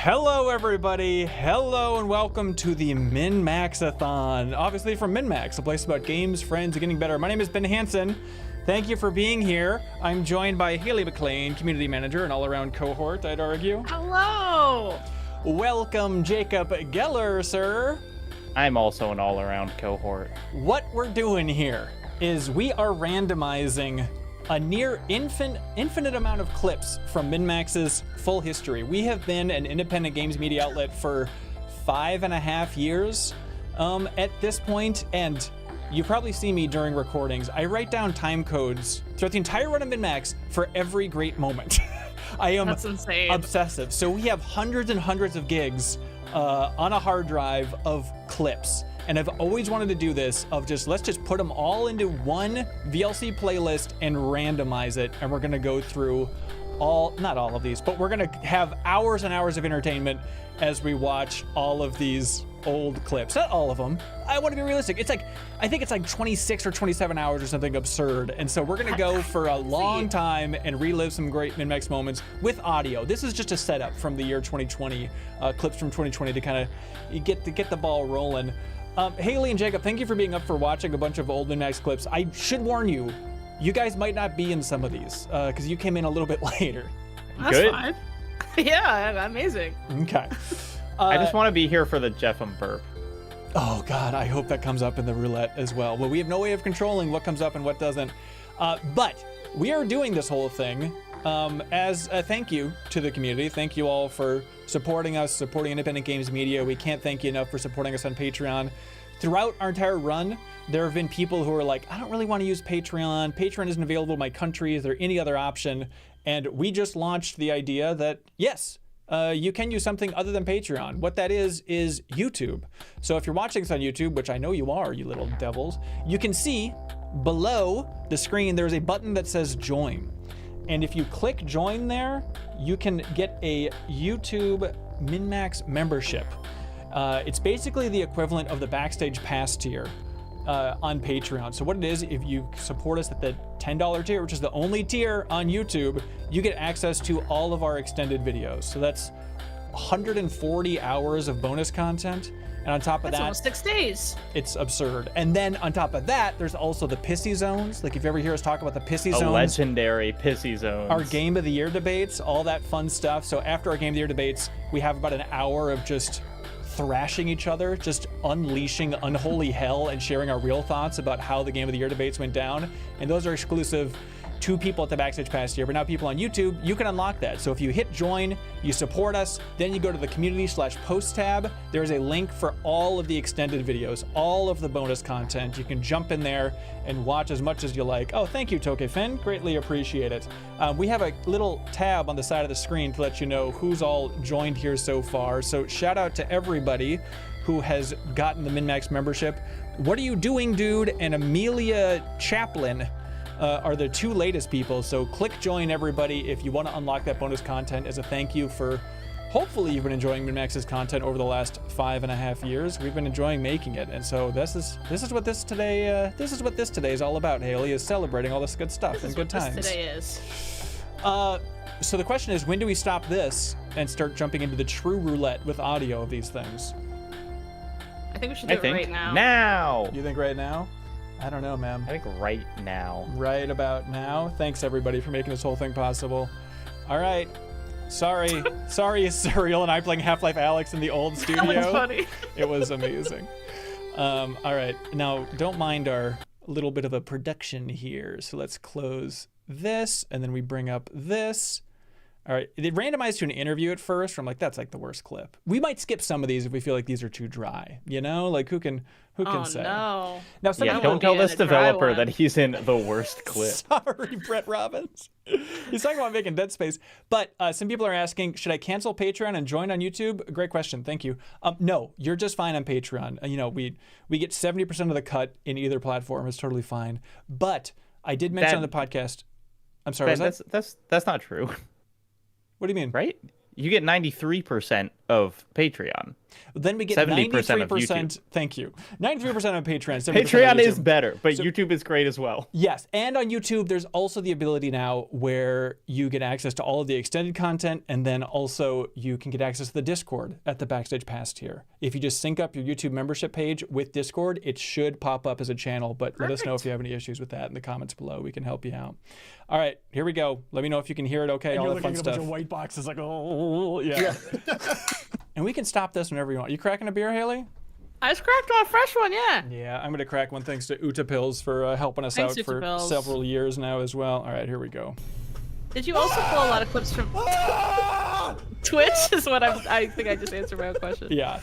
Hello, everybody. Hello, and welcome to the MinnMax-A-Thon. Obviously from MinnMax, a place about games, friends, and getting better. My name is Ben Hansen. Thank you for being here. I'm joined by Haley McLean, community manager and all-around cohort, I'd argue. Hello. Welcome, Jacob Geller, sir. I'm also an all-around cohort. What we're doing here is we are randomizing a near infinite amount of clips from MinnMax's full history. We have been an independent games media outlet for 5.5 years at this point, and you probably see me during recordings. I write down time codes throughout the entire run of MinnMax for every great moment. I am That's insane. Obsessive. So we have hundreds and hundreds of gigs on a hard drive of clips. And I've always wanted to do this of just, let's just put them all into one VLC playlist and randomize it. And we're gonna go through not all of these, but we're gonna have hours and hours of entertainment as we watch all of these old clips. Not all of them. I want to be realistic. I think it's like 26 or 27 hours or something absurd. And so we're gonna go for a long time and relive some great MinnMax moments with audio. This is just a setup from the year 2020, clips from 2020 to kind of get the ball rolling. Haley and Jacob, thank you for being up for watching a bunch of old MinnMax clips. I should warn you, you guys might not be in some of these because you came in a little bit later. That's Good. fine. Yeah, amazing. Okay. I just want to be here for the Jeff and Burp. Oh God, I hope that comes up in the roulette as well. Well, we have no way of controlling what comes up and what doesn't. But we are doing this whole thing as a thank you to the community. Thank you all for supporting us, supporting independent games media. We can't thank you enough for supporting us on Patreon. Throughout our entire run, there have been people who are like, I don't really want to use Patreon. Patreon isn't available in my country. Is there any other option? And we just launched the idea that, yes, you can use something other than Patreon. What that is YouTube. So if you're watching this on YouTube, which I know you are, you little devils, you can see below the screen, there's a button that says join. And if you click join there, you can get a YouTube MinnMax membership. It's basically the equivalent of the Backstage Pass tier on Patreon. So what it is, if you support us at the $10 tier, which is the only tier on YouTube, you get access to all of our extended videos. So that's 140 hours of bonus content. And on top of That's that, almost 6 days. it's absurd. And then on top of that, there's also the pissy zones. Like if you ever hear us talk about the pissy A zones, legendary pissy zones. our game of the year debates, all that fun stuff. So after our game of the year debates, we have about an hour of just thrashing each other, just unleashing unholy hell and sharing our real thoughts about how the game of the year debates went down. And those are exclusive to people at the Backstage Pass tier, but now people on YouTube, you can unlock that. So if you hit join, you support us, then you go to the community/post tab. There's a link for all of the extended videos, all of the bonus content. You can jump in there and watch as much as you like. Oh, thank you, Tokefin. Greatly appreciate it. We have a little tab on the side of the screen to let you know who's all joined here so far. So shout out to everybody who has gotten the MinnMax membership. What are you doing, dude? And Amelia Chaplin are the two latest people. So click join, everybody, if you want to unlock that bonus content as a thank you for, hopefully you've been enjoying MinnMax's content over the last 5.5 years. We've been enjoying making it, and so this is what this today is all about. Haley is celebrating all this good stuff and good times. This today is. So the question is, when do we stop this and start jumping into the true roulette with audio of these things? I think we should do it right now. Now. You think right now? I don't know, man. I think right now. Right about now. Thanks everybody for making this whole thing possible. All right. Sorry, Surreal and I playing Half-Life Alyx in the old studio. That was funny. It was amazing. All right, now don't mind our little bit of a production here. So let's close this, and then we bring up this. All right, it randomized to an interview at first. I'm like, that's like the worst clip. We might skip some of these if we feel like these are too dry. You know, like who can say? No. Now, some Yeah, people, don't tell be in this a dry developer one. that he's in the worst clip. Sorry, Brett Robbins. He's talking about making Dead Space. But some people are asking, should I cancel Patreon and join on YouTube? Great question. Thank you. No, you're just fine on Patreon. You know, we get 70% of the cut in either platform. It's totally fine. But I did mention on the podcast. I'm sorry. Ben, that's not true. What do you mean? Right? You get 93% of Patreon. Then we get 70% of 93%. Thank you. 93% of Patreon. 70% Patreon on is YouTube. better, but YouTube is great as well. Yes, and on YouTube, there's also the ability now where you get access to all of the extended content, and then also you can get access to the Discord at the Backstage Pass tier. If you just sync up your YouTube membership page with Discord, it should pop up as a channel, but let us know if you have any issues with that in the comments below. We can help you out. All right, here we go. Let me know if you can hear it okay, all that fun stuff. Bunch of white boxes like, oh, yeah. And we can stop this whenever you want. You cracking a beer, Haley? I just cracked on a fresh one, yeah. Yeah, I'm gonna crack one thanks to Uta Pills for helping us out for several years now as well. All right, here we go. Did you also pull a lot of clips from Twitch? Is what I think I just answered my own question. Yeah.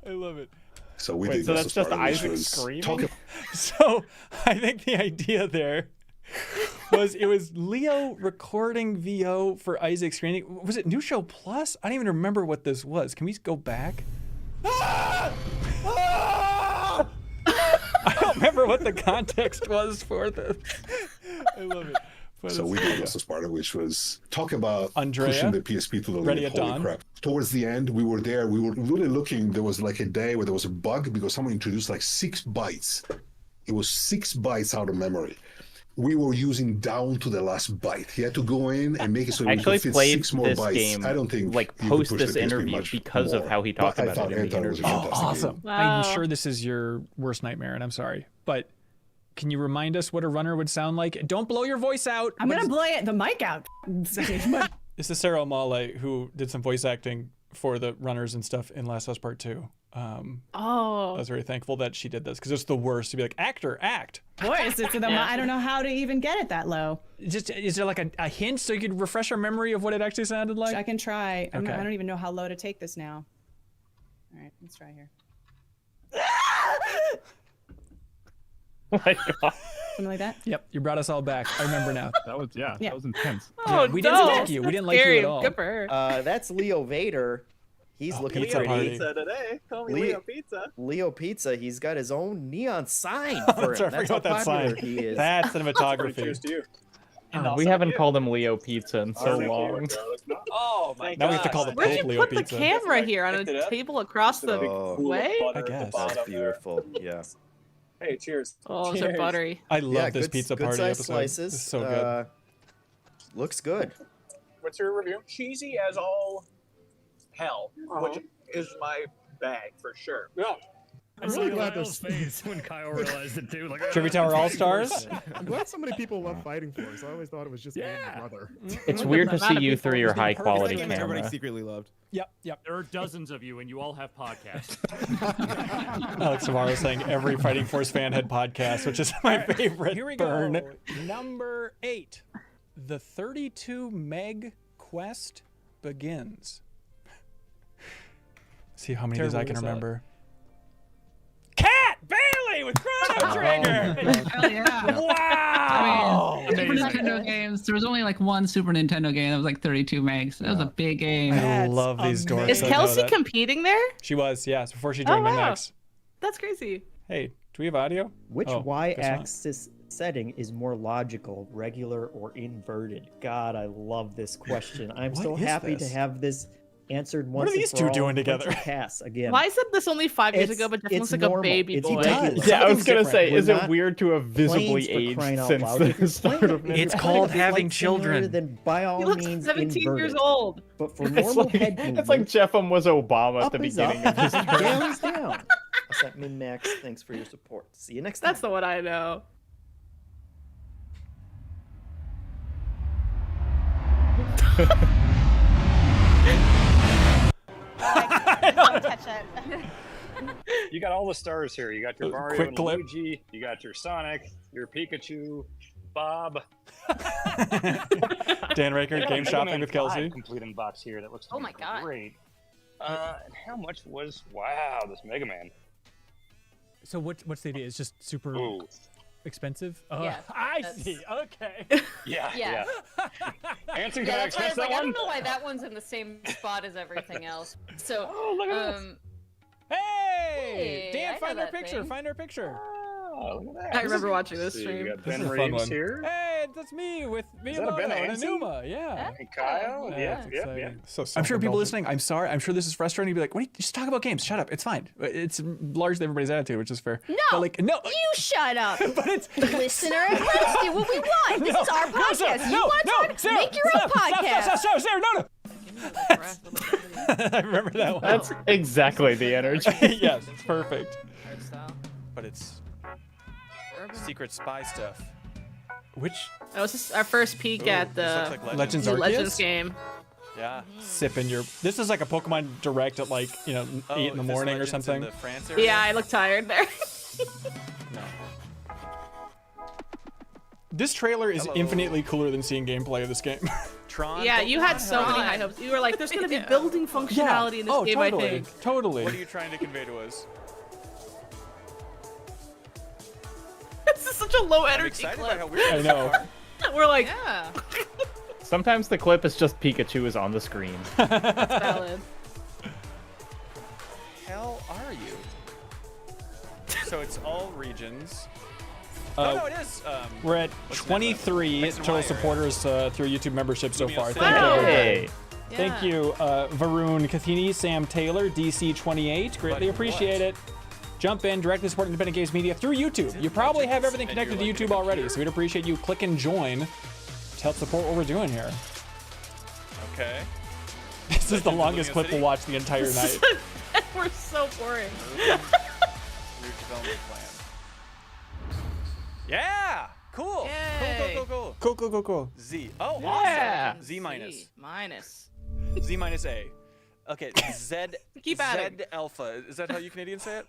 I love it. So we Wait, did so this that's as just part of Isaac was screaming? So I think the idea there was it was Leo recording VO for Isaac screening. Was it New Show Plus? I don't even remember what this was. Can we go back? I don't remember what the context was for this. I love it. So we did this as part of which was talk about Andrea, pushing the PSP to the ready limit. at Holy dawn. crap. Towards the end, we were there. We were really looking. There was like a day where there was a bug because someone introduced like 6 bytes. It was 6 bytes out of memory. We were using down to the last byte. He had to go in and make it so I we actually could fit played 6 more this bytes. game, I don't think like, you could post push this the PSP interview much because of more. how he talked But I about it in the thought it was a interview. fantastic Awesome. game. Wow. I'm sure this is your worst nightmare, and I'm sorry, but can you remind us what a runner would sound like? Don't blow your voice out. I'm gonna blow the mic out. This is Sarah O'Malley, who did some voice acting for the runners and stuff in Last of Us Part 2. I was very thankful that she did this because it's the worst to be like, actor, act. Voice, I don't know how to even get it that low. Just is there like a hint so you could refresh our memory of what it actually sounded like? I can try. Okay. I don't even know how low to take this now. All right, let's try here. Oh my God. Something like that. Yep, you brought us all back. I remember now. That was Yeah. that was intense. Oh, we no. didn't like you. We didn't like you Scary. at all. Good for her. That's Leo Vader. He's looking pizza pretty. party. Pizza today. Call me Leo- Leo Pizza. Leo Pizza. He's got his own neon sign Oh, for him. sorry, I That's how forgot that popular sign. he is. That's Cheers cinematography. to you. We haven't called him Leo Pizza in so Thank you. long. Oh my god. Now we have to call the Where'd Pope you Leo put the Pizza. camera here on Picked it a up. table across the Oh. way? I guess. That's beautiful. Yeah. Hey, cheers. Oh, those Cheers. are buttery. I love Yeah, this good, pizza good party size episode. slices. This is so good. Looks good. What's your review? Cheesy as all hell, which is my bag for sure. Yeah. I'm really glad Kyle's face when Kyle realized it too. Like, Trivia Tower All Stars. I'm glad so many people love Fighting Force. I always thought it was just me and my brother. It's weird to see you through your high quality Everybody camera. secretly loved. Yep. there are dozens of you, and you all have podcasts. Alex Navarro saying every Fighting Force fan had podcasts, which is my favorite. Here we burn. go. Number 8. The 32 meg quest begins. See how many of these I can remember. Cat Bailey with Chrono Trigger. Hell yeah. Wow. I mean, Super Nintendo games. There was only like one Super Nintendo game that was like 32 megs. That was a big game. I love these dorks. Is that know Kelsey that. competing there? She was, yes, before she joined wow. MinnMax. That's crazy. Hey, do we have audio? Which Oh, guess not. y-axis setting is more logical, regular or inverted? God, I love this question. I'm What so is happy this? to have this answered What once are and these for two all. doing Prince together? Cass again. Why said this only 5 years It's- ago, but Jeff it's looks like normal. a baby It's boy? ridiculous. Yeah, I was Something's gonna different. say, We're is it not weird to have visibly Planes, for aged crying out since loud. the If you're start playing of it, if It's you're called playing it having like similar, children. Then by all He looks means 17 years inverted. old. But for It's normal like, head movement, it's like Jeffem was Obama at up the is beginning up, of his term. down is down. That's like MinnMax. Thanks for your support. See you next time. That's the one I know. Don't touch it. You got all the stars here. You got your Mario Quick and clip. Luigi. You got your Sonic, your Pikachu, Bob. Dan Raker, Yeah, game Mega shopping Man with 5 Kelsey. complete in box here. That looks to Oh be my God. great. And how much was this Mega Man? So what's the idea? It's just super Ooh. expensive? Yeah, I that's- see. Okay. Yeah. Yeah. Anson, can Yeah, I that's why I expense was like, that I one? don't know why that one's in the same spot as everything else. So, Oh, look at this. Hey, Hey, I Dan, know find our that picture. thing. Find our picture. Oh, look at that. I remember watching this So you stream. got This is Ben a fun Reeves one. here. Hey, that's me with Is that a Miyamoto Ben and Hansen? Anuma. Yeah. Hey, Kyle. That's Yeah. exciting. So I'm sure people self-indulgent. listening, I'm sorry. I'm sure this is frustrating to be like, wait, just talk about games. Shut up. It's fine. It's largely everybody's attitude, which is fair. No, But like, no. you shut up. But it's Listener, let's do what we want. This is our podcast. You want to make your own podcast. Stop, Sarah, no. I remember that one. That's exactly the energy. Yes, it's perfect. Art style. But it's secret spy stuff. Which That was just our first peek at this the looks like Legends new Arceus? Legends game. Yeah. Sipping your. This is like a Pokemon Direct at like 8 in the morning or something. Yeah, I look tired there. No. This trailer is infinitely cooler than seeing gameplay of this game. Tron. Yeah, you had so many high hopes. You were like, "There's gonna be building functionality in this game." Totally. I think. Totally. What are you trying to convey to us? This is such a low I'm energy excited clip. about how weird I this know. are. We're like, Yeah. Sometimes the clip is just Pikachu is on the screen. valid. Hell are you? So it's all regions. No, it is. We're at what's the 23 X and total Y area. supporters through YouTube membership so Give me a far. sec. Thank you, Wow. everybody. Hey. Thank you, Varun Kathini, Sam Taylor, DC28. Greatly Buddy, appreciate it. Jump in, directly support independent games media through YouTube. You probably have everything And connected to you're YouTube like, already, so we'd appreciate you click and join to help support what we're doing here. Okay. This is the Legends of longest Lumion clip City? we'll watch the entire night. We're so boring. Route development plan. Yeah. Cool. Yay. Cool. Z. Oh, Yeah. awesome. Z minus. Minus. Z minus A. Okay. Z. Keep adding. Z alpha. Is that how you Canadians say it?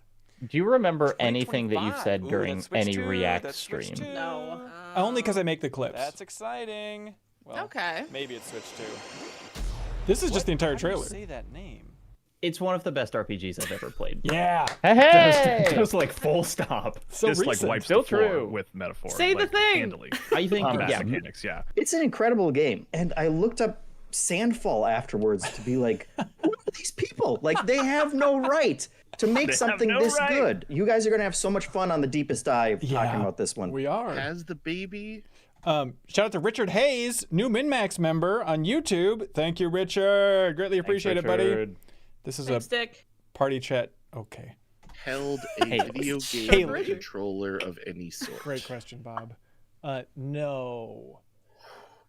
Do you remember anything that you've 2025. said Ooh, during that's switched any to, React that's stream? switched to. No. Only because I make the clips. That's exciting. Well, Okay. maybe it's switched to. This is just the entire How do you trailer. say that name. It's one of the best RPGs I've ever played. Yeah. Hey! Just like full stop. So just recent. like wipes Still the floor true. with metaphor. Say the like, thing. Handily. I think Combat yeah, mechanics, yeah. It's an incredible game, and I looked up Sandfall afterwards to be like, who are these people? Like, they have no right to make something no this right. good. You guys are gonna have so much fun on the deepest dive talking about this one. We are. As the baby. Shout out to Richard Hayes, new MinnMax member on YouTube. Thank you, Richard. Greatly appreciate it, buddy. Richard. This is Thanks, a Dick. party chat. Okay. Held a Hey. video game Haley. controller of any sort. Great question, Bob. No.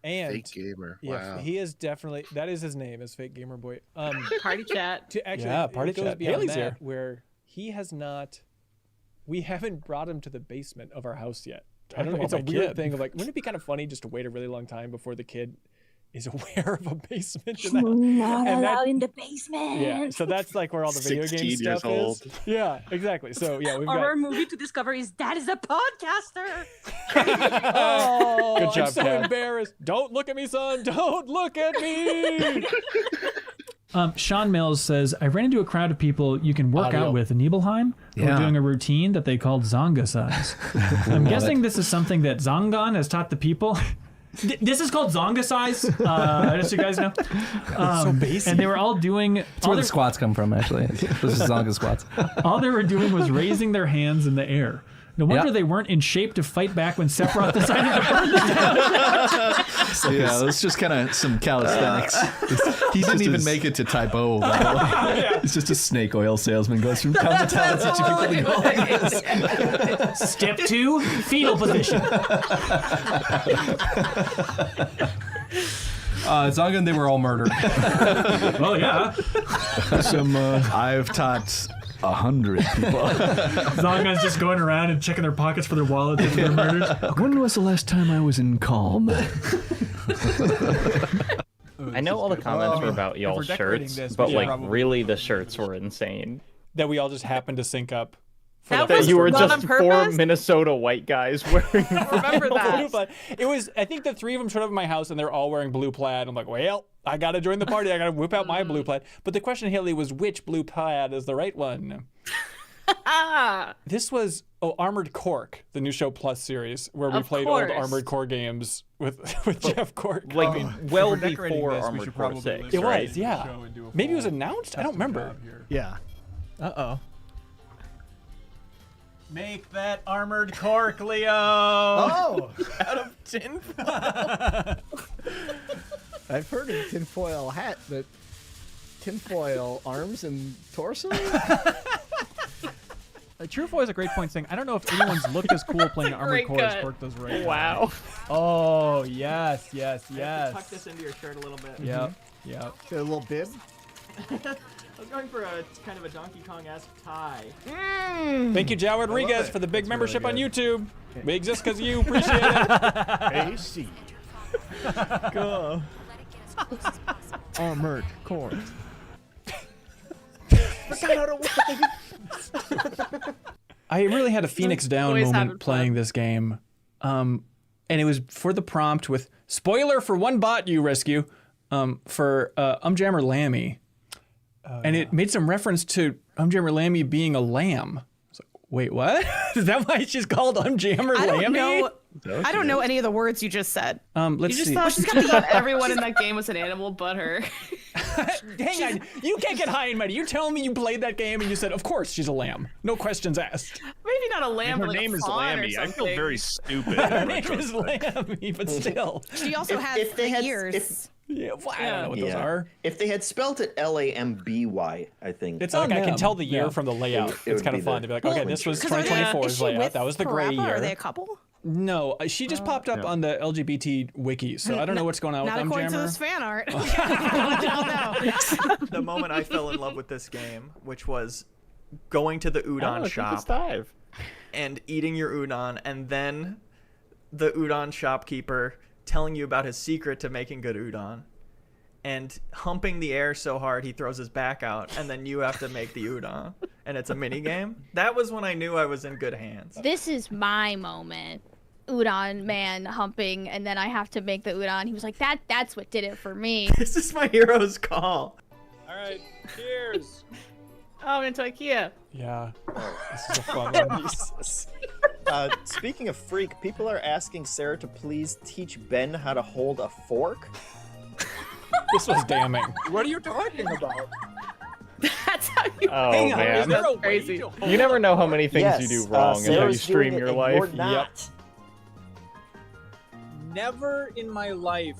And Fake gamer. yeah, Wow. he is definitely, that is his name, is Fake Gamer Boy. Party chat. To actually, Yeah, it party goes chat. beyond Haley's that, here. where he has not, we haven't brought him to the basement of our house yet. I don't know. Oh, It's a my weird kid. thing of like, wouldn't it be kind of funny just to wait a really long time before the kid is aware of a basement? In the house? Not And that- allowed in the basement. Yeah, so that's like where all the video game 16 years stuff old. is. Yeah, exactly. So yeah, we've Horror got. movie to discover is Dad is a podcaster. Oh, Good job, I'm so Dad. embarrassed. Don't look at me, son. Don't look at me. Sean Mills says, I ran into a crowd of people you can work Audio. out with in Nibelheim who were Yeah. doing a routine that they called Zonga size. I'm guessing this is something that Zongon has taught the people. This is called Zonga size, just so you guys know. So basic. And they were all doing... That's where the squats come from, actually. This is Zonga squats. All they were doing was raising their hands in the air. No wonder Yeah. they weren't in shape to fight back when Sephiroth decided to burn the town. Yeah, that's just kind of some calisthenics. He didn't even make it to Tybo. It's just a snake oil salesman goes from town to town teaching people to go. Step 2, fetal position. Zongan, they were all murdered. Well, yeah. I've taught 100 people. Zonga's just going around and checking their pockets for their wallets after they're murdered. When was the last time I was in calm? I know all the comments were about if y'all we're decorating shirts, this, but we should like probably- really the shirts were insane. That we all just happened to sync up. for That the was first You were done just on 4 purpose? Minnesota white guys wearing. Remember that. But it was, I think the 3 of them showed up at my house and they're all wearing blue plaid. I'm like, well, I gotta join the party. I gotta whip out my blue plaid. But the question, Haley, was which blue plaid is the right one? This was Armored Cork, the new Show Plus series, where we Of played course. old Armored Core games with Jeff Cork. Like well if we're decorating before this, we Armored should Core probably 6, It right? was, yeah. Maybe it was announced. I don't remember. Yeah. Uh-oh. Make that armored cork, Leo. Oh! Out of tin. I've heard of tinfoil hat, but tinfoil arms and torso? Truefoy is a great point saying, I don't know if anyone's looked as cool playing Armored great Core as cut. Cork does right Wow. now. Oh, yes, yes, yes. Tuck this into your shirt a little bit. Yep, yep. Got a little bib? I was going for a kind of a Donkey Kong-esque tie. Thank you, Joe Rodriguez, for the big membership on YouTube. We exist because you appreciate it. AC. Go. Armored Core. I really had a Phoenix Down Always having moment playing this game. And it was for the prompt with spoiler for one bot you rescue for Jammer Lammy. And it made some reference to Jammer Lammy being a lamb. I was like, wait, what? Is that why she's called Jammer Lammy? I don't know any of the words you just said. Let's you just see. thought everyone in that game was an animal but her. Hang on, you can't get high and mighty. You tell me you played that game and you said, of course she's a lamb. No questions asked. Maybe not a lamb, Her but like name a is fawn or Lammy. I feel something. very stupid. Her in name is retrospect. Lammy, but still. She also has if they had, ears. Yeah, well, I don't know what those are. If they had spelt it Lamby, I think. It's like I can tell the year from the layout. It It's would kind be of fun the- to be like, okay, this was 2024's layout. That was the gray year. Are they a couple? No, she just popped up on the LGBT wiki, so I don't know what's going on with Not according to Jammer. this fan art. The moment I fell in love with this game, which was going to the udon shop and eating your udon, and then the udon shopkeeper telling you about his secret to making good udon, and humping the air so hard he throws his back out, and then you have to make the udon, and it's a mini game. That was when I knew I was in good hands. This is my moment. Udon man humping, and then I have to make the udon. He was like, that's what did it for me. This is my hero's call. All right, cheers. Oh, I'm into IKEA. Yeah, this is a fun one. Speaking of freak, people are asking Sarah to please teach Ben how to hold a fork. This was damning. What are you talking about? That's how you. Oh Hang on, man, is there a way crazy. to hold you never know how many things Yes, you do wrong until you Sarah's stream doing your it, and life. you're not. Never in my life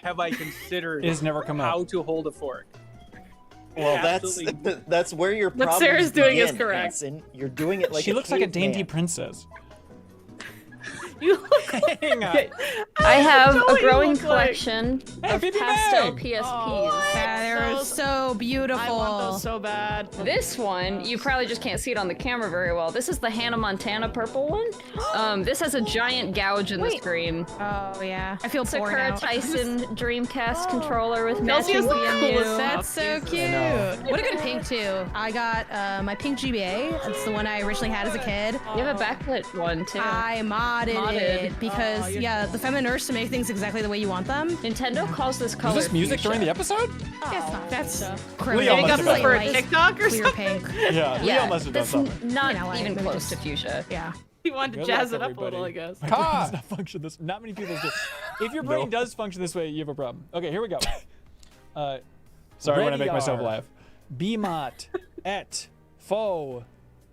have I considered It has never come up. how to hold a fork. Well, Absolutely. that's where your What problems Sarah's doing is begin, correct. Hanson. You're doing it like She looks like a dainty caveman. princess. You look like. Hang on. I have a totally growing look like- collection of Phoebe pastel Bang! PSPs. They're so beautiful. I want those so bad. This one, you probably just can't see it on the camera very well. This is the Hannah Montana purple one. This has a giant gouge in the screen. Oh yeah, I feel bored Sakura now. Tyson Dreamcast controller with Kelsey has matching the CMU. coolest That's so cute. What a good pink too. I got my pink GBA. That's the one I originally had as a kid. You have a backlit one too. I modded it because the feminine urge to make things exactly the way you want them. Nintendo calls this color. Was this music during the episode? That's Leo criminal. must got have this done for a Light TikTok or clear something. pink. Yeah, Leo must have done that's something. not You know what, even maybe close just- to fuchsia. Yeah. He wanted to Good jazz luck, it up a little, I everybody. guess. My brain does not function this. Not many people do. If your brain does function this way, you have a problem. Okay, here we go. Sorry when I make myself laugh. Bmot et fo.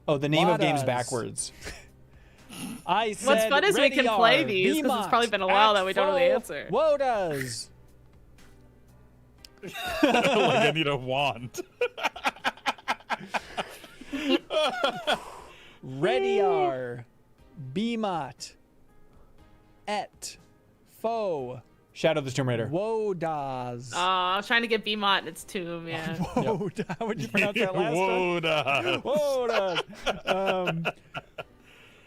Oh, the name of games Wadas. backwards. I said What's fun is we can ready play are, these because it's Bmot probably been a while at that we don't know the fo answer. Wodas. Like I need a wand. Ready are Bmot et fo. Shadow of the Tomb Raider. Wodas. I was trying to get BMOT in its tomb, yeah. Woda. How would you pronounce that last Woda. one? Wodas.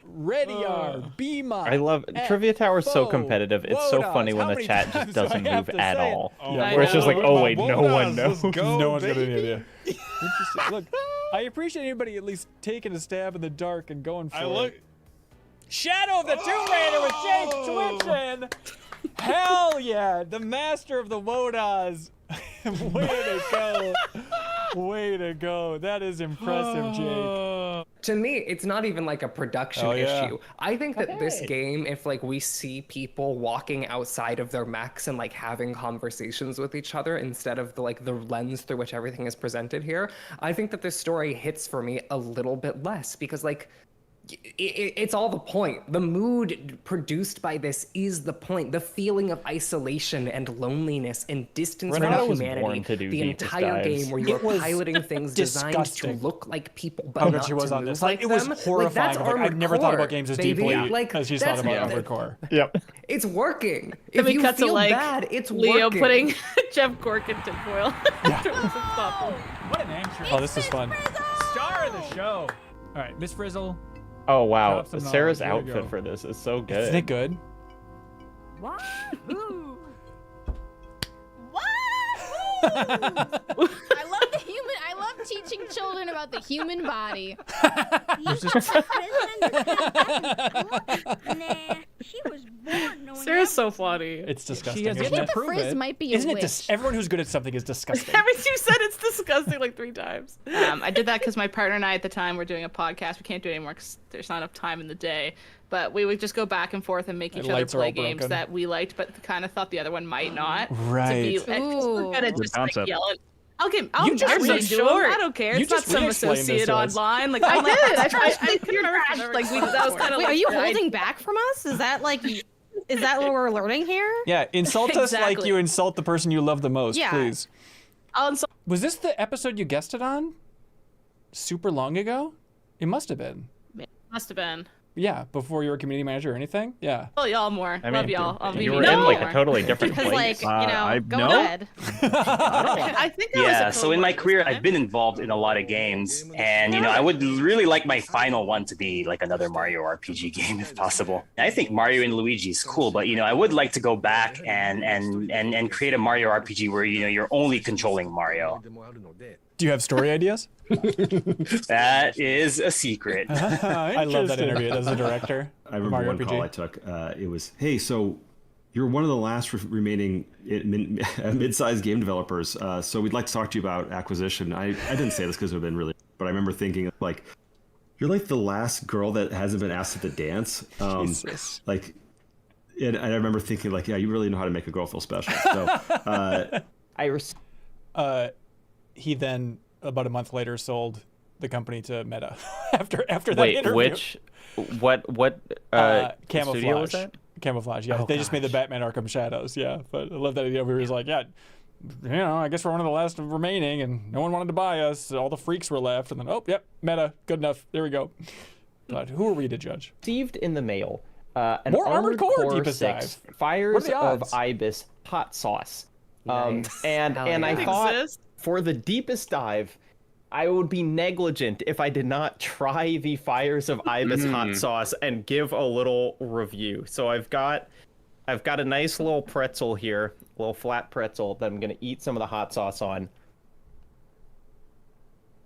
Ready are Bmot. I love et Trivia Tower is so fo competitive. It's so Wodas. funny when How the many chat times just do I doesn't have move to at say it? all. Yeah. Where it's just like, oh wait, no one knows. No one's got any idea. Interesting. Look, I appreciate anybody at least taking a stab in the dark and going for it. Shadow of the Tomb Raider with Jake Twitchin. Hell yeah, the master of the Wodas. Way to go. Way to go. That is impressive, Jake. To me, it's not even like a production issue. I think that this game, if like we see people walking outside of their mechs and like having conversations with each other instead of the lens through which everything is presented here, I think that this story hits for me a little bit less because like it's all the point. The mood produced by this is the point. The feeling of isolation and loneliness and distance from Renato was humanity. born to do The deepest entire dives. game where you It are was piloting things designed disgusting. to look like people, but How not good she was to on move this. like It was them. horrifying. That's Like, I've Armored never thought about Core, games as baby. deeply Like, as she's that's thought about what- Armored Core. Yep. It's working. Then If we you cut to feel like bad, it's Leo working. putting Jeff Cork in tinfoil. What an answer. Oh, this is fun. Star of the show. All right, Miss Frizzle. Oh wow, Drop some Sarah's knowledge. Here we outfit go. for this is so good. Isn't it good? Wahoo! Wahoo! I love the human. I love teaching children about the human body. Nah, she was born knowing Sarah's so funny. It's disgusting. She has isn't yet it? to prove Frizz it. might be a Isn't it? witch. Everyone who's good at something is disgusting. Haven't you said it's disgusting like 3 times? I did that because my partner and I at the time were doing a podcast. We can't do it anymore because there's not enough time in the day. But we would just go back and forth and make The each other lights are play all games broken. that we liked, but kind of thought the other one might not. Right. To be, we're good at Good just like concept. yelling. I'll You I'm just so re- short. I don't care. you It's not just some re-explained this associate to us. online. Like I did. I couldn't remember. Like we, that was kind of. Wait, are you holding back from us? Is that like, is that what we're learning here? Yeah, insult us like Exactly. you insult the person you love the most, Yeah. please. I'll insult. Was this the episode you guested on? Super long ago? It must have been. Must have been. Yeah, before you were community manager or anything? Yeah. Well, y'all more. I Love mean, y'all. I'll you be were mean in like more. a totally different Because place. like, go no? ahead. I think I was Yeah, a so in my co-worker career, this I've time. been involved in a lot of games, and I would really like my final one to be like another Mario RPG game if possible. I think Mario and Luigi is cool, but I would like to go back and create a Mario RPG where you're only controlling Mario. Do you have story ideas? That is a secret. I love that interview as a director. I remember Mario one RPG. call I took. It was, hey, so you're one of the last remaining mid-sized game developers. So we'd like to talk to you about acquisition. I didn't say this because it would have been really, but I remember thinking like, you're like the last girl that hasn't been asked at the dance. Jesus. Like, and I remember thinking like, yeah, you really know how to make a girl feel special. So He then, about a month later, sold the company to Meta after that Wait, interview. what Camouflage. studio was that? Camouflage, yeah. Oh, They just made the Batman Arkham Shadows, yeah. But I love that idea where he was like, yeah, I guess we're one of the last remaining, and no one wanted to buy us. All the freaks were left, and then, yep, Meta, good enough. There we go. But who are we to judge? Received in the mail. An More Armored Core Deepest 6 Dive. Fires What are the of odds? Ibis hot sauce. Nice. And Hell I yeah. thought Exists. for the deepest dive, I would be negligent if I did not try the Fires of Ibis hot sauce and give a little review. So I've got a nice little pretzel here, a little flat pretzel that I'm gonna eat some of the hot sauce on.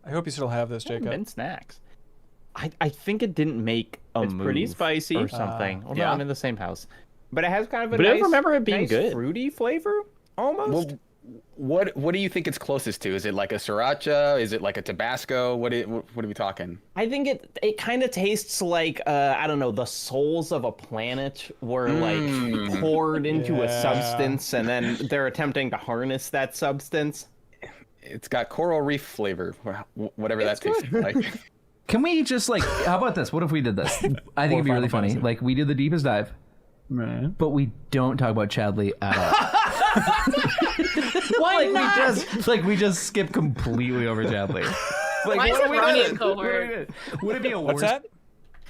I hope you still have this, Jacob. Mint snacks. I think it didn't make a It's move pretty spicy. or something. Well, no, yeah. I'm in the same house. But it has kind of a But I nice, remember it being nice good. fruity flavor, almost. Well, what do you think it's closest to? Is it like a sriracha? Is it like a Tabasco? What are we talking? I think it kind of tastes like I don't know, the souls of a planet were like poured into a substance, and then they're attempting to harness that substance. It's got coral reef flavor, whatever that tastes like. Can we just like, how about this? What if we did this? I think it'd be really funny. Like we did the deepest dive, right? But we don't talk about Chadley at all. Why like not? we just skip completely over Chadley. Like, Why what isn't are we Ronnie doing? a cohort? Would it be a What's worse? that?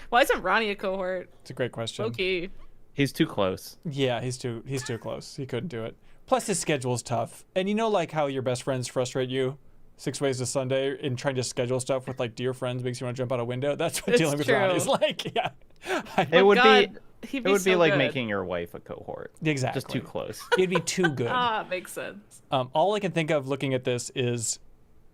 Why isn't Ronnie a cohort? It's a great question. Okay. He's too close. Yeah, he's too close. He couldn't do it. Plus his schedule's tough. And you know like how your best friends frustrate you 6 ways to Sunday in trying to schedule stuff with like dear friends makes you want to jump out a window? That's what It's dealing with true. Ronnie is like. Yeah. It would God, be he'd it would be so like good. making your wife a cohort. Exactly. Just too close. It'd be too good. Makes sense. All I can think of looking at this is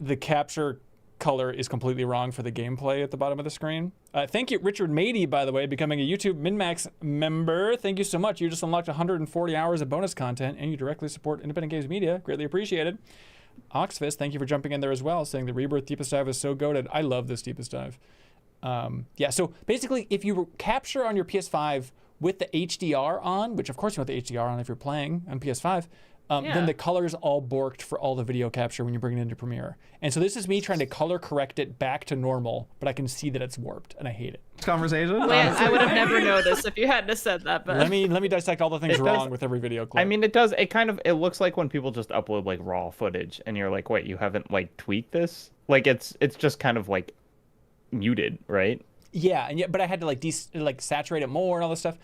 the capture color is completely wrong for the gameplay at the bottom of the screen. Thank you, Richard Mady, by the way, becoming a YouTube MinnMax member. Thank you so much. You just unlocked 140 hours of bonus content, and you directly support independent games media. Greatly appreciated. Oxfist, thank you for jumping in there as well, saying the Rebirth Deepest Dive is so goated. I love this Deepest Dive. Yeah, so basically, if you capture on your PS5 with the HDR on, which of course you want the HDR on if you're playing on PS5, then the color's all borked for all the video capture when you bring it into Premiere. And so this is me trying to color correct it back to normal, but I can see that it's warped, and I hate it. Conversation? I would have never noticed if you hadn't have said that. But Let me dissect all the things wrong with every video clip. I mean, it does. It looks like when people just upload like raw footage, and you're like, wait, you haven't like tweaked this? Like it's just kind of like muted, right? Yeah, but I had to like saturate it more and all this stuff.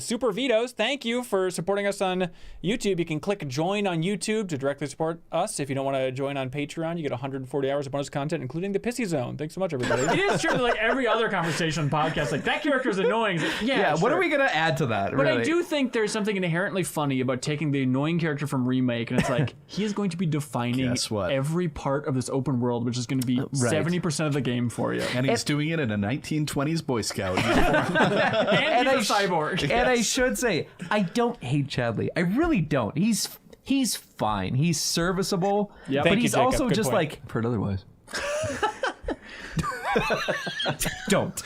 Super Vito's, thank you for supporting us on YouTube. You can click join on YouTube to directly support us. If you don't want to join on Patreon, you get 140 hours of bonus content, including the Pissy Zone. Thanks so much, everybody. It is true that like every other conversation podcast, like that character is annoying. Yeah, what are we gonna add to that? But really? I do think there's something inherently funny about taking the annoying character from Remake, and it's like he is going to be defining every part of this open world, which is going to be 70% of the game for you. And he's doing it in a 1920s Boy Scout. and he's a cyborg. And I should say, I don't hate Chadley. I really don't. He's fine. He's serviceable. Yep. But Thank you, he's Jacob. also Good just point. like Heard otherwise. don't.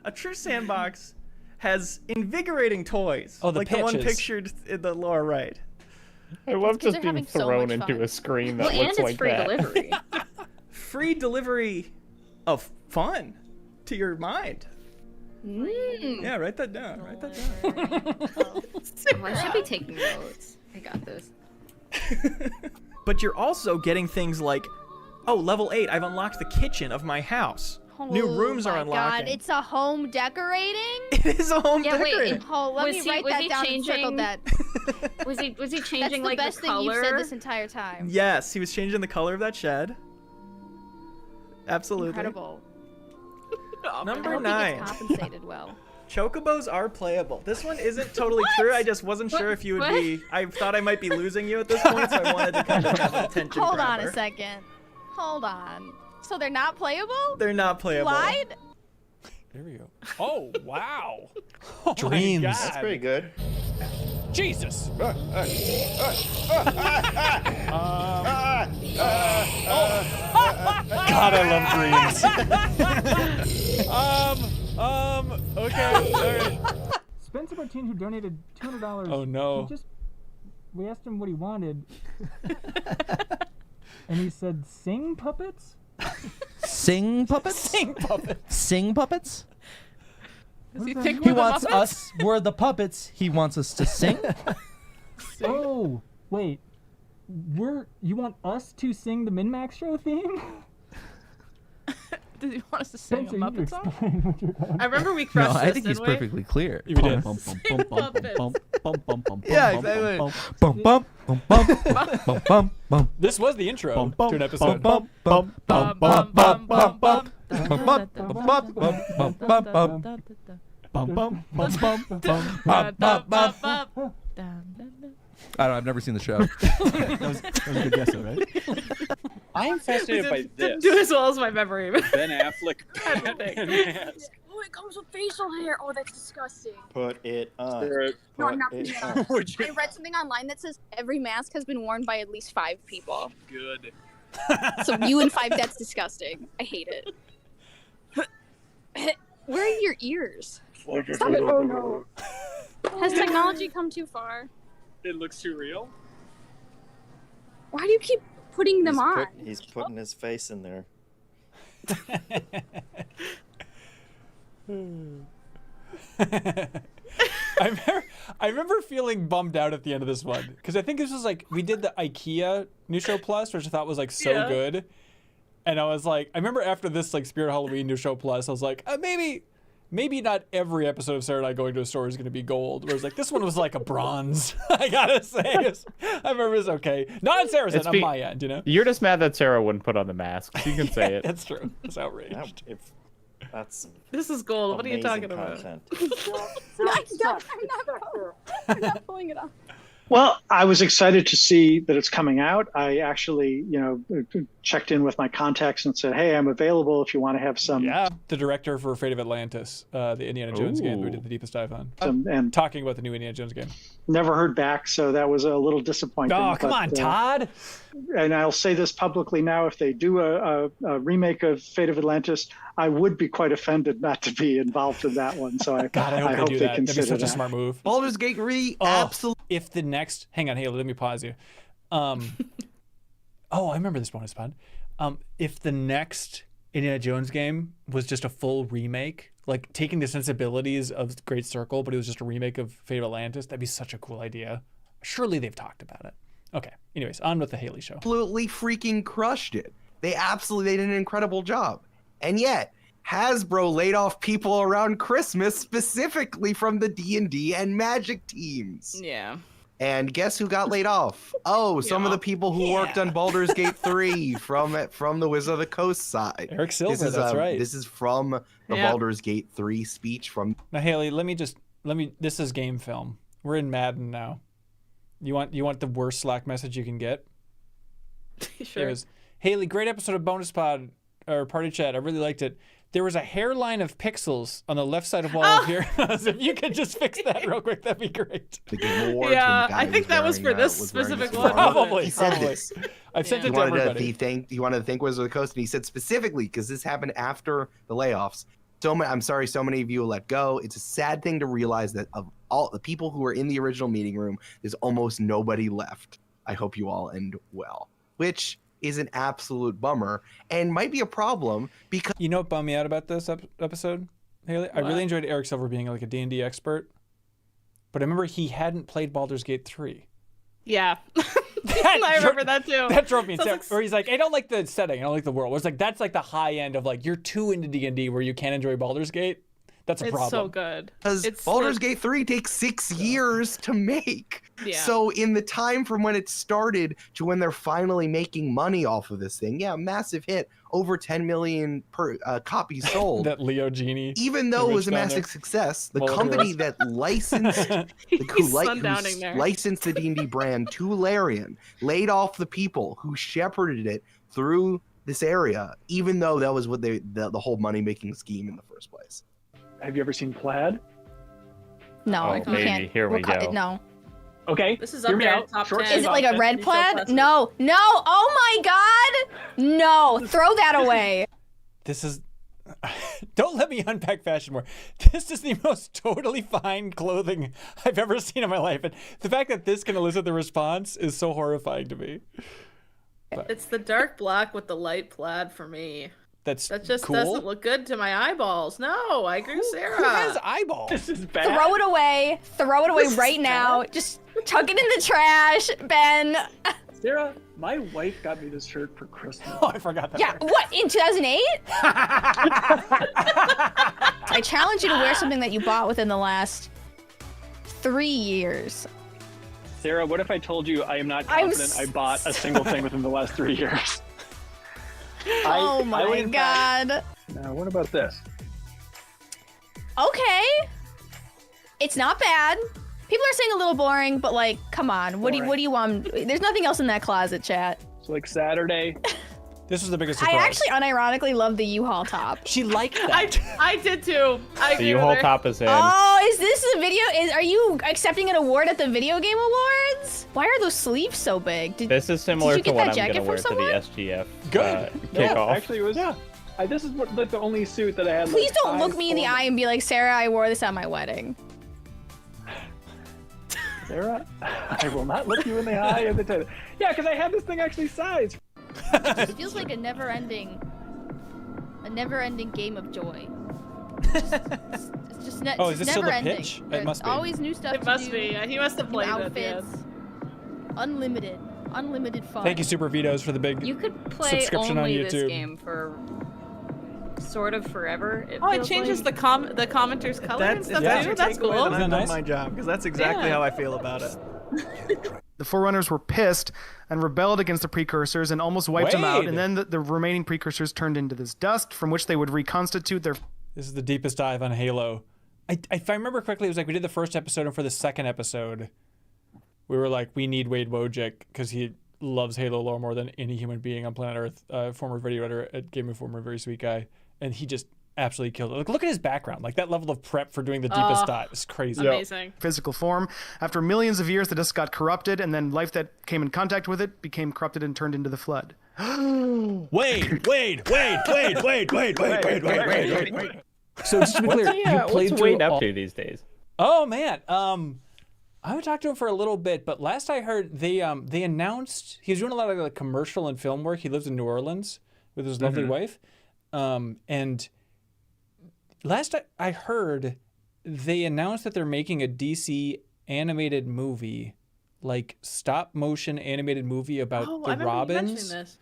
A true sandbox has invigorating toys. Oh, the like the one pitches. pictured in the lower right. I love just they're being having so thrown much into fun. a screen that Well, and looks it's like free that. delivery. Free delivery of fun to your mind. Yeah, write that down. Write that down. I should be taking notes. I got this. But you're also getting things like, oh, level 8, I've unlocked the kitchen of my house. New rooms are Oh my unlocking. God, it's a home decorating? It is a home Yeah, decorating. wait. Oh, let me write that down and circle that. Was he That's changing the like best the thing you've said color? this entire time. Yes, he was changing the color of that shed. Absolutely. Incredible. I Number hope 9. He gets compensated well. Chocobos are playable. This one isn't totally true. I just wasn't sure if you would be. I thought I might be losing you at this point, so I wanted to kind of have an attention Hold on grabber. a second. Hold on. So they're not playable? They're not playable. Lied? There we go. Oh, wow. Oh, Dreams. my God. That's pretty good. Jesus. God, I love dreams. Okay. All right. Spencer Martin, who donated $200. Oh, no. We asked him what he wanted, and he said, "Sing puppets." Sing puppets? Sing puppets. Sing puppets? Does he does think that He we're the wants Muppets? us, we're the puppets. He wants us to sing. Oh, wait. You want us to sing the MinnMax show theme? Does he want us to sing a Spencer, you Muppet song? explain what you're talking I remember we No, crushed I this, think he's didn't we? perfectly clear. You did. Sing puppets. Yeah, exactly. Bum bum bum bum bum bum bum. This was the intro to an episode. Bum bum bum bum bum bum bum. Bum bum bum bum bum bum bum. Bum bum bum bum bum bum. I don't know. I've never seen the show. That was a good guess, though, right? I am fascinated by Didn't this. do as well as my memory. Ben Affleck, Batman mask. Oh, it comes with facial hair. Oh, that's disgusting. Put it on. No, I'm not Put putting it it on. on. I read something online that says every mask has been worn by at least 5 people. Good. So you and 5, that's disgusting. I hate it. Where are your ears? Stop it. Oh no. Has technology come too far? It looks too real. Why do you keep putting them on? He's putting his face in there. I remember feeling bummed out at the end of this one because I think this was like we did the IKEA New Show Plus, which I thought was like so Yeah. good, and I was like, I remember after this like Spirit Halloween New Show Plus, I was like, maybe not every episode of Sarah and I going to a store is going to be gold. Whereas like this one was like a bronze. I gotta say, I remember it was okay. Not on Sarah's end, on my end, you know. You're just mad that Sarah wouldn't put on the mask. You can say it. That's true. It's outraged. That's This is gold. What are you talking about? I'm not pulling it off. Well, I was excited to see that it's coming out. I actually, checked in with my contacts and said, "Hey, I'm available if you want to have some." Yeah, the director for Fate of Atlantis, the Indiana Jones game that we did the deepest dive on. And talking about the new Indiana Jones game. Never heard back, so that was a little disappointing. Oh, come on, Todd. And I'll say this publicly now: if they do a remake of Fate of Atlantis, I would be quite offended not to be involved in that one. So I God, I hope they do they that. That'd be consider such a that. smart move. Baldur's Gate absolutely. If the next, hang on, Haley, let me pause you. Oh, I remember this bonus pod. If the next Indiana Jones game was just a full remake, like taking the sensibilities of Great Circle, but it was just a remake of Fate of Atlantis, that'd be such a cool idea. Surely they've talked about it. Okay. Anyways, on with the Haley show. Absolutely freaking crushed it. They did an incredible job. And yet, Hasbro laid off people around Christmas specifically from the D&D and Magic teams. Yeah. And guess who got laid off? Oh, some of the people who worked on Baldur's Gate 3 from the Wizard of the Coast side. Eric Silver, that's right. This is from the Baldur's Gate 3 speech from... Now, Haley, this is game film. We're in Madden now. You want the worst Slack message you can get? Sure. Haley, great episode of Bonus Pod or Party Chat. I really liked it. There was a hairline of pixels on the left side of wall of your house. If you could just fix that real quick, that'd be great. Yeah, I think that was for this specific one. Probably. He said this. I've sent it to everybody. He wanted to thank Wizard of the Coast, and he said specifically, because this happened after the layoffs, I'm sorry so many of you will let go. It's a sad thing to realize that of all the people who were in the original meeting room, there's almost nobody left. I hope you all end well. Which is an absolute bummer and might be a problem because... You know what bummed me out about this episode, Haley? I really enjoyed Eric Silver being like a D&D expert, but I remember he hadn't played Baldur's Gate 3. Yeah. I remember that too. That drove me insane. Where he's like, I don't like the setting, I don't like the world. It's like, that's like the high end of like, you're too into D&D where you can't enjoy Baldur's Gate. That's a problem. It's so good. Because Baldur's Gate 3 takes 6 years to make. Yeah. So in the time from when it started to when they're finally making money off of this thing, massive hit, over 10 million copies sold. That Leo Genie. Even though it was a massive success, the company that licensed licensed the D&D brand to Larian laid off the people who shepherded it through this area, even though that was what the whole money-making scheme in the first place. Have you ever seen Plaid? No, you can't. Here we go. No. Okay. This is up there, top 10. Is it like a red plaid? No. Oh my God. No. Throw that away. This is... Don't let me unpack fashion more. This is the most totally fine clothing I've ever seen in my life. And the fact that this can elicit the response is so horrifying to me. But it's the dark black with the light plaid for me. That just cool? Doesn't look good to my eyeballs. No, I agree with Sarah. Who has eyeballs? This is bad. Throw it away. Throw it away right now. Just tuck it in the trash, Ben. Sarah, my wife got me this shirt for Christmas. Oh, I forgot that. Yeah, what, in 2008? I challenge you to wear something that you bought within the last 3 years. Sarah, what if I told you I am not confident I bought a single thing within the last 3 years? Oh my God. Now, what about this? Okay. It's not bad. People are saying a little boring, but like, come on. What do you want? There's nothing else in that closet, chat. It's like Saturday. This was the biggest surprise. I actually unironically love the U-Haul top. She liked that. I did too. The U-Haul top is in. Oh, is this a video? Are you accepting an award at the Video Game Awards? Why are those sleeves so big? This is similar to what I'm going to wear to the SGF kickoff. Actually, it was. Yeah. This is the only suit that I had. Please don't look me in the eye and be like, Sarah, I wore this at my wedding. Sarah, I will not look you in the eye. Yeah, because I had this thing actually sized. This feels like a never-ending game of joy. It's just is this still the pitch? There's It must be. always new stuff. It must be. He must have played outfits. Unlimited fun. Thank you, Super Vito's, for the big You could play subscription only on this YouTube. game for sort of forever. It changes the commenter's color and stuff too. That's cool. Then I've done my job, because that's exactly how I feel about it. The Forerunners were pissed and rebelled against the precursors and almost wiped them out, and then the remaining precursors turned into this dust from which they would reconstitute their... This is the deepest dive on Halo. If I remember correctly, it was like we did the first episode, and for the second episode, we were like, we need Wade Wojcik, because he loves Halo lore more than any human being on planet Earth, former video editor at Game Informer, very sweet guy, and he just absolutely killed it. Like, look at his background. Like, that level of prep for doing the deepest dive is crazy. Amazing. Physical form. After millions of years, the dust got corrupted, and then life that came in contact with it became corrupted and turned into the flood. Wait. So just to be clear, you played what's through Wade up to these days? Oh man, I haven't talked to him for a little bit, but last I heard, they announced he's doing a lot of like commercial and film work. He lives in New Orleans with his lovely wife, and last I heard, they announced that they're making a DC animated movie, like stop motion animated movie about the Robins. This.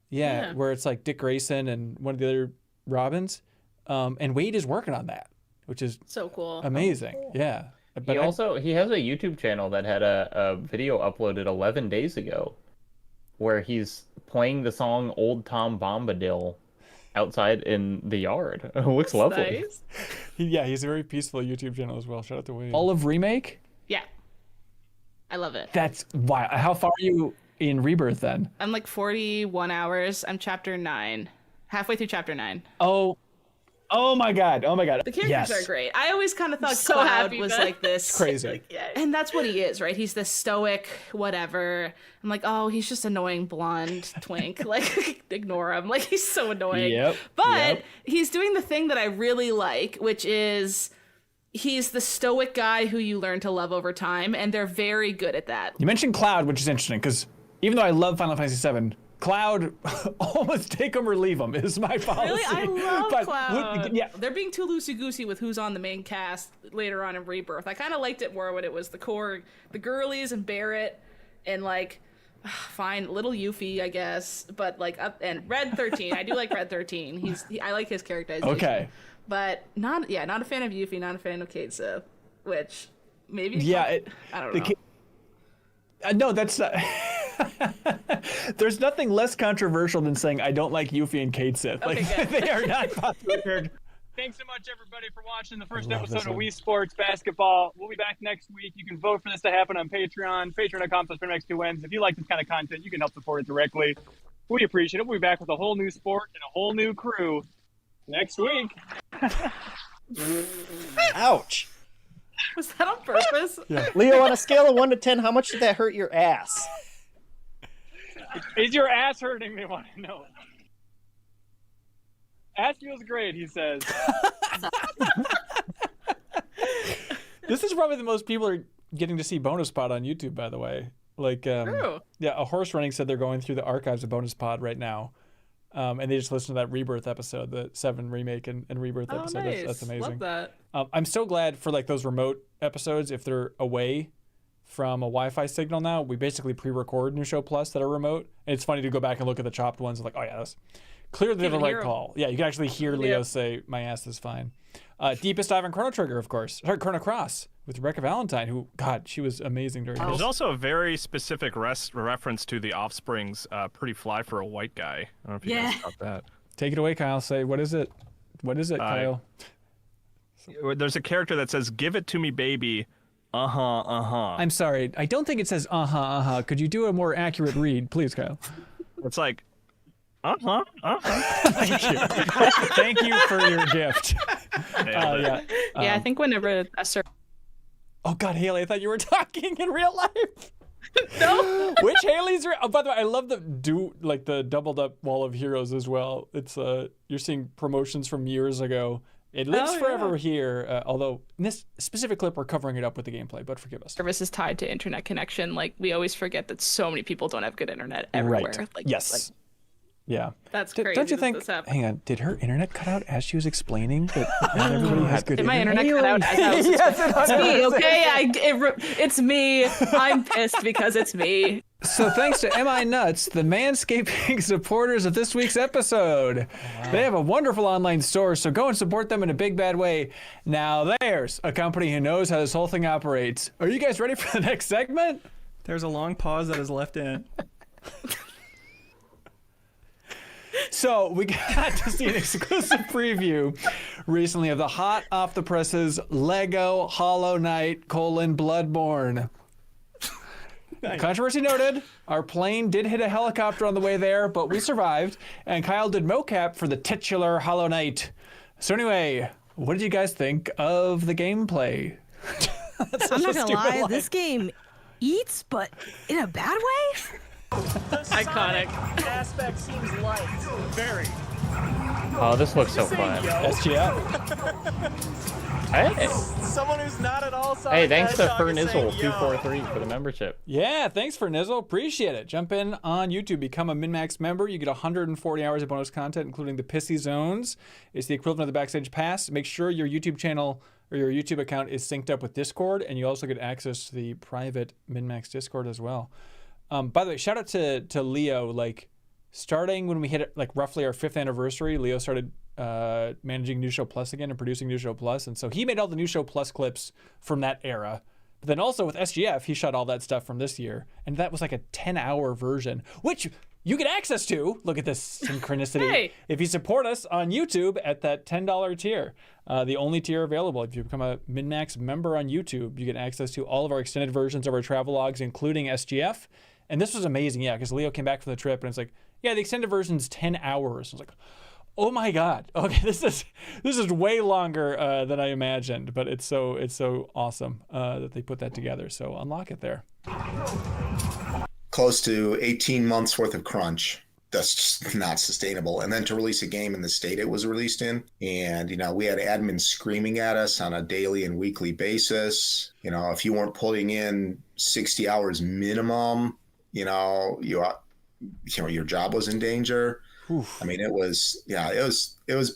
Yeah, where it's like Dick Grayson and one of the other Robins, and Wade is working on that, which is so cool, amazing. Oh, cool. Yeah. But he has a YouTube channel that had a video uploaded 11 days ago, where he's playing the song "Old Tom Bombadil" outside in the yard. It looks lovely. Nice. He's a very peaceful YouTube channel as well. Shout out to Wade. All of Remake? Yeah, I love it. That's why. How far are you in Rebirth then? I'm like 41 hours. I'm chapter 9, halfway through chapter 9. Oh my god! The characters are great. I always kind of thought So Cloud happy, was man. like this. It's crazy. And that's what he is, right? He's this stoic, whatever. I'm like, oh, he's just annoying blonde twink. Like, ignore him. Like, he's so annoying. Yep. But he's doing the thing that I really like, which is he's the stoic guy who you learn to love over time, and they're very good at that. You mentioned Cloud, which is interesting because even though I love Final Fantasy VII, Cloud, almost take him or leave him is my policy. Really? I love But Cloud. yeah. They're being too loosey-goosey with who's on the main cast later on in Rebirth. I kind of liked it more when it was the core, the girlies and Barrett, and like, fine, little Yuffie, I guess. But like, and Red 13. I do like Red 13. I like his characterization. Okay. But not a fan of Yuffie, not a fan of Kate Sith, which maybe. Yeah. I don't know. No, that's there's nothing less controversial than saying I don't like Yuffie and Kate Sith. Like, they are not popular. Thanks so much, everybody, for watching the first episode of Wii Sports Basketball. We'll be back next week. You can vote for this to happen on Patreon, patreon.com/MinnMax2Wins. If you like this kind of content, you can help support it directly. We appreciate it. We'll be back with a whole new sport and a whole new crew next week. Ouch. Was that on purpose? Yeah. Leo, on a scale of 1 to 10, how much did that hurt your ass? Is your ass hurting? They want to know. Ass feels great, he says. This is probably the most people are getting to see Bonus Pod on YouTube, by the way. Like, True. Yeah, a horse running said they're going through the archives of Bonus Pod right now. And they just listened to that Rebirth episode, the 7 remake and Rebirth episode. Nice. That's amazing. Love that. I'm so glad for like those remote episodes. If they're away from a Wi-Fi signal now, we basically pre-record New Show Plus that are remote. And it's funny to go back and look at the chopped ones and like, oh yeah, that's clearly the right call. Yeah, you can actually hear Leo say, my ass is fine. Deepest Dive and Chrono Trigger, of course. Sorry, Chrono Cross with Rebecca Valentine, who, God, she was amazing during this. There's also a very specific reference to the Offspring's Pretty Fly for a White Guy. I don't know if you guys caught that. Take it away, Kyle. Say, what is it? What is it, Kyle? There's a character that says, "Give it to me, baby. Uh-huh. I'm sorry. I don't think it says uh-huh. Could you do a more accurate read, please, Kyle? It's like, Thank you. Thank you for your gift. I think whenever a certain... Oh, God, Haley, I thought you were talking in real life. No. Which Haley's? Oh, by the way, I love the doubled up Wall of Heroes as well. It's you're seeing promotions from years ago. It lives forever here. Although in this specific clip, we're covering it up with the gameplay, but forgive us. Service is tied to internet connection. Like we always forget that so many people don't have good internet everywhere. Right. Like, yes. Yeah. That's crazy. Don't you that think? this happened. Hang on. Did her internet cut out as she was explaining that not everybody has good Did my internet? internet cut out as I was Yes, it's me, okay? It's me. I'm pissed because it's me. So thanks to MI Nuts, the manscaping supporters of this week's episode. They have a wonderful online store, so go and support them in a big bad way. Now there's a company who knows how this whole thing operates. Are you guys ready for the next segment? There's a long pause that is left in. So we got to see an exclusive preview recently of the hot off the presses Lego Hollow Knight: Bloodborne. Nice. Controversy noted, our plane did hit a helicopter on the way there, but we survived, and Kyle did mocap for the titular Hollow Knight. So anyway, what did you guys think of the gameplay? I'm not gonna lie, this game eats, but in a bad way? Iconic. Aspect seems light. Very. Oh, this looks so fun. SGF. Hey. Someone who's not at all Hey, thanks to Hedgehog is saying, yo. Fernizzle243 for the membership. Yeah, thanks for Nizzle. Appreciate it. Jump in on YouTube, become a MinnMax member. You get 140 hours of bonus content, including the Pissy Zones. It's the equivalent of the Backstage Pass. Make sure your YouTube channel or your YouTube account is synced up with Discord, and you also get access to the private MinnMax Discord as well. By the way, shout out to Leo. Like, starting when we hit like roughly our 5th anniversary, Leo started managing New Show Plus again and producing New Show Plus, and so he made all the New Show Plus clips from that era. But then also with SGF, he shot all that stuff from this year, and that was like a 10-hour version, which you get access to. Look at this synchronicity. Hey. If you support us on YouTube at that $10 tier, the only tier available. If you become a MinnMax member on YouTube, you get access to all of our extended versions of our travel logs, including SGF. And this was amazing, yeah, because Leo came back from the trip, and it's like, yeah, the extended version's 10 hours. I was like, oh my God. Okay, this is way longer than I imagined, but it's so awesome that they put that together. So unlock it there. Close to 18 months worth of crunch. That's just not sustainable. And then to release a game in the state it was released in, and we had admins screaming at us on a daily and weekly basis. If you weren't putting in 60 hours minimum, your job was in danger. Oof. I mean, it was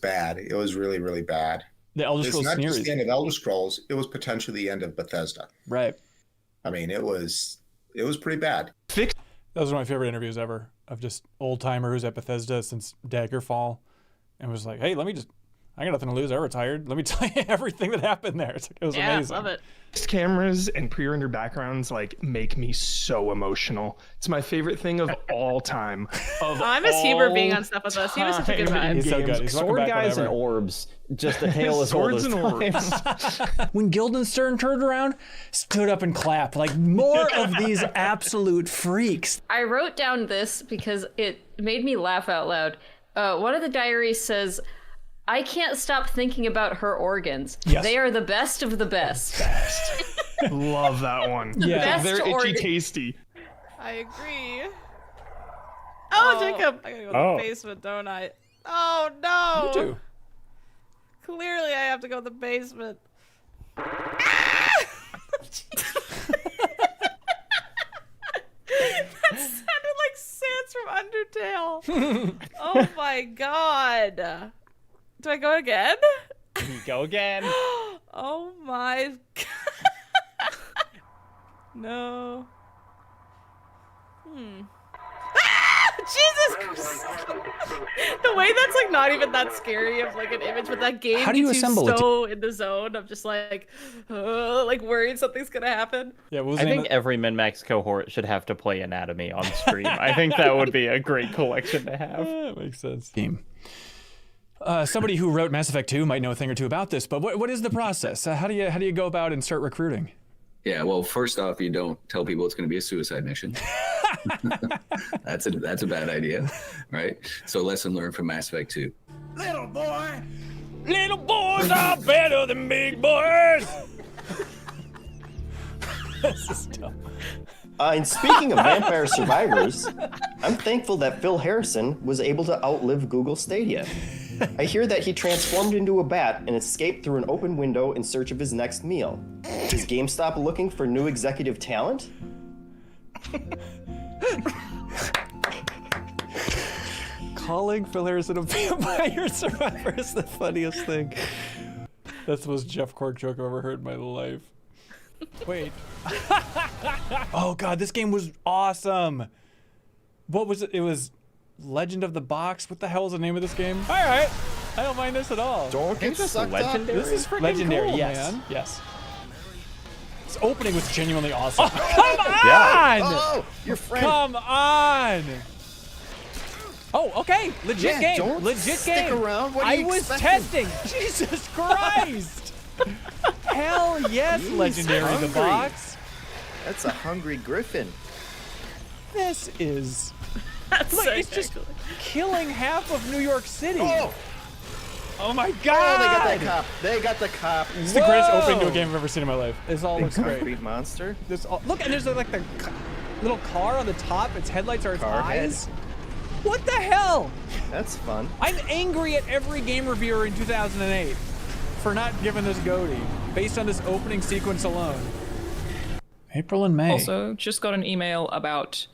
bad. It was really, really bad. The Elder Scrolls it's not series. just the end of Elder Scrolls. It was potentially the end of Bethesda. Right. I mean, it was pretty bad. That was one of my favorite interviews ever, of just old timer who's at Bethesda since Daggerfall, and was like, hey, I got nothing to lose. I retired. Let me tell you everything that happened there. It was amazing. Love it. Cameras and pre-rendered backgrounds make me so emotional. It's my favorite thing of all time. I miss Huber being on stuff with us. He was such a good vibe. He's so good. He's Sword guys and orbs, just a tale as old as time. When Guildenstern turned around, stood up and clapped. Like, more of these absolute freaks. I wrote down this because it made me laugh out loud. One of the diaries says, I can't stop thinking about her organs. Yes. They are the best of the best. Love that one. Yeah. They're itchy organ. tasty. I agree. Oh, Jacob. I gotta go to the basement, don't I? Oh, no. You do. Clearly, I have to go to the basement. That sounded like Sans from Undertale. Oh, my God. Do I go again? Go again. Oh my God. No. Jesus Christ. The way that's not even that scary of an image, but that game How do you gets assemble it? so in the zone of just worried something's gonna happen. Yeah, I think every MinnMax cohort should have to play Anatomy on stream. I think that would be a great collection to have. That makes sense. Game. Somebody who wrote Mass Effect 2 might know a thing or two about this, but what is the process? How do you go about and start recruiting? Yeah, well, first off, you don't tell people it's going to be a suicide mission. That's a bad idea, right? So lesson learned from Mass Effect 2. Little boys are better than big boys. This is dumb. And speaking of vampire survivors, I'm thankful that Phil Harrison was able to outlive Google Stadia. I hear that he transformed into a bat and escaped through an open window in search of his next meal. Is GameStop looking for new executive talent? Calling Phil Harrison a vampire survivor is the funniest thing. That's the most Jeff Cork joke I've ever heard in my life. Wait. Oh God, this game was awesome. What was it? It was Legend of the Box. What the hell is the name of this game? All right, I don't mind this at all. Don't get sucked up. This is freaking legendary. Cool, yes, man. Yes. This opening was genuinely awesome. Oh, come on! Yeah. Oh, your friend. Come on! Oh, okay. Legit game. Don't Legit stick game. Around. What I was testing. Jesus Christ! Hell yes, He's Legendary hungry. the Box. That's a hungry griffin. This is. That's Look, sick, it's just actually. killing half of New York City. Oh my Oh, God! they got that cop. They got the cop. It's the greatest opening to a game I've ever seen in my life. This all Big looks great. concrete monster. Look, and there's like the little car on the top. Its headlights are its Car head. eyes. What the hell? That's fun. I'm angry at every game reviewer in 2008 for not giving this goatee based on this opening sequence alone. April and May. Also, just got an email about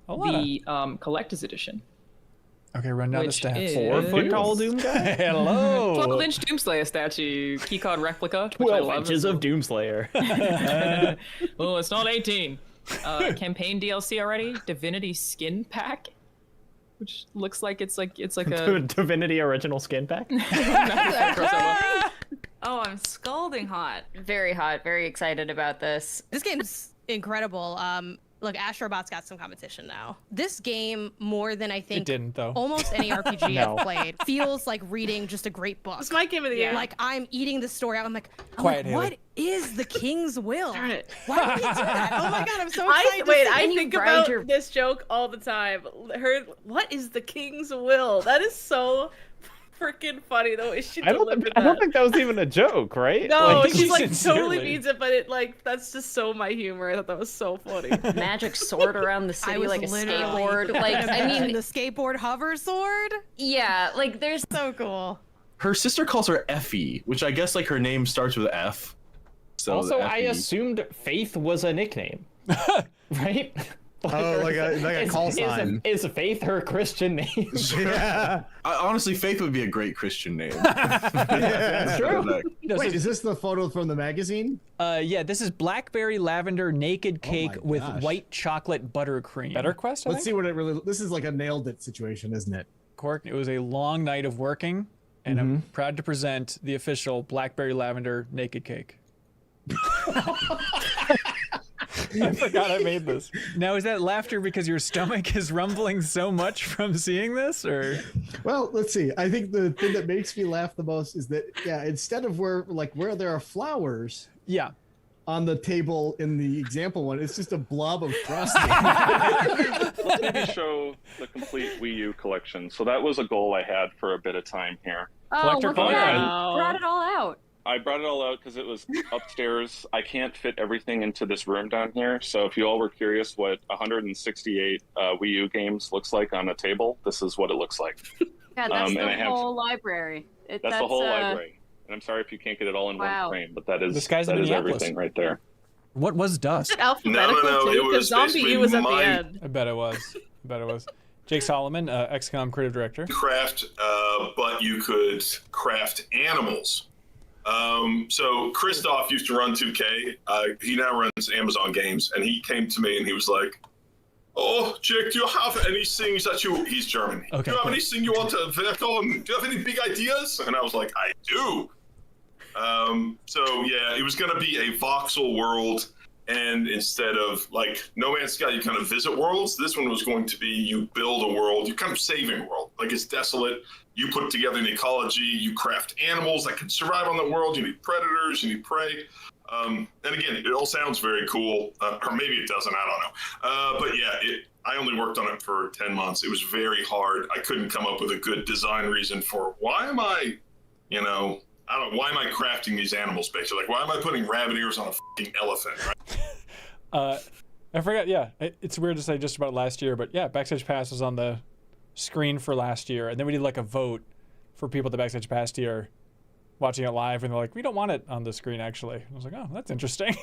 the collector's edition. Okay, run down the which stats. is 4-foot tall Doom guy? Hello. 12-inch Doomslayer statue, keycard replica. 12 inches of Doomslayer. Oh, it's not 18. Campaign DLC already. Divinity skin pack, which looks like it's like a Divinity original skin pack. Oh, I'm scalding hot. Very hot. Very excited about this. This game's incredible. Look, Astrobot's got some competition now. This game, more than I think It didn't, though. almost any RPG No. I've played, feels like reading just a great book. It's my game of the year. Like I'm eating the story out. I'm like, Quiet, Haley. what is the king's will? Darn it. Why would he do that? Oh my god, I'm so excited. I think about this joke all the time. What is the king's will? That is so freaking funny the way she delivered that. I don't think that was even a joke, right? No, Like, she's like sincerely. totally means it, but that's just so my humor. I thought that was so funny. Magic sword around the I city was like a literally skateboard. Like, I mean, the skateboard hover sword. Yeah, like there's so cool. Her sister calls her Effie, which I guess like her name starts with F. So Also, I Effie. assumed Faith was a nickname, right? Like a call sign. Is Faith her Christian name? Yeah. Honestly, Faith would be a great Christian name. Yeah. True. Wait, is this the photo from the magazine? Yeah, this is blackberry lavender naked cake with gosh. white chocolate buttercream. Better Quest, Let's see what it really. This is like a nailed it situation, isn't it? Cork, it was a long night of working, and I'm proud to present the official blackberry lavender naked cake. I forgot I made this. Now, is that laughter because your stomach is rumbling so much from seeing this, or? Well, let's see. I think the thing that makes me laugh the most is that instead of where there are flowers, on the table in the example one, it's just a blob of frosting. Let me show the complete Wii U collection. So that was a goal I had for a bit of time here. oh, look at that. You brought it all out. I brought it all out because it was upstairs. I can't fit everything into this room down here. So if you all were curious what 168 Wii U games looks like on a table, this is what it looks like. Yeah, that's and the I have- whole library. That's the whole library. And I'm sorry if you can't get it all in Wow. one frame, but that is This guy's in that is Minneapolis. everything right there. What was Dust? Is it alphabetical No, too? it Because was Zombie basically U was at the my- end. I bet it was. Jake Solomon, XCOM creative director. Craft, but you could craft animals. So Christoph used to run 2K. He now runs Amazon Games, and he came to me and he was like, "Oh, Jake, do you have anything that you?" He's German. Okay, do you have cool. anything you want to work on? Do you have any big ideas? And I was like, "I do." So yeah, it was going to be a voxel world, and instead of like No Man's Sky, you kind of visit worlds. This one was going to be you build a world, you kind of saving a world. Like it's desolate. You put together an ecology. You craft animals that can survive on the world. You need predators. You need prey. And again, it all sounds very cool, or maybe it doesn't. I don't know. But yeah, I only worked on it for 10 months. It was very hard. I couldn't come up with a good design reason for why am I, I don't know, why am I crafting these animals basically? Like, why am I putting rabbit ears on a fucking elephant, right? I forgot. Yeah, it's weird to say just about last year, but yeah, Backstage Pass was on the screen for last year, and then we did like a vote for people at the Backstage Pass tier watching it live, and they're like, we don't want it on the screen actually. I was like, oh, that's interesting.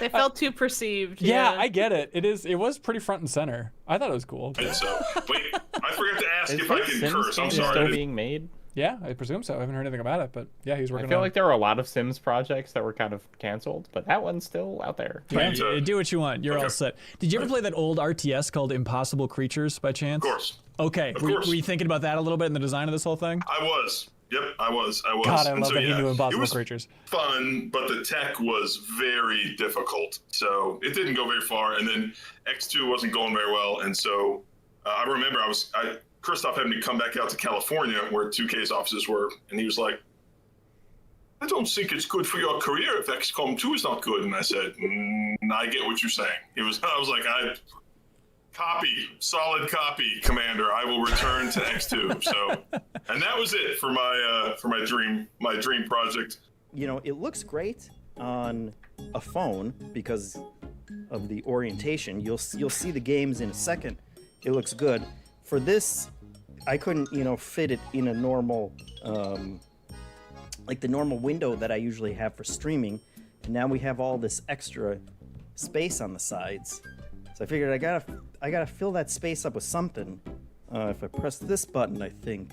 They felt too perceived. Yeah, I get it. It was pretty front and center. I thought it was cool. And so, wait, I forgot to ask if I can Sims curse. I'm game sorry. still being made? Yeah, I presume so. I haven't heard anything about it, but yeah, he's working I feel on like there are a lot of Sims projects that were kind of canceled, but that one's still out there. Yeah, do what you want. You're all set. Did you ever play that old RTS called Impossible Creatures by chance? Of course. Okay. Of Were course. you thinking about that a little bit in the design of this whole thing? I was. Yep, I was. God, I And love so, that he yeah, knew it Impossible was Creatures. fun, but the tech was very difficult. So it didn't go very far. And then X2 wasn't going very well. And so I remember Christoph had me come back out to California where 2K's offices were. And he was like, I don't think it's good for your career if XCOM 2 is not good. And I said, I get what you're saying. I was like, solid copy, Commander. I will return to X2. So, and that was it for my dream project. It looks great on a phone because of the orientation. You'll see the games in a second. It looks good. For this I couldn't, fit it in a normal, like the normal window that I usually have for streaming. And now we have all this extra space on the sides. So I figured I gotta fill that space up with something. If I press this button, I think.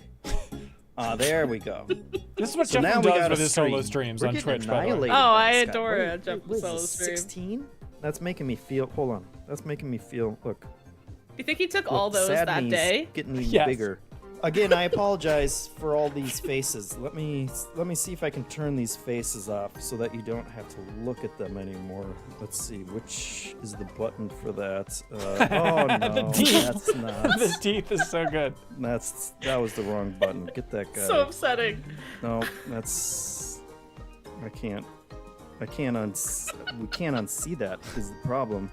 There we go. This is what Jeff does with his solo streams on Twitch, by the way. Oh, I adore it. Jeff solo stream. 16? That's making me feel. Hold on. That's making me feel. Look. Do you think he took all those that day? Getting even bigger. Again, I apologize for all these faces. Let me see if I can turn these faces off so that you don't have to look at them anymore. Let's see, which is the button for that? Oh no, the teeth. That's not. The teeth is so good. That was the wrong button. Get that guy. So upsetting. No, that's. We can't unsee that is the problem.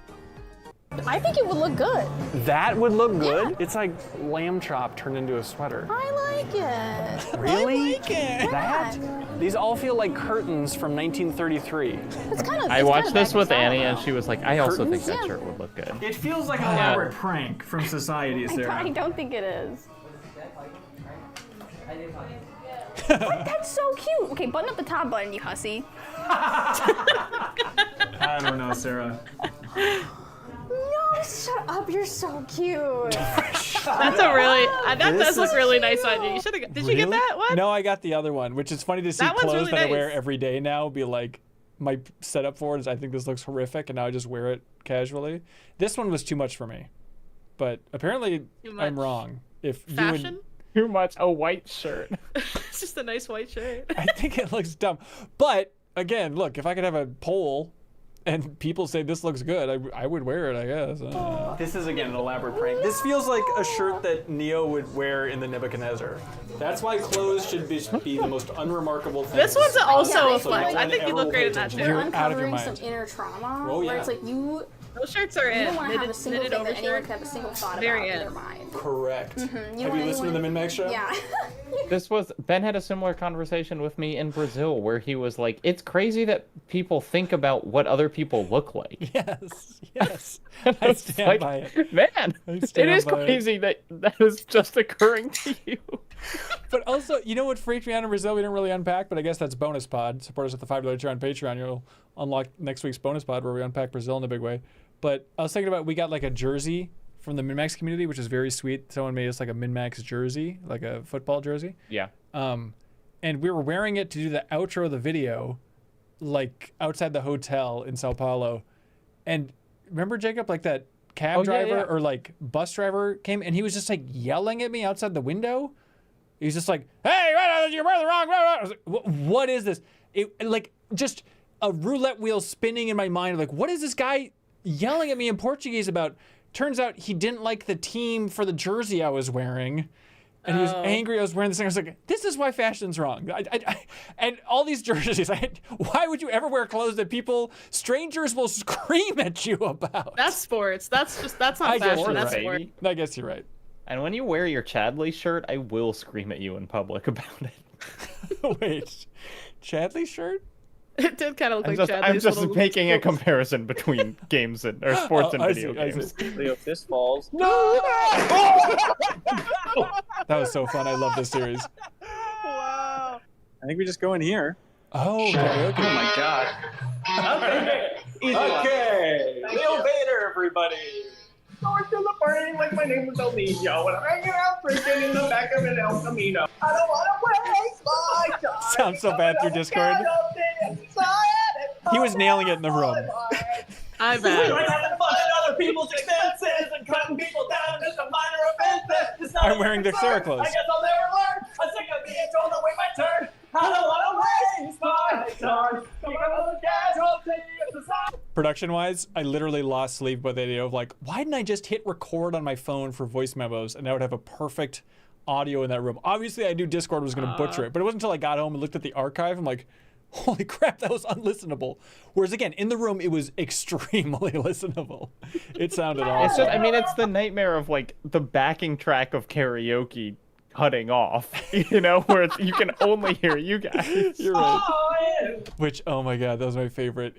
I think it would look good. That would look good? Yeah. It's like lamb chop turned into a sweater. I like it. Really? I like it. That? These all feel like curtains from 1933. It's kind of. I watched this with Annie, and she was like, "I also think that shirt would look good." It feels like an elaborate prank from society, Sarah. I don't think it is. What? That's so cute. Okay, button up the top button, you hussy. I don't know, Sarah. No, shut up. You're so cute. That's a really. That does look really nice on you. You should have. Did you get that one? No, I got the other one, which is funny to see clothes that I wear every day now be like, my setup for it is I think this looks horrific, and now I just wear it casually. This one was too much for me, but apparently I'm wrong. If fashion? Too much. A white shirt. It's just a nice white shirt. I think it looks dumb, but again, look, if I could have a poll and people say this looks good, I would wear it, I guess. This is, again, an elaborate prank. This feels like a shirt that Neo would wear in the Nebuchadnezzar. That's why clothes should be the most unremarkable thing. This one's also a flex. I think you look great in that You're shirt. uncovering some inner trauma, where it's like you. Those shirts are You in. don't want to have a single knitted thing that anyone overshirt. could have a single thought Very about in in. their mind. Correct. Mm-hmm. Have you listened to the MinnMax show? Yeah. Ben had a similar conversation with me in Brazil where he was like, "It's crazy that people think about what other people look like." Yes. I stand by it. Man, it is crazy that is just occurring to you. But also, you know what freaked me out in Brazil? We didn't really unpack, but I guess that's bonus pod. Support us with the $5 tier on Patreon. You'll unlock next week's bonus pod where we unpack Brazil in a big way. But I was thinking about, we got like a jersey from the MinnMax community, which is very sweet. Someone made us like a MinnMax jersey, like a football jersey. Yeah. And we were wearing it to do the outro of the video, like outside the hotel in Sao Paulo. And remember, Jacob, like that cab driver or like bus driver came and he was just like yelling at me outside the window. He's just like, "Hey, you're wearing the wrong." I was like, what is this? It like just a roulette wheel spinning in my mind. Like, what is this guy yelling at me in Portuguese about? Turns out he didn't like the team for the jersey I was wearing. And he was angry I was wearing this thing. I was like, this is why fashion's wrong. And all these jerseys, why would you ever wear clothes that strangers will scream at you about? That's sports. That's not fashion. That's sport. I guess you're right. And when you wear your Chadley shirt, I will scream at you in public about it. Wait, Chadley shirt? It did kind of look like Chadley's. I'm just making a comparison between games and or sports and video games. Leo fist falls. No! That was so fun. I love this series. Wow. I think we just go in here. Oh, karaoke. Oh my god. Okay. Okay. Leo Vader, everybody. Going to the party like my name was El Nino, and I'm hanging out drinking in the back of an El Camino. I don't want to waste my time. Sounds so bad through Discord. He was nailing it in the room. I bet. We're having fun at other people's expenses and cutting people down just a minor offense. I'm wearing their Sarah clothes. I guess I'll never learn. I'm sick of being told to wait my turn. I don't want to waste my time. Production-wise, I literally lost sleep by the idea of like, why didn't I just hit record on my phone for voice memos and I would have a perfect audio in that room? Obviously, I knew Discord was going to butcher it, but it wasn't until I got home and looked at the archive, I'm like, holy crap, that was unlistenable. Whereas again, in the room, it was extremely listenable. It sounded awesome. It's just, I mean, it's the nightmare of like the backing track of karaoke cutting off, you know, where you can only hear you guys. You're right. Which, oh my god, that was my favorite.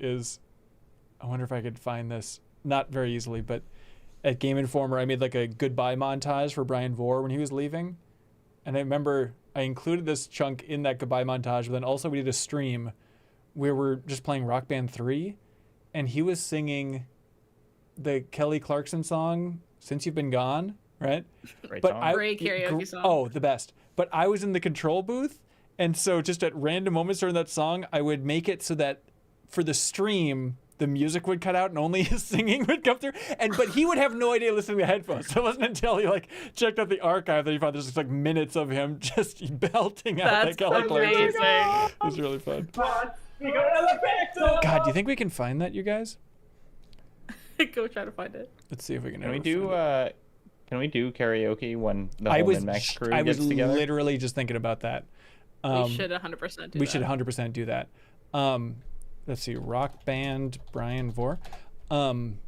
I wonder if I could find this. Not very easily, but at Game Informer, I made like a goodbye montage for Brian Vore when he was leaving. And I remember I included this chunk in that goodbye montage, but then also we did a stream where we're just playing Rock Band 3, and he was singing the Kelly Clarkson song, Since You've Been Gone, right? Great song. Great karaoke song. Oh, the best. But I was in the control booth, and so just at random moments during that song, I would make it so that for the stream, the music would cut out and only his singing would come through. But he would have no idea listening to headphones. So it wasn't until he like checked out the archive that he found there's just like minutes of him just belting out that Kelly Clarkson. It was really fun. God, do you think we can find that, you guys? Go try to find it. Let's see if we can. Can we do karaoke when the whole MinnMax crew gets together? I was literally just thinking about that. We should 100% do that. We should 100% do that. Let's see, Rock Band Brian Vore. God,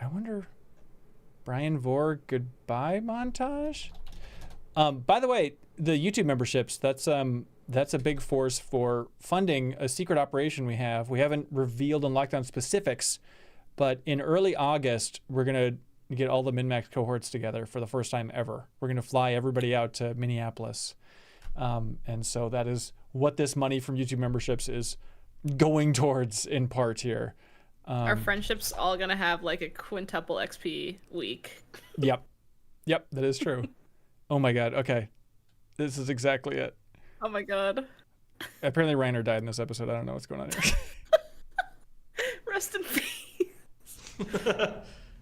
I wonder. Brian Vore goodbye montage. By the way, the YouTube memberships. That's a big force for funding a secret operation we have. We haven't revealed and locked down specifics, but in early August we're gonna get all the MinnMax cohorts together for the first time ever. We're gonna fly everybody out to Minneapolis. And so that is what this money from YouTube memberships is going towards in part here. Our friendship's all gonna have like a quintuple XP week. Yep, that is true. Oh my God. Okay, this is exactly it. Oh my God. Apparently Reiner died in this episode. I don't know what's going on here. Rest in peace.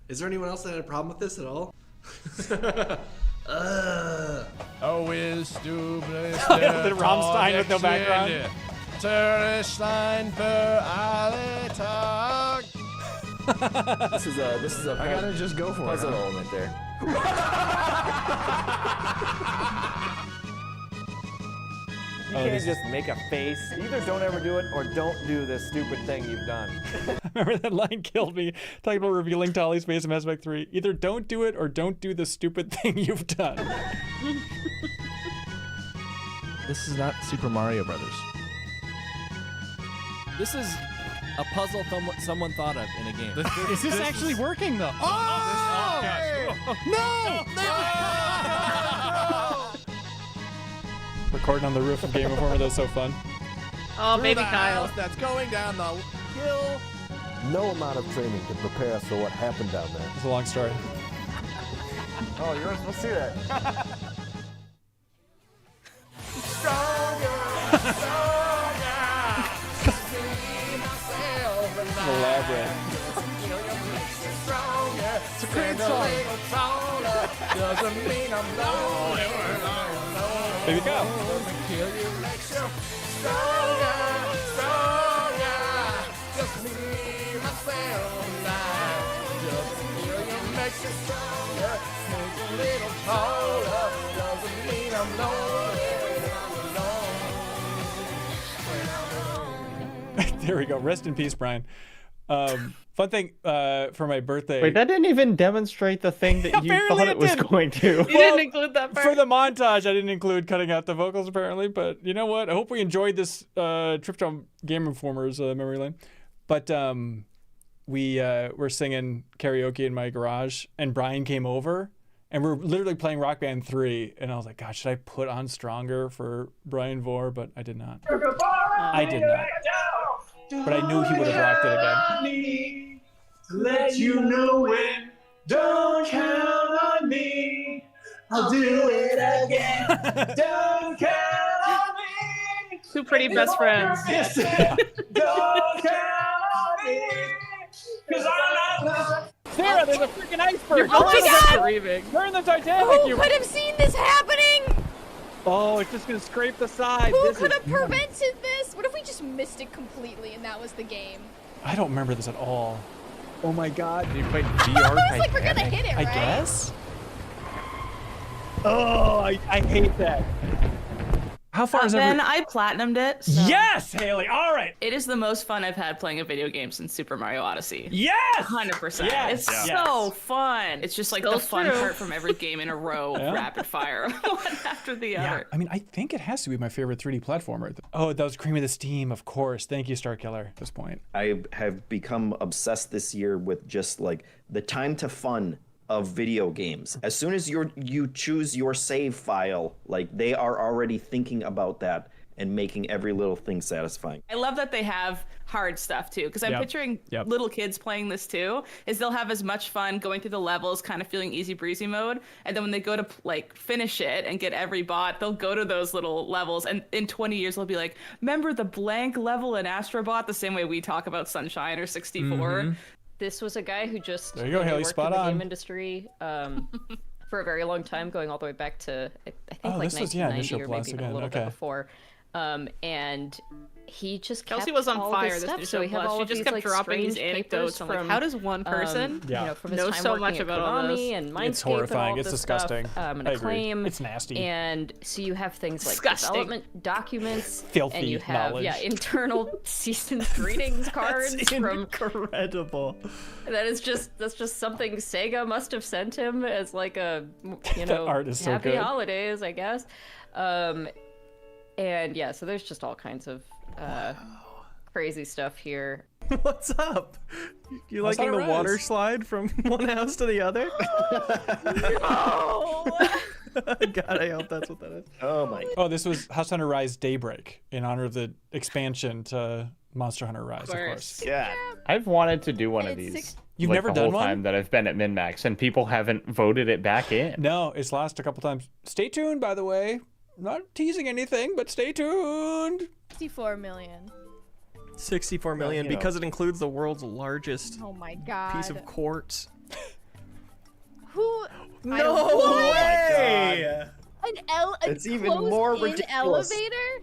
Is there anyone else that had a problem with this at all? Oh, is du bist the Rammstein with no background. This is a I gotta just go for puzzle it. element there. You can't just make a face. Either don't ever do it or don't do this stupid thing you've done. Remember that line killed me. Talking about revealing Tali's face in Mass Effect 3. Either don't do it or don't do the stupid thing you've done. This is not Super Mario Brothers. This is a puzzle someone thought of in a game. Is this actually working though? No! Recording on the roof of Game Informer, that was so fun. Oh, Through baby the Kyle. house that's going down the hill. No amount of training can prepare us for what happened down there. It's a long story. Oh, you weren't supposed to see that. Elaborate. It's a great song. Doesn't mean I'm lonely. Baby Kyle. Doesn't kill you, makes you stronger, stronger. Just me, myself, and I. Just kill you, makes you stronger. Make you a little taller. Doesn't mean I'm lonely. There we go. Rest in peace, Brian. Fun thing for my birthday. Wait, that didn't even demonstrate the thing that you Apparently thought it was did. going to. You didn't include that part. For the montage, I didn't include cutting out the vocals apparently, but you know what? I hope we enjoyed this trip down Game Informer's memory lane. But we were singing karaoke in my garage, and Brian came over, and we're literally playing Rock Band 3, and I was like, God, should I put on Stronger for Brian Vore? But I did not. I did not. But I knew he would have rocked it again. Let you know when. Don't count on me. I'll do it again. Don't count on me. Two pretty best friends. Don't count on me. Cause I'm not. Sarah, there's a freaking iceberg. Oh my God! Turn the Titanic. Who could have seen this happening? Oh, it's just gonna scrape the side. Who could have prevented this? What if we just missed it completely and that was the game? I don't remember this at all. Oh my God! You played It's VR like we're gonna hit it, I right? guess. Oh, I hate that. How far is Then I platinumed it. So Yes, Haley. All right. it is the most fun I've had playing a video game since Super Mario Odyssey. Yes. 100%. Yes. It's Yes. so fun. It's just like Still the fun true. part from every game in a row, Yeah. rapid fire, one after the Yeah, other. I mean, I think it has to be my favorite 3D platformer. Oh, that was Cream of the Steam, of course. Thank you, Starkiller, at this point. I have become obsessed this year with just like the time to fun of video games. As soon as you choose your save file, like they are already thinking about that and making every little thing satisfying. I love that they have hard stuff too, because I'm Yep. picturing Yep. little kids playing this too. Is they'll have as much fun going through the levels, kind of feeling easy breezy mode, and then when they go to like finish it and get every bot, they'll go to those little levels, and in 20 years they'll be like, "Remember the blank level in Astrobot?" The same way we talk about Sunshine or 64. Mm-hmm. This was a guy who just There you go, Haley, worked spot in the on. game industry for a very long time, going all the way back to I think Oh, like this was, yeah, 1990 Initial or Plus maybe even again, a little okay. bit before. And he just Kelsey kept was on all fire this this stuff. So Initial we have Plus. all She of just these, kept like, dropping these strange anecdotes. papers I'm like, from, how does one person you know, from his know time so working much at about all Konami this? and Mindscape It's horrifying. and all of It's this disgusting. stuff, and I agree. Acclaim. It's nasty. And so you have things like Disgusting. development documents, Filthy and you have knowledge. internal season's greetings cards from incredible. that's just something Sega must have sent him as like a That art is so happy good. holidays, I guess. And yeah, so there's just all kinds of crazy stuff here. What's up? You How's liking the that water rise? slide from one house to the other? God, I hope that's what that is. Oh my. Oh, this was House Hunter Rise Daybreak in honor of the expansion to Monster Hunter Rise, of course. Yeah. I've wanted to do one of these. You've like, never the done whole one? time that I've been at MinnMax, and people haven't voted it back in. No, it's lost a couple times. Stay tuned, by the way. Not teasing anything, but stay tuned. 64 million. 64 million you know. because it includes the world's largest Oh my god. piece of quartz. Who? No way! It's even more ridiculous. elevator?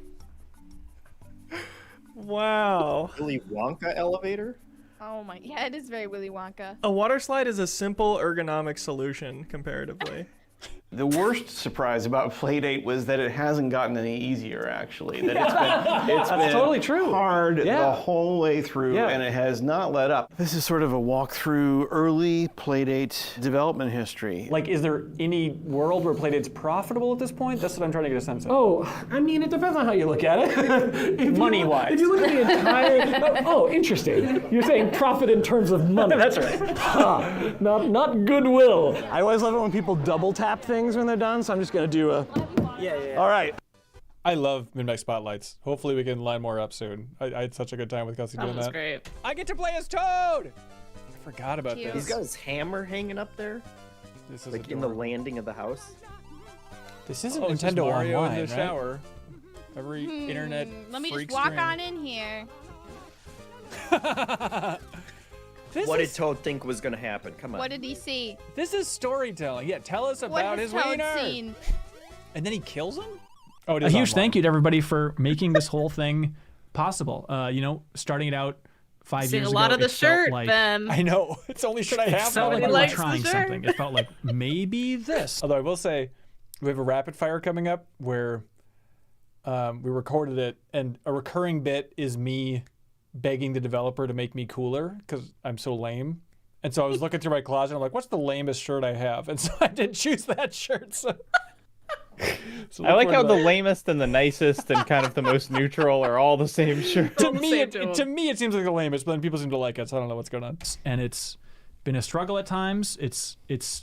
Wow. Willy Wonka elevator? Oh my, yeah, it is very Willy Wonka. A water slide is a simple ergonomic solution comparatively. The worst surprise about Playdate was that it hasn't gotten any easier, actually. That it's been totally true. hard the whole way through, Yeah. and it has not let up. This is sort of a walk through early Playdate development history. Like, is there any world where Playdate's profitable at this point? That's what I'm trying to get a sense of. Oh, I mean, it depends on how you look at it. Money-wise. If you look at the entire... oh, interesting. You're saying profit in terms of money. That's right. Huh. Not goodwill. I always love it when people double tap things when they're done, so I'm just going to do a... Yeah. All right. I love MinnMax Spotlights. Hopefully we can line more up soon. I had such a good time with Kelsey doing That was that. great. I get to play as Toad! I forgot about Cute. this. He's got his hammer hanging up there, This is like in the landing of the house. This isn't it's just Nintendo Mario Online, in the right? shower. Every internet Let me just freak walk stream. on in here. What did Toad think was going to happen? Come on. What did he see? This is storytelling. Yeah, tell us What about has his Toad wiener. seen? And then he kills him? Oh, it A is huge online. thank you to everybody for making this whole thing possible. You know, starting it out 5 Seeing years a ago, lot of the it felt shirt, like, Ben. I know. It's the only shirt I It have. felt now. like we were likes the trying shirt. something. It felt like maybe this. Although I will say, we have a rapid fire coming up where we recorded it, and a recurring bit is me begging the developer to make me cooler because I'm so lame. And so I was looking through my closet, and I'm like, what's the lamest shirt I have? And so I did choose that shirt. So, I like how the lame. lamest and the nicest and kind of the most neutral are all the same shirt. to me, it seems like the lamest, but then people seem to like it, so I don't know what's going on. And it's been a struggle at times. It's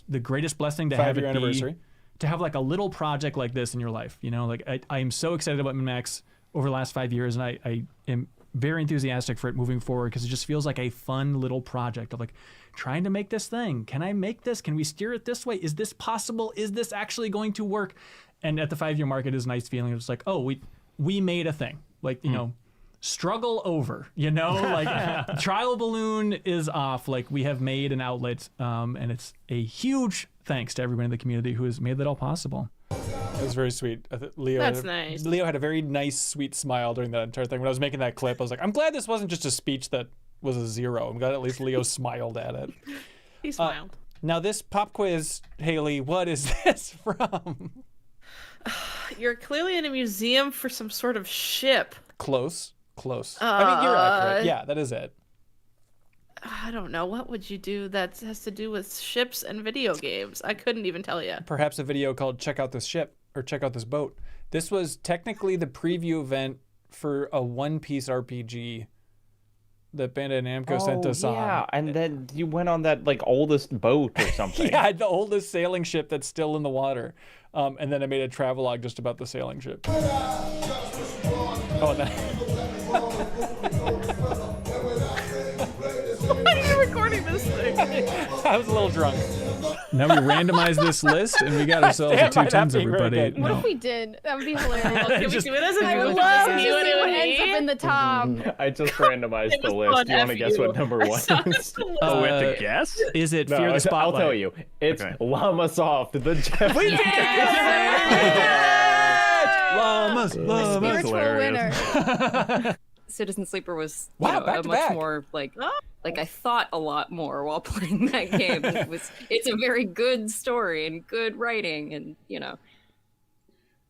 the greatest blessing to have it 5-year anniversary. be, to have like a little project like this in your life. You know, like I am so excited about MinnMax over the last 5 years, and I am very enthusiastic for it moving forward because it just feels like a fun little project of like trying to make this thing. Can I make this? Can we steer it this way? Is this possible? Is this actually going to work? And at the 5-year mark, it is a nice feeling. It's like, oh, we made a thing. Like, you know, struggle over, you know, like trial balloon is off. Like we have made an outlet, and it's a huge thanks to everybody in the community who has made that all possible. It was very sweet. Leo. That's nice. Leo had a very nice, sweet smile during that entire thing. When I was making that clip, I was like, I'm glad this wasn't just a speech that was a 0. I'm glad at least Leo smiled at it. He smiled. Now this pop quiz, Haley, what is this from? You're clearly in a museum for some sort of ship. Close. I mean, you're accurate. Yeah, that is it. I don't know. What would you do that has to do with ships and video games? I couldn't even tell you. Perhaps a video called "Check Out This Ship" or "Check Out This Boat." This was technically the preview event for a One Piece RPG that Bandai Namco sent us on. Yeah, and then you went on that like oldest boat or something. Yeah, the oldest sailing ship that's still in the water. And then I made a travelogue just about the sailing ship. Oh, that. Why are you recording this thing? I was a little drunk. Now we randomize this list, and we got ourselves a 210s, everybody. What if we did? That would be hilarious. Can we do it as a I group? would love to See see what it what would ends up be? in the top. I just randomized the was list. Do you want to fun, guess what number one is? Oh, we have to guess? Is it No, Fear the Spotlight? I'll tell you. It's Llama Soft, the Jeff. We did Llamas, Spiritual winner. Citizen Sleeper was Wow, back a to much back. more like I thought a lot more while playing that game. It's a very good story and good writing, and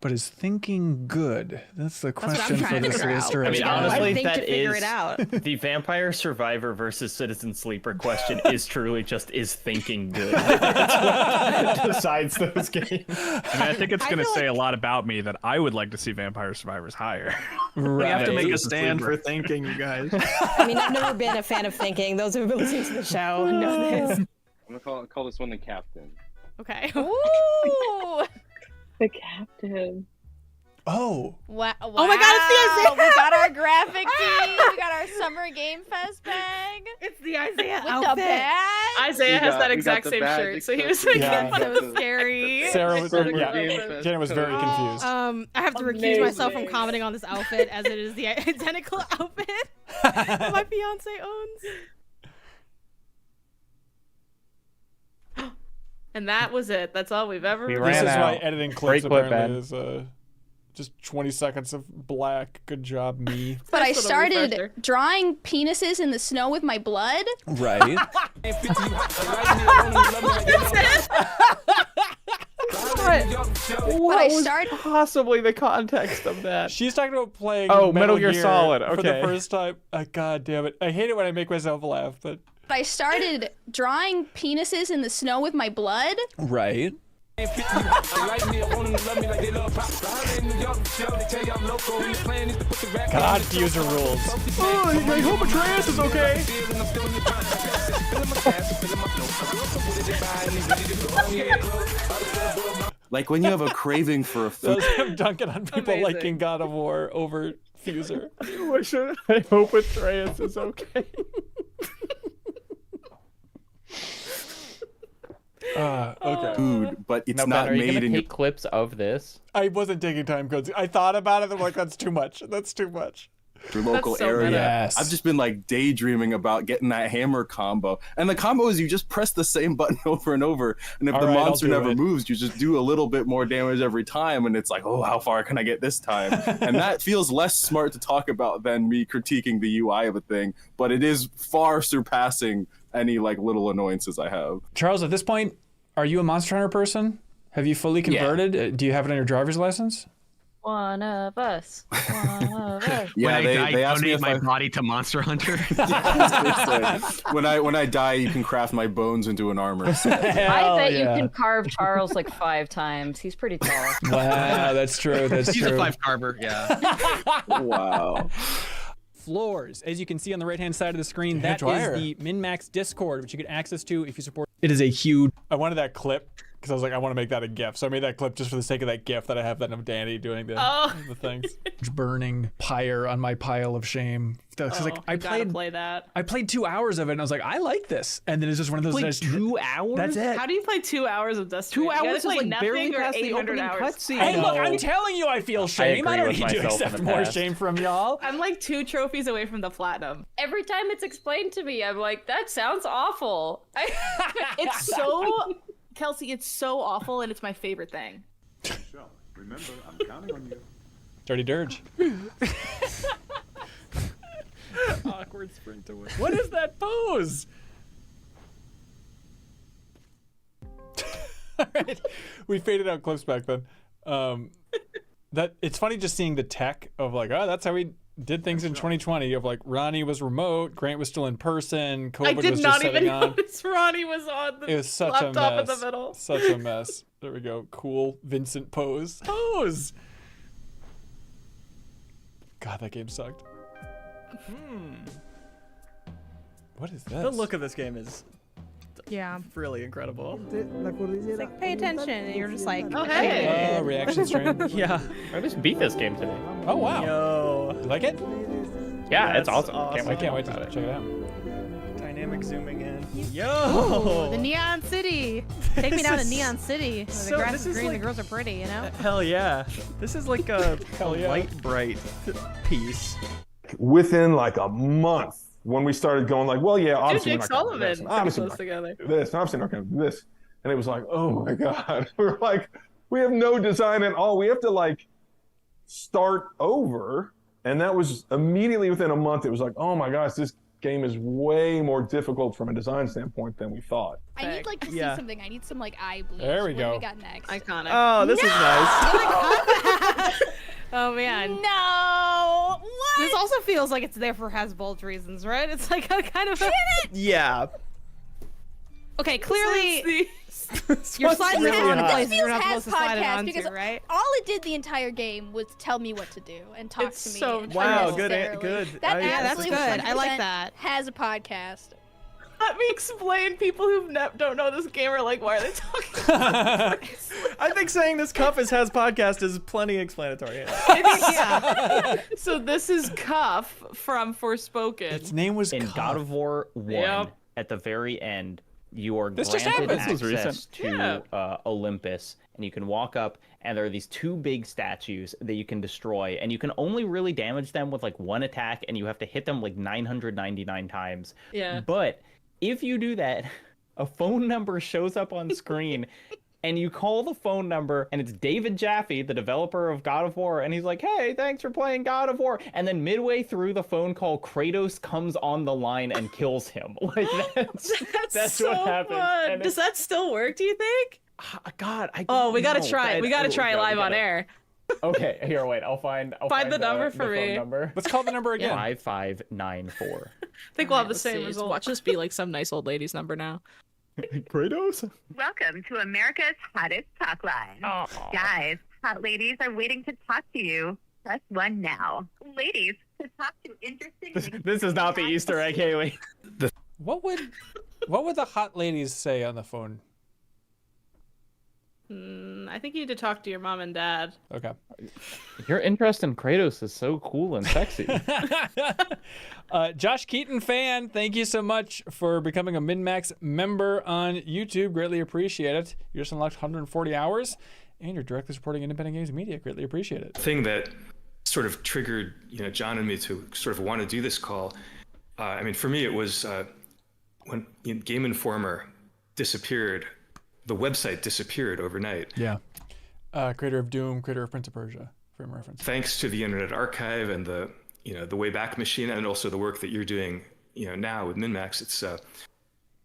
But is thinking good? That's the what I'm question for trying to this figure list. out. right I mean, now. honestly, think that to figure is it out. the Vampire Survivor versus Citizen Sleeper question is truly just is thinking good. That's what decides those games. I mean, I think it's going to say a lot about me that I would like to see Vampire Survivors higher. We have to make a stand for thinking, you guys. I mean, I've never been a fan of thinking. Those who have been listening to the show know this. I'm gonna call this one the captain. Okay. Ooh. the captain. Oh. Wow. Oh my God, it's the Isaiah. We got our graphic tee. We got our Summer Game Fest bag. It's the Isaiah With outfit. the bag. Isaiah has that we got exact the same bag shirt, so he was accessory. making Yeah. fun of So scary. Sarah was, Summer yeah, Game Fest. Jenna was very confused. I have to recuse myself from commenting on this outfit as it is the identical outfit that my fiance owns. And that was it. That's all we've ever. We This ran is why out. editing clips Great clip, apparently Ben. is just 20 seconds of black. Good job, me. But I Nice little started refresher. drawing penises in the snow with my blood. Right. What I was started- possibly the context of that? She's talking about playing Metal Gear Solid, for the okay. first time. God damn it. I hate it when I make myself laugh, but... I started drawing penises in the snow with my blood. Right. God, Fuser rules. Oh, I hope Atreus is okay. Like when you have a craving for a food. Those him dunking on people Amazing. liking God of War over Fuser. I hope Atreus is okay. Okay. Food, but it's Now, Ben, not are you made gonna in your. take clips of this? I wasn't taking time codes. I thought about it. I'm like, that's too much. That's too much. Your local so area. meta. Yes. I've just been like daydreaming about getting that hammer combo. And the combo is you just press the same button over and over. And if All the right, I'll monster do never it. moves, you just do a little bit more damage every time. And it's like, oh, how far can I get this time? And that feels less smart to talk about than me critiquing the UI of a thing. But it is far surpassing any like little annoyances I have. Charles, at this point, are you a Monster Hunter person? Have you fully converted? Do you have it on your driver's license? One of us. One of us. Yeah, they asked me donate if my I body to Monster Hunter. when I die, you can craft my bones into an armor. I bet you can carve Charles like 5 times. He's pretty tall. Wow, that's true. That's He's true. a 5 carver, yeah. Wow. Floors. As you can see on the right-hand side of the screen, Yeah, that Dwyer. is the MinnMax Discord, which you get access to if you support. It is a huge. I wanted that clip because I was like, I want to make that a GIF. So I made that clip just for the sake of that GIF that I have that of Danny doing the things. Burning pyre on my pile of shame. Because like I you gotta played play that. I played 2 hours of it and I was like, I like this. And then it's just one of those. Played that's- 2 hours? That's it. How do you play 2 hours of Destiny? 2 You gotta hours is play like nothing barely or past the 800 opening hours. cutscene. Hey, look, I'm telling you, I feel shame. I, agree don't with need to myself in accept the more past. shame from y'all. I'm like 2 trophies away from the platinum. Every time it's explained to me, I'm like, that sounds awful. It's so, Kelsey, it's so awful and it's my favorite thing. Remember, I'm counting on you. Dirty Dirge. Awkward sprint away. What is that pose? All right, we faded out clips back then. that it's funny just seeing the tech of like, oh, that's how we did things in 2020. Of like, Ronnie was remote, Grant was still in person, COVID I did was not just even setting on. notice Ronnie was on the It was such a laptop in mess. the middle. Such a mess. There we go. Cool Vincent pose. Pose. God, that game sucked. What is this? The look of this game is really incredible. It's like, pay attention, and you're just like, oh, hey. Reaction stream. Yeah. I just beat this game today. Oh, wow. Yo. You like it? Yeah, it's awesome. I can't wait to check it out. Dynamic zooming in. Ooh, Yo! the Neon City. Take me down to This is Neon City. Where so- the grass this is is green, like- the girls are pretty, you know? Hell yeah. This is like a light bright piece. Within like a month, when we started going like, well, yeah, obviously Jake we're not gonna do this, Sullivan and put obviously those we're together. not gonna do this, and obviously we're not going to do this, and it was like, oh my god, we're like, we have no design at all. We have to like start over, and that was immediately within a month. It was like, oh my gosh, this game is way more difficult from a design standpoint than we thought. I need like to see something. I need some like eye bleach. There we What go. do we got next? Iconic. Oh, this is nice. Oh man. No. What? This also feels like it's there for Hasbolt reasons, right? It's like a kind of a... Yeah. Okay, clearly you're one's sliding really around hot. places This you're feels not has supposed to slide it podcast onto, because right? all it did the entire game was tell me what to do and talk It's to me. so Wow, good, unnecessarily. good. That Yeah, that's absolutely good. I like 100% that. Has a podcast. Let me explain. People who don't know this game are like, why are they talking? I think saying this cup has podcast is plenty explanatory. Yeah. So this is Cuff from Forspoken. Its name was in Cuff. God of War 1. Yep. At the very end, you are This just granted happened. This was access recent. to Olympus, and you can walk up, and there are these two big statues that you can destroy, and you can only really damage them with like one attack, and you have to hit them like 999 times. Yeah. But if you do that, a phone number shows up on screen. And you call the phone number, and it's David Jaffe, the developer of God of War, and he's like, hey, thanks for playing God of War. And then midway through the phone call, Kratos comes on the line and kills him. Like, that's so what happens. fun. And Does that still work, do you think? God, I Oh, we gotta know. try it. We gotta try it live on air. Okay, here, wait, I'll find the number for the phone me. number. Let's call the number again. 5594. I think we'll have the same result. Watch this be like some nice old lady's number now. Kratos? Welcome to America's hottest talk line. Guys, hot ladies are waiting to talk to you. Press 1 now. Ladies, to talk to interesting... This is not the Easter egg, Haley. What would the hot ladies say on the phone? I think you need to talk to your mom and dad. Okay. Your interest in Kratos is so cool and sexy. Josh Keaton fan, thank you so much for becoming a MinnMax member on YouTube. Greatly appreciate it. You just unlocked 140 hours, and you're directly supporting independent games media. Greatly appreciate it. Thing that sort of triggered, John and me to sort of want to do this call. I mean, for me, it was when Game Informer disappeared. The website disappeared overnight. Yeah. Creator of Doom, creator of Prince of Persia, frame of reference. Thanks to the Internet Archive and the Wayback Machine, and also the work that you're doing, now with MinnMax, it's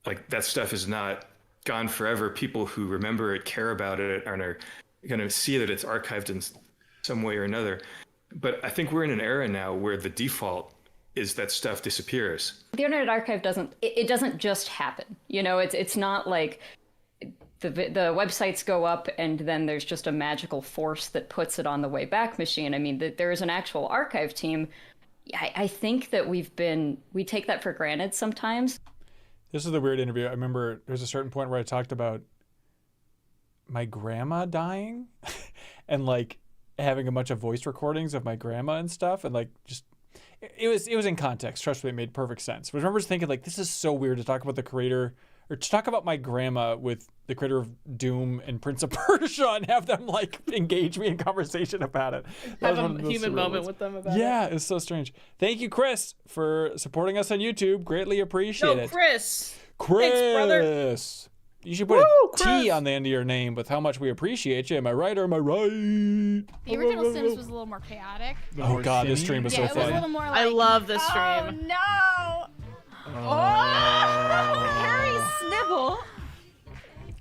like that stuff is not gone forever. People who remember it, care about it, and are going to see that it's archived in some way or another. But I think we're in an era now where the default is that stuff disappears. The Internet Archive doesn't just happen. It's not like the websites go up and then there's just a magical force that puts it on the Wayback Machine. I mean, there is an actual archive team. I think that we take that for granted sometimes. This is the weird interview. I remember there's a certain point where I talked about my grandma dying and like having a bunch of voice recordings of my grandma and stuff, and like just it was in context. Trust me, it made perfect sense. But I remember just thinking like, this is so weird to talk about the creator or to talk about my grandma with the creator of Doom and Prince of Persia and have them like engage me in conversation about it. Have a human moment with them about it. Yeah, it's so strange. Thank you, Chris, for supporting us on YouTube. Greatly appreciate it. Chris. Chris. Thanks, brother. You should put a T on the end of your name with how much we appreciate you. Am I right or am I right? The original Sims was a little more chaotic. Oh God, this stream was so It was a fun. little more like, I love this stream. Oh no! Harry Snibble.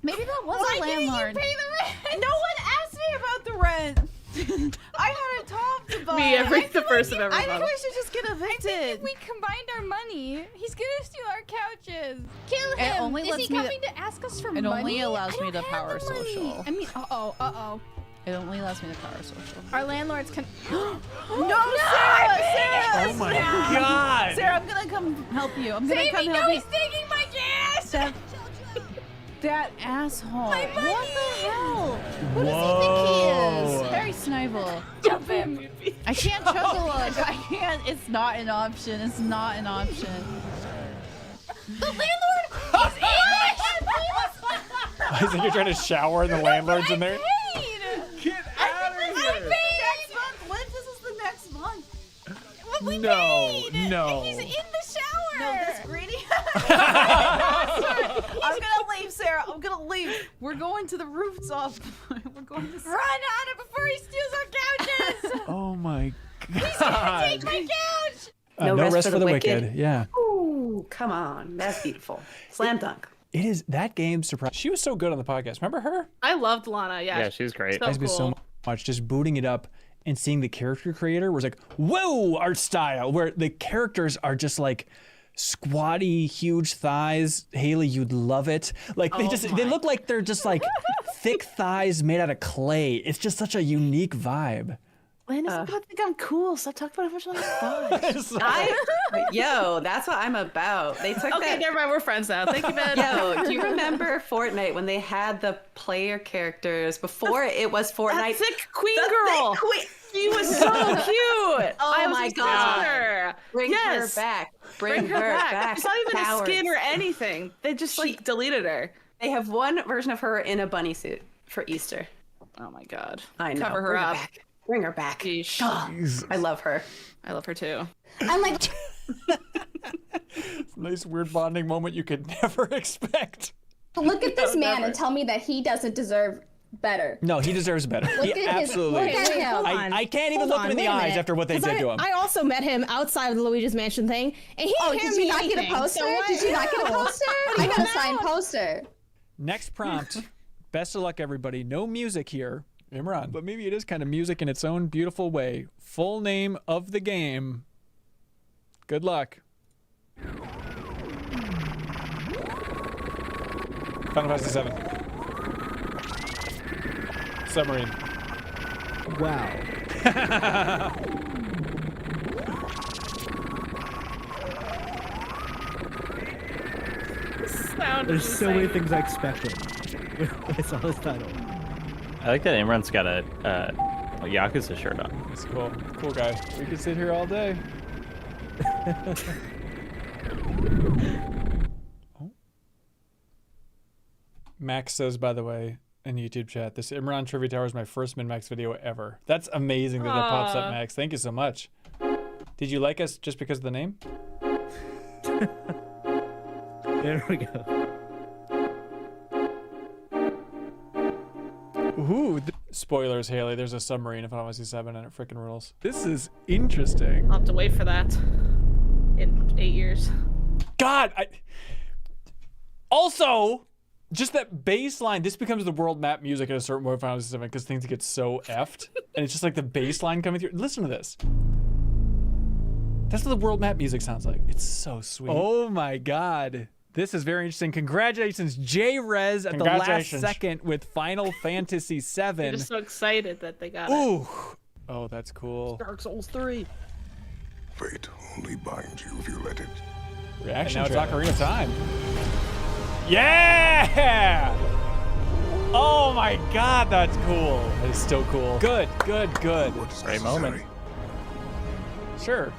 Maybe that was a landlord. Didn't you pay the rent? No one asked me about the rent. I had a top to buy. Me the first of every I think month. we should just get evicted. I think if we combined our money, he's gonna steal our couches. Kill It him. only Is lets he me coming to ask us for It money? only allows I me don't to have power the money. social. I mean, uh-oh. It only allows me to power social. Our landlords can. No, Sarah! Oh my God. Sarah, I'm gonna come help you. I'm gonna Save come me, help no, you. he's taking my gas! That asshole. My money! What the hell? Who does he think he is? Harry Snivel. Jump him! I can't chug-a-lug. I can't. It's not an option. It's not an option. The landlord is in I think you're trying to shower and the landlord's in there. Get out of here! Next month. What if this is the next month? What we No, paid. no. He's in the shower. No, this greedy. I'm gonna leave, Sarah. I'm gonna leave. We're going to the rooftop. We're going to Run on it before he steals our couches. Oh my He's gonna take my couch. No rest for the wicked. Yeah. Ooh, come on. That's beautiful. Slam dunk. It is that game surprised. She was so good on the podcast. Remember her? I loved Lana. Yeah. Yeah, she was great. So cool. So much just booting it up and seeing the character creator was like, whoa, art style, where the characters are just like squatty, huge thighs. Haley, you'd love it. Like they look like they're just like thick thighs made out of clay. It's just such a unique vibe. Landon's gonna think I'm cool. Stop talking about how much I like. Yo, that's what I'm about. They took Okay, that. never mind. We're friends now. Thank you, Ben. Yo, do you remember Fortnite when they had the player characters before it was Fortnite? That thick queen The girl. thick queen. She was so cute. I my was god. her. Bring her back. Bring her back. It's not even Cowards. a skin or anything. They just like deleted her. They have one version of her in a bunny suit for Easter. Oh my god. I know. Cover her Bring up. back. Bring her back. Sheesh. Oh, I love her. I love her too. I'm like, Nice weird bonding moment you could never expect. look at this man never. and tell me that he doesn't deserve better. No, he deserves better. Look He at his- absolutely. look at him. I can't even look him in the eyes after what they did to him. I also met him outside of the Luigi's Mansion thing, and he didn't hand did me you not get a anything, poster? so what? Did you not get a poster? I got a signed poster. Next prompt. Best of luck, everybody. No music here, Imran, but maybe it is kind of music in its own beautiful way. Full name of the game. Good luck. Final Fantasy 7. Submarine. Wow. There's so many things I expected when I saw this title. I like that Imran's got a Yakuza shirt on. That's cool. Cool guy. We could sit here all day. Oh. Max says, by the way, in YouTube chat, this Imran Trivia Tower is my first MinnMax video ever. That's amazing that that pops up, Max. Thank you so much. Did you like us just because of the name? There we go. Ooh, spoilers, Haley. There's a submarine in Final Fantasy 7 and it freaking rules. This is interesting. I'll have to wait for that in 8 years. God, also, just that bass line, this becomes the world map music at a certain point in Final Fantasy 7 because things get so effed. And it's just like the bass line coming through. Listen to this. That's what the world map music sounds like. It's so sweet. Oh my God. This is very interesting. Congratulations, J-Rez at the last second with Final Fantasy 7. I'm just so excited that they got it. Ooh. Oh, that's cool. Dark Souls 3. Fate only binds you if you let it. Reaction. And now it's Ocarina of Time. Yeah! Oh my God, that's cool. That is still cool. Good, good, good. Great moment. Sure.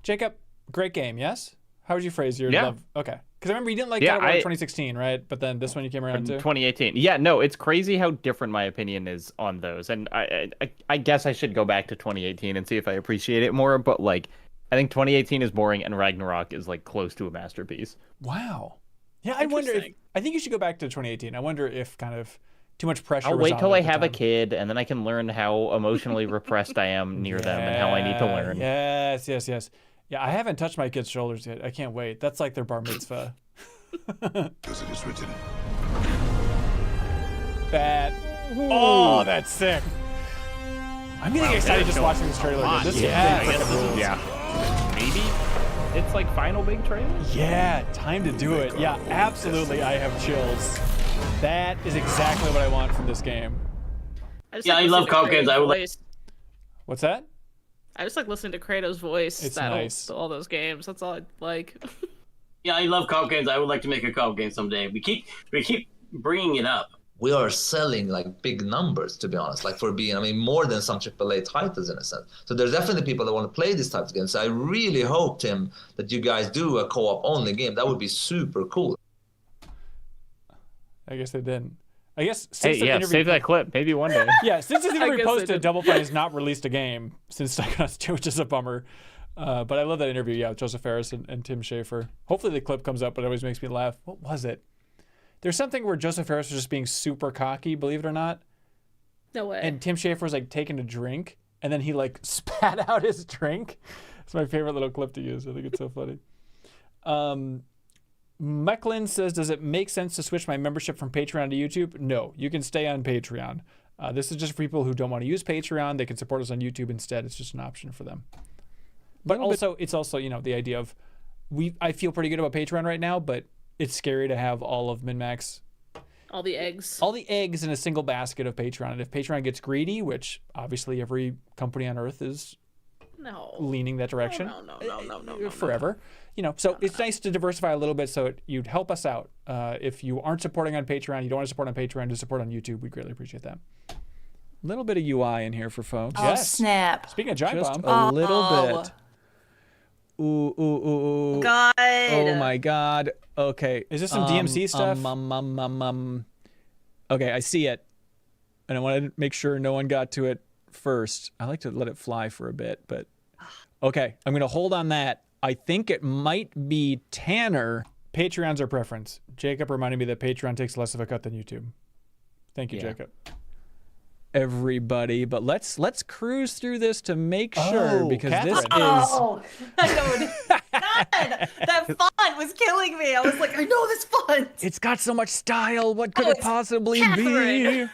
Jacob, great game, yes? How would you phrase your love? Okay. Because I remember you didn't like that one in 2016, right? But then this one you came around to? 2018. Yeah, no, it's crazy how different my opinion is on those. And I guess I should go back to 2018 and see if I appreciate it more. But like, I think 2018 is boring and Ragnarok is like close to a masterpiece. Wow. Yeah, I wonder if, I think you should go back to 2018. I wonder if kind of too much pressure I'll was wait on till it I at the have a time. kid and then I can learn how emotionally repressed I am near them and how I need to learn. Yes, yes, yes. Yeah, I haven't touched my kids' shoulders yet. I can't wait. That's like their bar mitzvah. As it is written. That. Oh, that's sick. I'm getting excited just watching this trailer. Again. This Maybe it's like final big trailer. Yeah, time to do it. Yeah, absolutely. I have chills. That is exactly what I want from this game. I love Calkins. I would like. What's that? I just like listening to Kratos' voice. It's nice. All those games. That's all I like. Yeah, I love card games. I would like to make a card game someday. We keep bringing it up. We are selling like big numbers, to be honest, like for being, I mean, more than some AAA titles in a sense. So there's definitely people that want to play these types of games. So I really hope, Tim, that you guys do a co-op only game. That would be super cool. I guess they didn't. I guess Hey, since the yeah, interview save that clip. Maybe one day. Yeah, since this interview guess posted, they did. Double Fine has not released a game since Psychonauts 2, which is a bummer. But I love that interview, yeah, with Joseph Ferris and Tim Schafer. Hopefully the clip comes up, but it always makes me laugh. What was it? There's something where Joseph Ferris was just being super cocky, believe it or not. No way. And Tim Schafer was like taking a drink, and then he like spat out his drink. It's my favorite little clip to use. I think it's so funny. Mecklin says, does it make sense to switch my membership from Patreon to YouTube? No, you can stay on Patreon. This is just for people who don't want to use Patreon. They can support us on YouTube instead. It's just an option for them. But also, it's also, you know, the idea of I feel pretty good about Patreon right now, but it's scary to have all of MinnMax, all the eggs in a single basket of Patreon. And if Patreon gets greedy, which obviously every company on earth is leaning that direction, no, forever. You know, so it's nice to diversify a little bit, so you'd help us out. If you aren't supporting on Patreon, you don't want to support on Patreon, to support on YouTube, we'd greatly appreciate that. A little bit of UI in here for folks. Oh, snap. Speaking of Giant Just Bomb. a little bit. Ooh. God. Oh my God. Okay. Is this some DMC stuff? Okay, I see it. And I want to make sure no one got to it first. I like to let it fly for a bit, but okay. I'm going to hold on that. I think it might be Tanner. Patreon's our preference. Jacob reminded me that Patreon takes less of a cut than YouTube. Thank you, Jacob. Everybody, but let's cruise through this to make sure, because Catherine. This is I know. God, that font was killing me. I was like, I know this font. It's got so much style. What could it possibly be?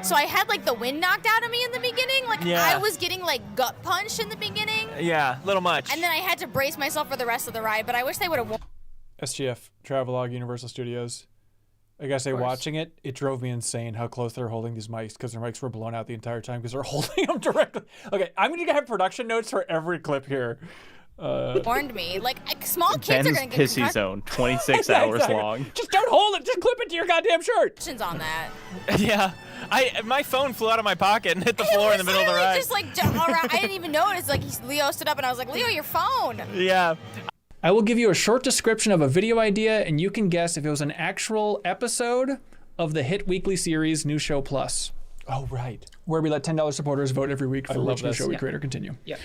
So I had like the wind knocked out of me in the beginning. Like Yeah. I was getting like gut punched in the beginning. Yeah, a little much. And then I had to brace myself for the rest of the ride, but I wish they would have. SGF, Travelog, Universal Studios. I gotta say, watching it, it drove me insane how close they're holding these mics, because their mics were blown out the entire time because they're holding them directly. Okay, I'm gonna have production notes for every clip here. Warned me. Like small kids are Ben's gonna get pissy zone, 26 hours Exactly. long. Just don't hold it. Just clip it to your goddamn shirt. Questions on that. Yeah, my phone flew out of my pocket and hit the floor in the middle of the ride. Just like jump around. I didn't even notice. Like Leo stood up and I was like, Leo, your phone. Yeah. I will give you a short description of a video idea, and you can guess if it was an actual episode of the hit weekly series New Show Plus. Oh, right. Where we let $10 supporters vote every week for which new show we create or continue. Yeah.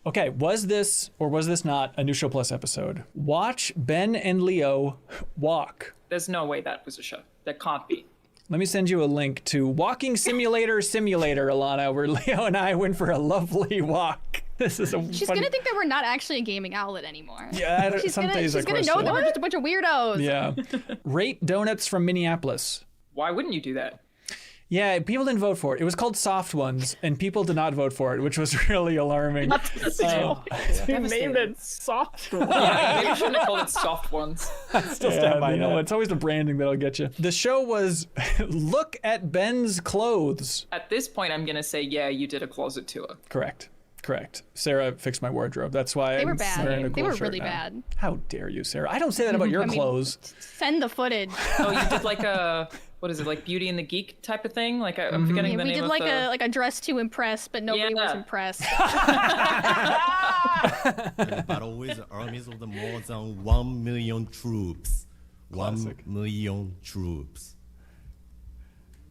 Okay, was this or was this not a New Show Plus episode? Watch Ben and Leo walk. There's no way that was a show. That can't be. Let me send you a link to Walking Simulator, Alana, where Leo and I went for a lovely walk. This is a She's funny... gonna think that we're not actually a gaming outlet anymore. Yeah, she's some gonna days I know question. that we're just a bunch of weirdos. Yeah. Rate donuts from Minneapolis. Why wouldn't you do that? Yeah, people didn't vote for it. It was called Soft Ones, and people did not vote for it, which was really alarming. You named it soft ones. Yeah, maybe you shouldn't have called it soft ones. Still stand by that. It's always the branding that'll get you. The show was look at Ben's clothes. At this point, I'm gonna say, yeah, you did a closet tour. Correct. Sarah fixed my wardrobe. That's why They were I'm bad. wearing a They cool were shirt really now. bad. How dare you, Sarah? I don't say that about your I mean, clothes. Send the footage. Oh, you did like a what is it, like Beauty and the Geek type of thing? Like I'm forgetting the We name did of like the... a dress to impress, but nobody was impressed. Battle with armies of the more than 1 million troops. Classic. 1 million troops.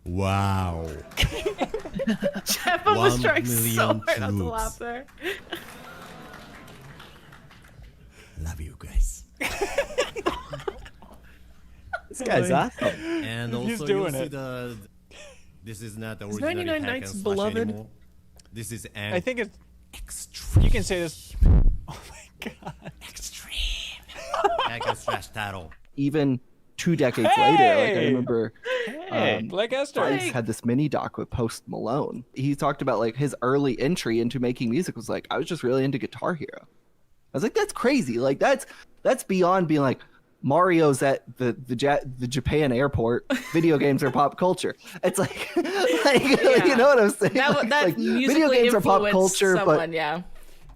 Wow. Jeff was trying 1 so million hard not to troops. laugh there. Love you guys. This guy's awesome. And He's also doing you see it. the. This is not Is originally 99 hack Nights and slash beloved? anymore. This is an I think it's you can say this. Oh my god. hack and slash title. Even 2 decades later, like I remember Blake Esther. Bryce had this mini doc with Post Malone. He talked about like his early entry into making music was like, I was just really into Guitar Hero. I was like, that's crazy. Like that's beyond being like Mario's at the Japan airport. Video games are pop culture. It's like, you know what I'm saying? That like, musically video games are pop influenced culture, someone, but yeah.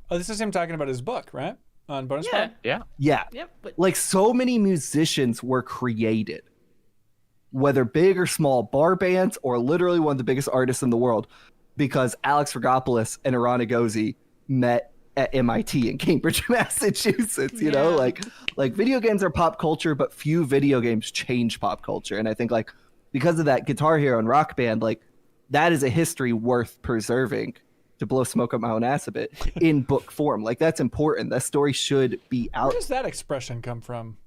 Oh, this is him talking about his book, right? On Bonus Pod? Yeah. yeah, Yep, but- like so many musicians were created, whether big or small, bar bands or literally one of the biggest artists in the world, because Alex Rogopoulos and Iran Agozi met at MIT in Cambridge, Massachusetts. You know, like video games are pop culture, but few video games change pop culture. And I think like because of that, Guitar Hero and Rock Band, like that is a history worth preserving. To blow smoke up my own ass a bit in book form, like that's important. That story should be out. Where does that expression come from?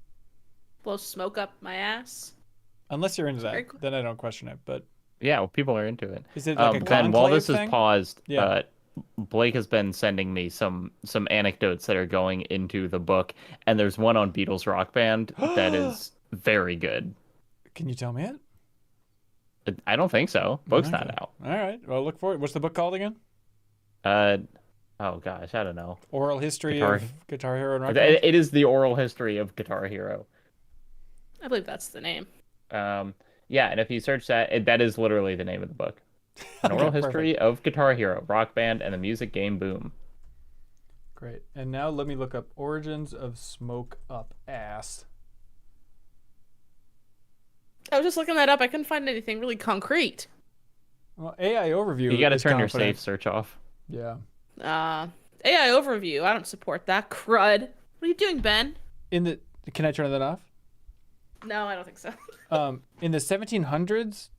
Blow smoke up my ass. Unless you're into that, then I don't question it. But yeah, well, people are into it. Is it like a Ben, while this conclave is paused, Yeah. Blake has been sending me some anecdotes that are going into the book, and there's one on Beatles Rock Band that is very good. Can you tell me it? I don't think so. Book's Okay. not out. All right. Well, look for it. What's the book called again? Oh gosh, I don't know. Oral History of Guitar Hero and Rock Band? It is the oral history of Guitar Hero. I believe that's the name. Yeah, and if you search that, that is literally the name of the book. An oral history of Guitar Hero, Rock Band, and the music game Boom. Great. And now let me look up Origins of Smoke Up Ass. I was just looking that up. I couldn't find anything really concrete. Well, AI Overview. You got to is turn your confident. safe search off. Yeah. AI overview. I don't support that crud. What are you doing, Ben? Can I turn that off? No, I don't think so. In the 1700s,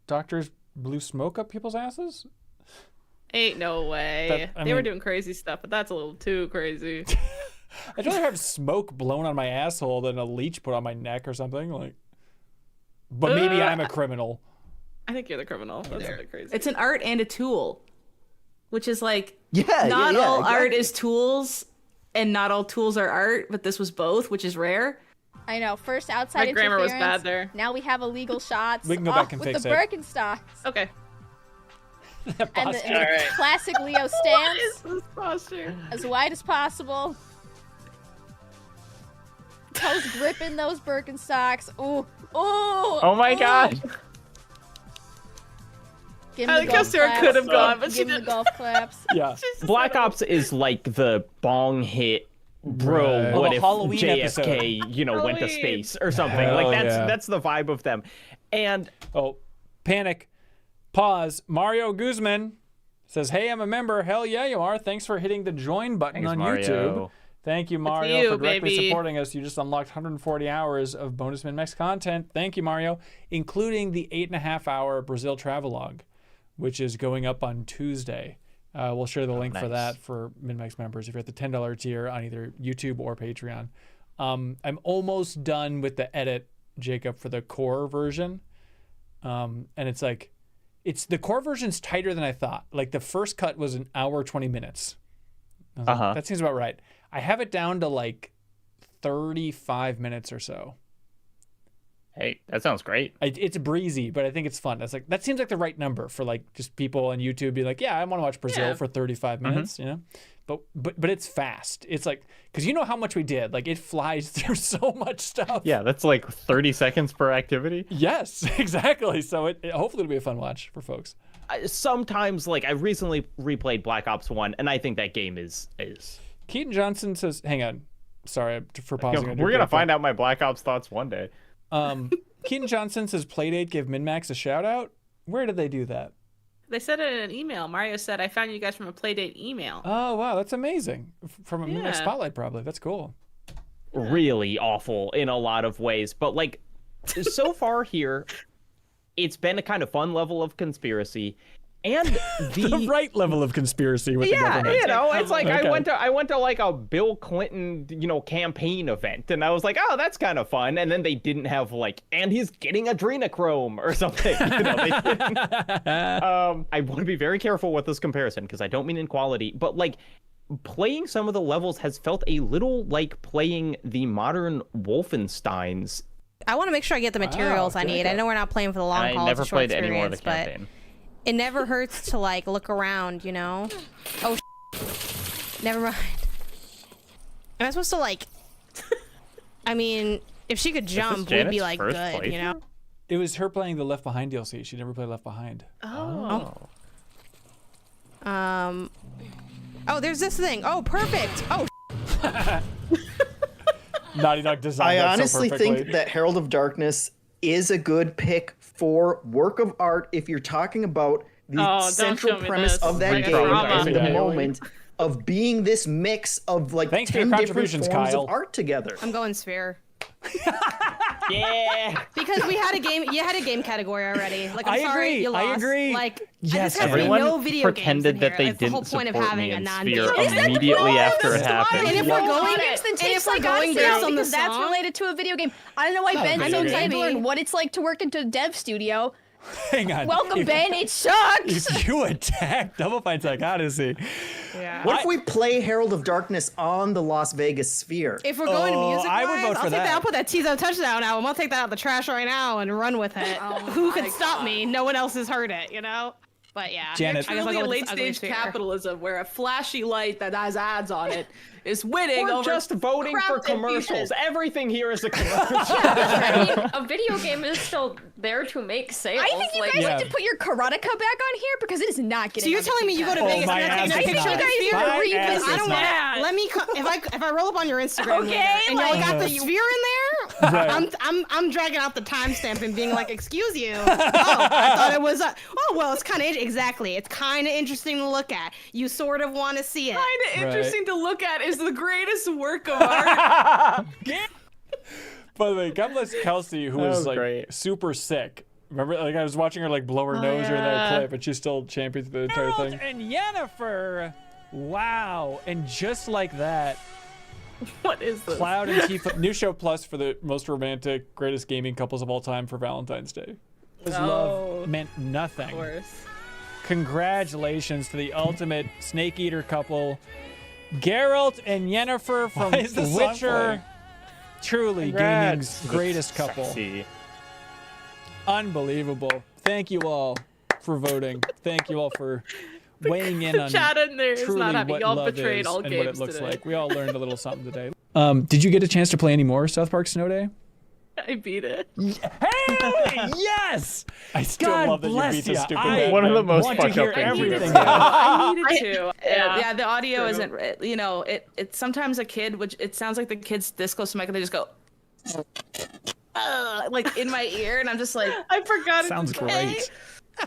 doctors blew smoke up people's asses? Ain't no way. I They were mean- doing crazy stuff, but that's a little too crazy. I'd rather have smoke blown on my asshole than a leech put on my neck or something. Like, but maybe I'm a criminal. I think you're the criminal. That's a bit crazy. It's an art and a tool, which is like Yeah, not yeah, all exactly. art is tools, and not all tools are art. But this was both, which is rare. I know. First outside My grammar was interference. bad there. Now we have illegal shots. We can go back and with fix the it. Birkenstocks. Okay. And the classic Leo stance. This posture. As wide as possible. Toes gripping those Birkenstocks. Ooh. Ooh. Oh my god. Give I him the think how golf Sarah claps. could have gone, but she Give him the didn't. golf claps. Yeah. Black Ops is like the bong hit. Bro, Right. what Oh, the if Halloween JFK, episode. went to space or something? Hell Like yeah. that's the vibe of them. And Panic. Pause. Mario Guzman says, "Hey, I'm a member. Hell yeah, you are. Thanks for hitting the join button Thanks, on Mario. YouTube. Thank you, Mario, you, for directly baby. supporting us. You just unlocked 140 hours of bonus MinnMax content. Thank you, Mario, including the 8.5-hour Brazil travelogue, which is going up on Tuesday. We'll share the link for nice. that for MinnMax members if you're at the $10 tier on either YouTube or Patreon. I'm almost done with the edit, Jacob, for the core version. And it's like, the core version's tighter than I thought. Like the first cut was an hour, 20 minutes. I was like, that seems about right. I have it down to like 35 minutes or so. Hey, that sounds great. It's breezy, but I think it's fun. That seems like the right number for like just people on YouTube being like, yeah, I want to watch Brazil for 35 minutes, you know? But it's fast. It's like, because you know how much we did. Like it flies through so much stuff. Yeah, that's like 30 seconds per activity. Yes, exactly. So hopefully it'll be a fun watch for folks. Sometimes, like I recently replayed Black Ops 1, and I think that game is. Keaton Johnson says, hang on. Sorry for pausing. We're gonna find out my Black Ops thoughts one day. Keaton Johnson says, Playdate give MinnMax a shout out. Where did they do that? They said it in an email. Mario said, I found you guys from a Playdate email. Oh, wow. That's amazing. From a Yeah. MinnMax Spotlight, probably. That's cool. Really awful in a lot of ways, but like so far here, it's been a kind of fun level of conspiracy. And the right level of conspiracy with the government. you know, it's like Okay. I went to like a Bill Clinton, campaign event, and I was like, oh, that's kind of fun. And then they didn't have like, and he's getting adrenochrome or something. They didn't. I want to be very careful with this comparison because I don't mean in quality, but like playing some of the levels has felt a little like playing the modern Wolfensteins I want to make sure I get the materials I need. I know we're not playing for the long haul. I never it's a short played any more of the experience, campaign. but it never hurts to like look around, you know? Oh, never mind. Am I supposed to like? I mean, if she could jump, we'd be like good, you know? It was her playing the Left Behind DLC. She never played Left Behind. Oh. Oh, there's this thing. Oh, perfect. Oh. Naughty Dog designed I that honestly so perfectly. think that Herald of Darkness is a good pick for work of art if you're talking about the central premise of that game and the moment of being this mix of like 10 different forms of art together. I'm going sphere. Yeah. Because we had a game. You had a game category already. Like, I'm I sorry, agree, you I lost. agree. Like, Yes, I just have everyone no video pretended games in that here. they It's the whole didn't point of support having me a in non-video Sphere game. immediately after it happened. And if we're going, Takes like going honestly, based on the because that's song, related to a video game. I don't know why Not a Ben's video so excited to game. learn what it's like to work into a dev studio. Hang on. Welcome, If- Ben. It sucks. If you attack Double Fine Tech Odyssey. Yeah. What if we play Herald of Darkness on the Las Vegas Sphere? If we're going music, I would vote for I'll take that. I'll put that T-Zone touchdown album. I'll take that out the trash right now and run with it. Who can stop me? No one else has heard it, you know? But yeah. Janet. I guess I'll Truly go a with this ugly late-stage sphere. capitalism where a flashy light that has ads on it is winning We're over just voting for crap and commercials. pieces. Everything here is a commercial. I mean, a video game is still there to make sales. I think you guys need to put your karateka back on here because it is not getting. So you're on the telling me you go to TikTok. Vegas my and you're ass taking a is picture of not. the You sphere? guys My need to ass revisit is I don't not. want. Let me. If I roll up on your Instagram Okay, later and y'all like- got the sphere in there, Right. I'm dragging out the timestamp and being like, "Excuse you." Oh, I thought it was. Oh well, it's kind of exactly. It's kind of interesting to look at. You sort of want to see it. Kind of interesting to look at is the greatest work of art. By the way, God bless Kelsey, who That was was like great. super sick. Remember, like I was watching her like blow her nose during that clip, and she still championed the entire Harold thing. And Yennefer. Wow. And just like that, What is this? Cloud and Tifa, new show plus for the most romantic, greatest gaming couples of all time for Valentine's Day. Because love meant nothing. Of course. Congratulations to the ultimate snake eater couple, Geralt and Yennefer from Why is this song Witcher. playing? Truly Congrats. gaming's greatest couple. Sexy. Unbelievable. Thank you all for voting. Thank you all for weighing in on chat in there is truly not happy. what Y'all love betrayed is all and what it games looks today. like. We all learned a little something today. Did you get a chance to play any more South Park Snow Day? I beat it. Hey, yes! I still God love that you bless beat the ya. stupid I man. One of the most want to fucked hear up things we've everything. ever done. I needed to. Yeah, Yeah, the audio true. isn't. You know, it sometimes a kid, which it sounds like the kid's this close to the mic, and they just go, like in my ear, and I'm just like, I forgot. Sounds great.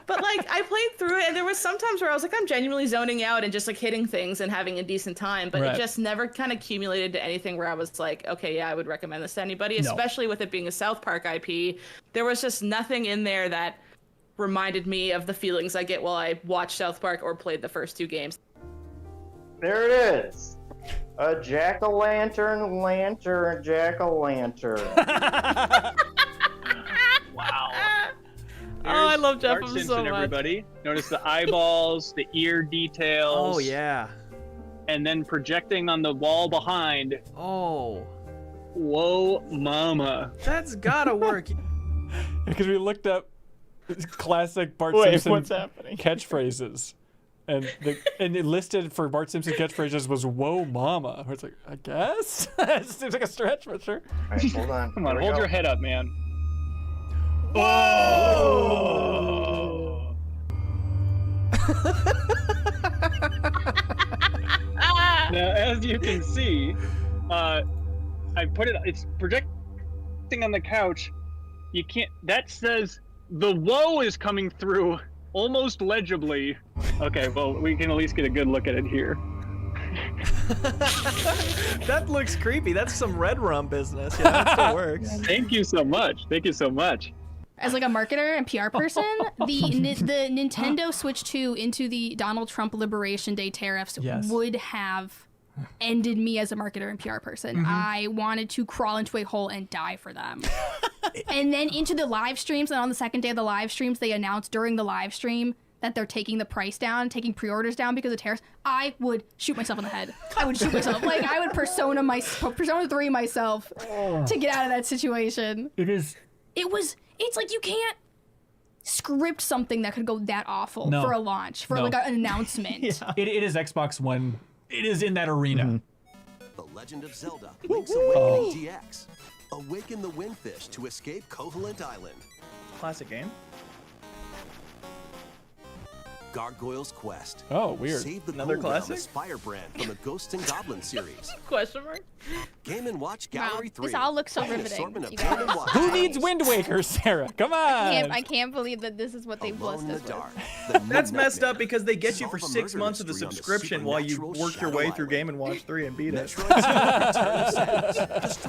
But like I played through it, and there was sometimes where I was like, I'm genuinely zoning out and just like hitting things and having a decent time, but Right. it just never kind of accumulated to anything where I was like, okay, yeah, I would recommend this to anybody, No. especially with it being a South Park IP. There was just nothing in there that reminded me of the feelings I get while I watch South Park or played the first two games. There it is. A jack-o'-lantern, lantern, jack-o'-lantern. Wow. Oh, I love Jeff Bart so Simpson, much. everybody. Notice the eyeballs, the ear details. Oh, yeah. And then projecting on the wall behind. Oh. Whoa, mama. That's gotta work. Because we looked up classic Bart Wait, Simpson what's happening? catchphrases. And it listed for Bart Simpson catchphrases was "Whoa, mama." It's like, I guess it seems like a stretch, but sure. All right, hold on. Come on, Here we hold go. your head up, man. Whoa! Now, as you can see, I put it. It's projecting on the couch. You can't. That says the "whoa" is coming through almost legibly. Okay, well, we can at least get a good look at it here. That looks creepy. That's some Red Rum business. Yeah, that still works. Thank you so much. Thank you so much. As like a marketer and PR person, the Nintendo Switch 2 into the Donald Trump Liberation Day tariffs Yes. would have ended me as a marketer and PR person. I wanted to crawl into a hole and die for them. And then into the live streams, and on the second day of the live streams, they announced during the live stream that they're taking the price down, taking pre-orders down because of tariffs, I would shoot myself in the head. I would shoot myself. Like, I would Persona 3 myself to get out of that situation. It's like you can't script something that could go that awful No. for a launch, for like an announcement. It is Xbox One. It is in that arena. The Legend of Zelda: Link's Awakening DX. Awaken the Windfish to escape Koholint Island. Classic game. Gargoyle's Quest. Oh, weird. Save the Another gold realm classic? as Spire brand from the Ghosts and Goblins series. Question mark? Game & Watch Gallery 3. This all looks so An riveting. assortment You of Game & guys. Watch Who needs Wind Waker, Sarah? Come on. I can't believe that this is what they blessed us with. That's messed up because they get you for 6 months of the subscription while you work your way through Game & Watch 3 and beat it. Destroy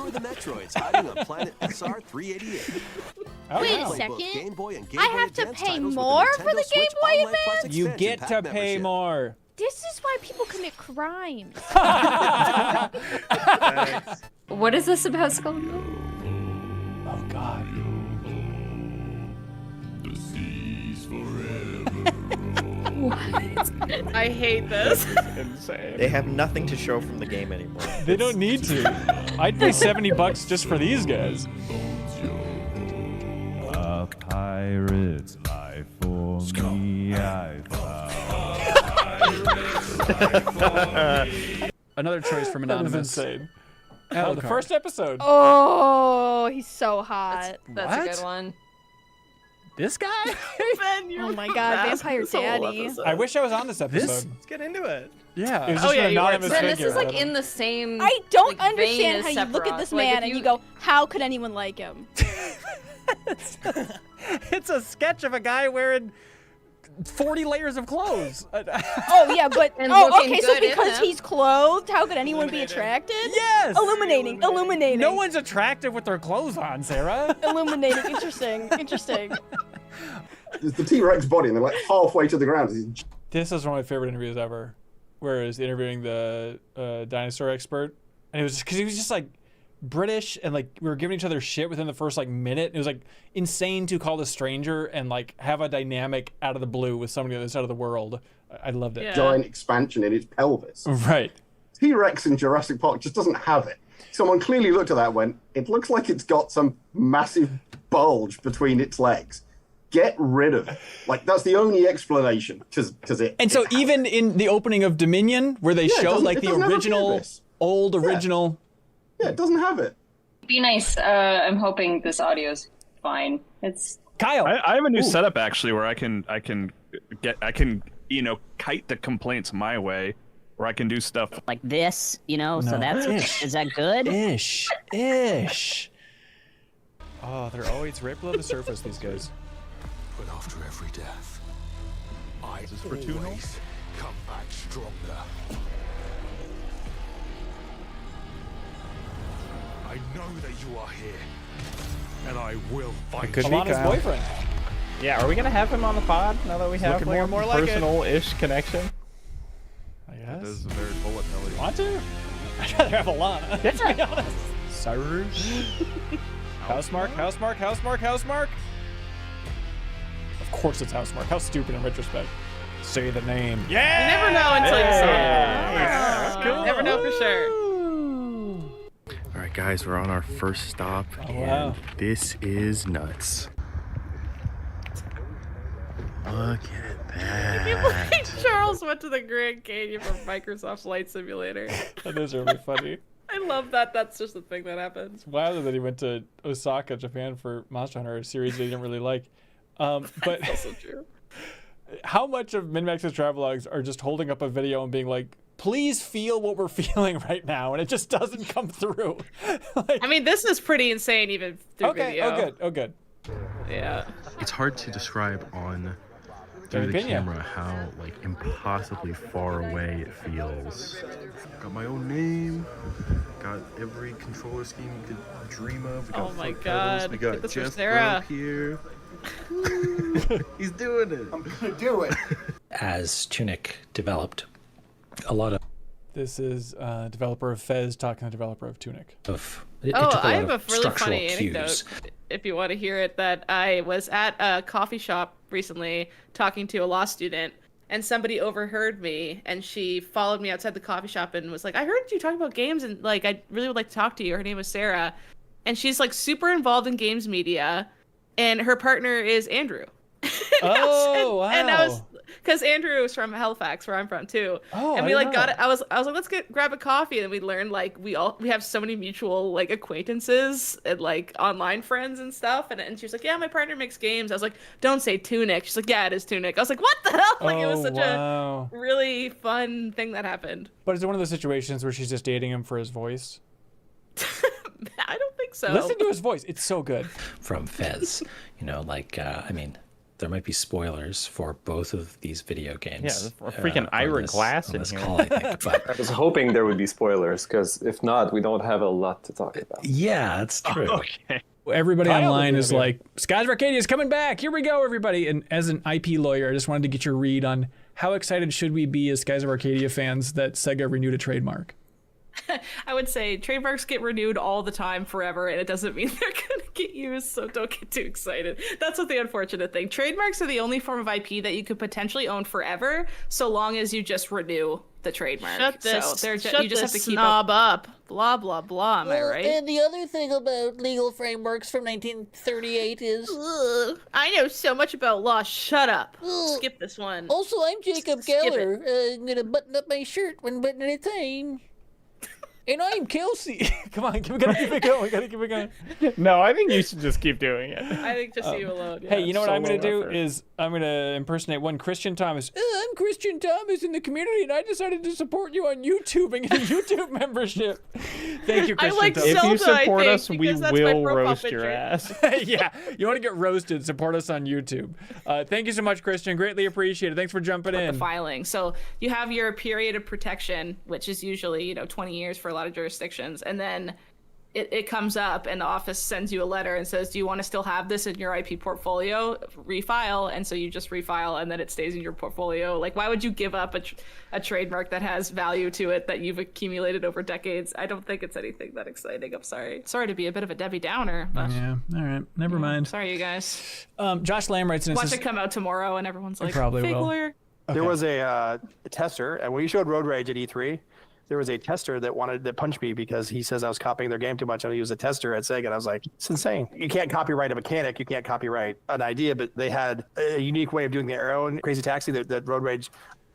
the Metroids hiding on planet SR 388. Wait a second. I have to pay more for the Game Boy Advance? You get to pay more. This is why people commit crimes. What is this about, Skull? Oh God. I hate this. Insane. They have nothing to show from the game anymore. They don't need to. I'd pay $70 just for these guys. A pirate's life for me, I found. Another choice from Anonymous. That is insane. Oh, the first episode. Oh, he's so hot. That's a good one. This guy? Ben, oh my God, Vampire Daddy. I wish I was on this episode. Let's get into it. Yeah. It was Oh, just yeah, an you are. anonymous Ben, figure. this is like in the same. I don't like, vein understand as how you look at this Sephiroth. Like, man if and you go, how could anyone like him? It's a sketch of a guy wearing 40 layers of clothes. Oh yeah, but And oh looking okay, so good in because them. he's clothed, how could anyone be attracted? Yes. Illuminating. No one's attractive with their clothes on, Sarah. Illuminating. Interesting. It's the T-Rex body, and they're like halfway to the ground. This is one of my favorite interviews ever, where he was interviewing the dinosaur expert, and it was because he was just like British, and like we were giving each other shit within the first like minute. It was like insane to call a stranger and like have a dynamic out of the blue with somebody on the other side of the world. I loved it. Yeah. Giant expansion in its pelvis. Right. T-Rex in Jurassic Park just doesn't have it. Someone clearly looked at that and went, it looks like it's got some massive bulge between its legs. Get rid of it. Like, that's the only explanation, because it... And so even in the opening of Dominion, where they show like the original, old original... Yeah, it doesn't have it. Be nice. I'm hoping this audio's fine. It's Kyle. I have a new setup actually where I can kite the complaints my way, where I can do stuff like this, so No. that's Ish. is that good? Ish. Oh, they're always right below the surface, these guys. But after every death, I Is this for two always come back stronger. I know that you are here, and I will find could you. be Alana's Kyle. boyfriend. Yeah, are we gonna have him on the pod now that we have looking like more a and more like it. personal-ish connection? I guess. This is a very bullet belly. Want to? I'd rather have Alana. Yeah. To be honest. Cyrus. Housemark. Of course it's Housemark. How stupid in retrospect. Say the name. Yeah. You never know until you say it. That's cool. Never know for sure. All right, guys, we're on our first stop, and wow. this is nuts. Look at that. You believe Charles went to the Grand Canyon for Microsoft Flight Simulator? That is really funny. I love that. That's just the thing that happens. It's wild that he went to Osaka, Japan for Monster Hunter, a series that he didn't really like. But That's also true. How much of MinnMax's travelogues are just holding up a video and being like, please feel what we're feeling right now, and it just doesn't come through. I mean, this is pretty insane even through video. Oh good. Yeah. It's hard to describe on through the camera how like impossibly far away it feels. Got my own name. Got every controller scheme you could dream of. We got Oh my foot pedals. God. We Get got this for Jeff Sarah. Broke here. He's doing it. I'm gonna do it. As Tunic developed, a lot This is developer of Fez talking to developer of Tunic. of I have a really funny anecdote, if you want to hear it, that I was at a coffee shop recently talking to a law student, and somebody overheard me, and she followed me outside the coffee shop and was like, I heard you talking about games, and like I really would like to talk to you. Her name was Sarah, and she's like super involved in games media, and her partner is Andrew. Wow. And I was, because Andrew is from Halifax, where I'm from too. Oh, and I we like didn't got know it. I was like, let's grab a coffee, and we learned like we have so many mutual like acquaintances and like online friends and stuff. And she was like, yeah, my partner makes games. I was like, don't say Tunic. She's like, yeah, it is Tunic. I was like, what the hell? Like it was such a really fun thing that happened. But is it one of those situations where she's just dating him for his voice? I don't think so. Listen to his voice. It's so good. From Fez. I mean, there might be spoilers for both of these video games. Yeah, a freaking Ira Glass in here. Call, I think. But I was hoping there would be spoilers, because if not, we don't have a lot to talk about. yeah, that's true. Okay. Everybody Kyle online will is be here. like, Skies of Arcadia is coming back. Here we go, everybody. And as an IP lawyer, I just wanted to get your read on how excited should we be as Skies of Arcadia fans that Sega renewed a trademark? I would say trademarks get renewed all the time forever, and it doesn't mean they're going to get used, so don't get too excited. That's what the unfortunate thing. Trademarks are the only form of IP that you could potentially own forever, so long as you just renew the trademark. Shut this, so shut you just have this to keep snob up. Blah, blah, blah, am I Well, right? And the other thing about legal frameworks from 1938 is... I know so much about law. Shut up. Skip this one. Also, I'm Jacob Skip it. Geller. I'm gonna button up my shirt one button at a time. And I'm Kelsey. Come on, we gotta keep it going. We gotta keep it going. No, I think you should just keep doing it. I think just leave alone. Hey, you know what I'm gonna do effort. is I'm gonna impersonate one Christian Thomas. I'm Christian Thomas in the community, and I decided to support you on YouTube and get a YouTube membership. Thank you, Christian like Thomas. If you Zelda, I support think, us, we because that's my will profile roast your picture. ass. Yeah, you want to get roasted? Support us on YouTube. Thank you so much, Christian. Greatly appreciated. Thanks for jumping in. The filing. So you have your period of protection, which is usually 20 years for a lot of jurisdictions, and then it comes up and the office sends you a letter and says, do you want to still have this in your IP portfolio? Refile. And so you just refile, and then it stays in your portfolio. Like, why would you give up a trademark that has value to it that you've accumulated over decades? I don't think it's anything that exciting. I'm sorry to be a bit of a Debbie Downer, but Yeah, all right. Never mind. sorry, you guys. Josh Lamb writes in. Watch it come out tomorrow and everyone's like, probably fake will. lawyer. There was a tester, and when we showed Road Rage at E3, there was a tester that punched me because he says I was copying their game too much, and he was a tester at Sega, and I was like, it's insane. You can't copyright a mechanic, you can't copyright an idea, but they had a unique way of doing the arrow in Crazy Taxi that Road Rage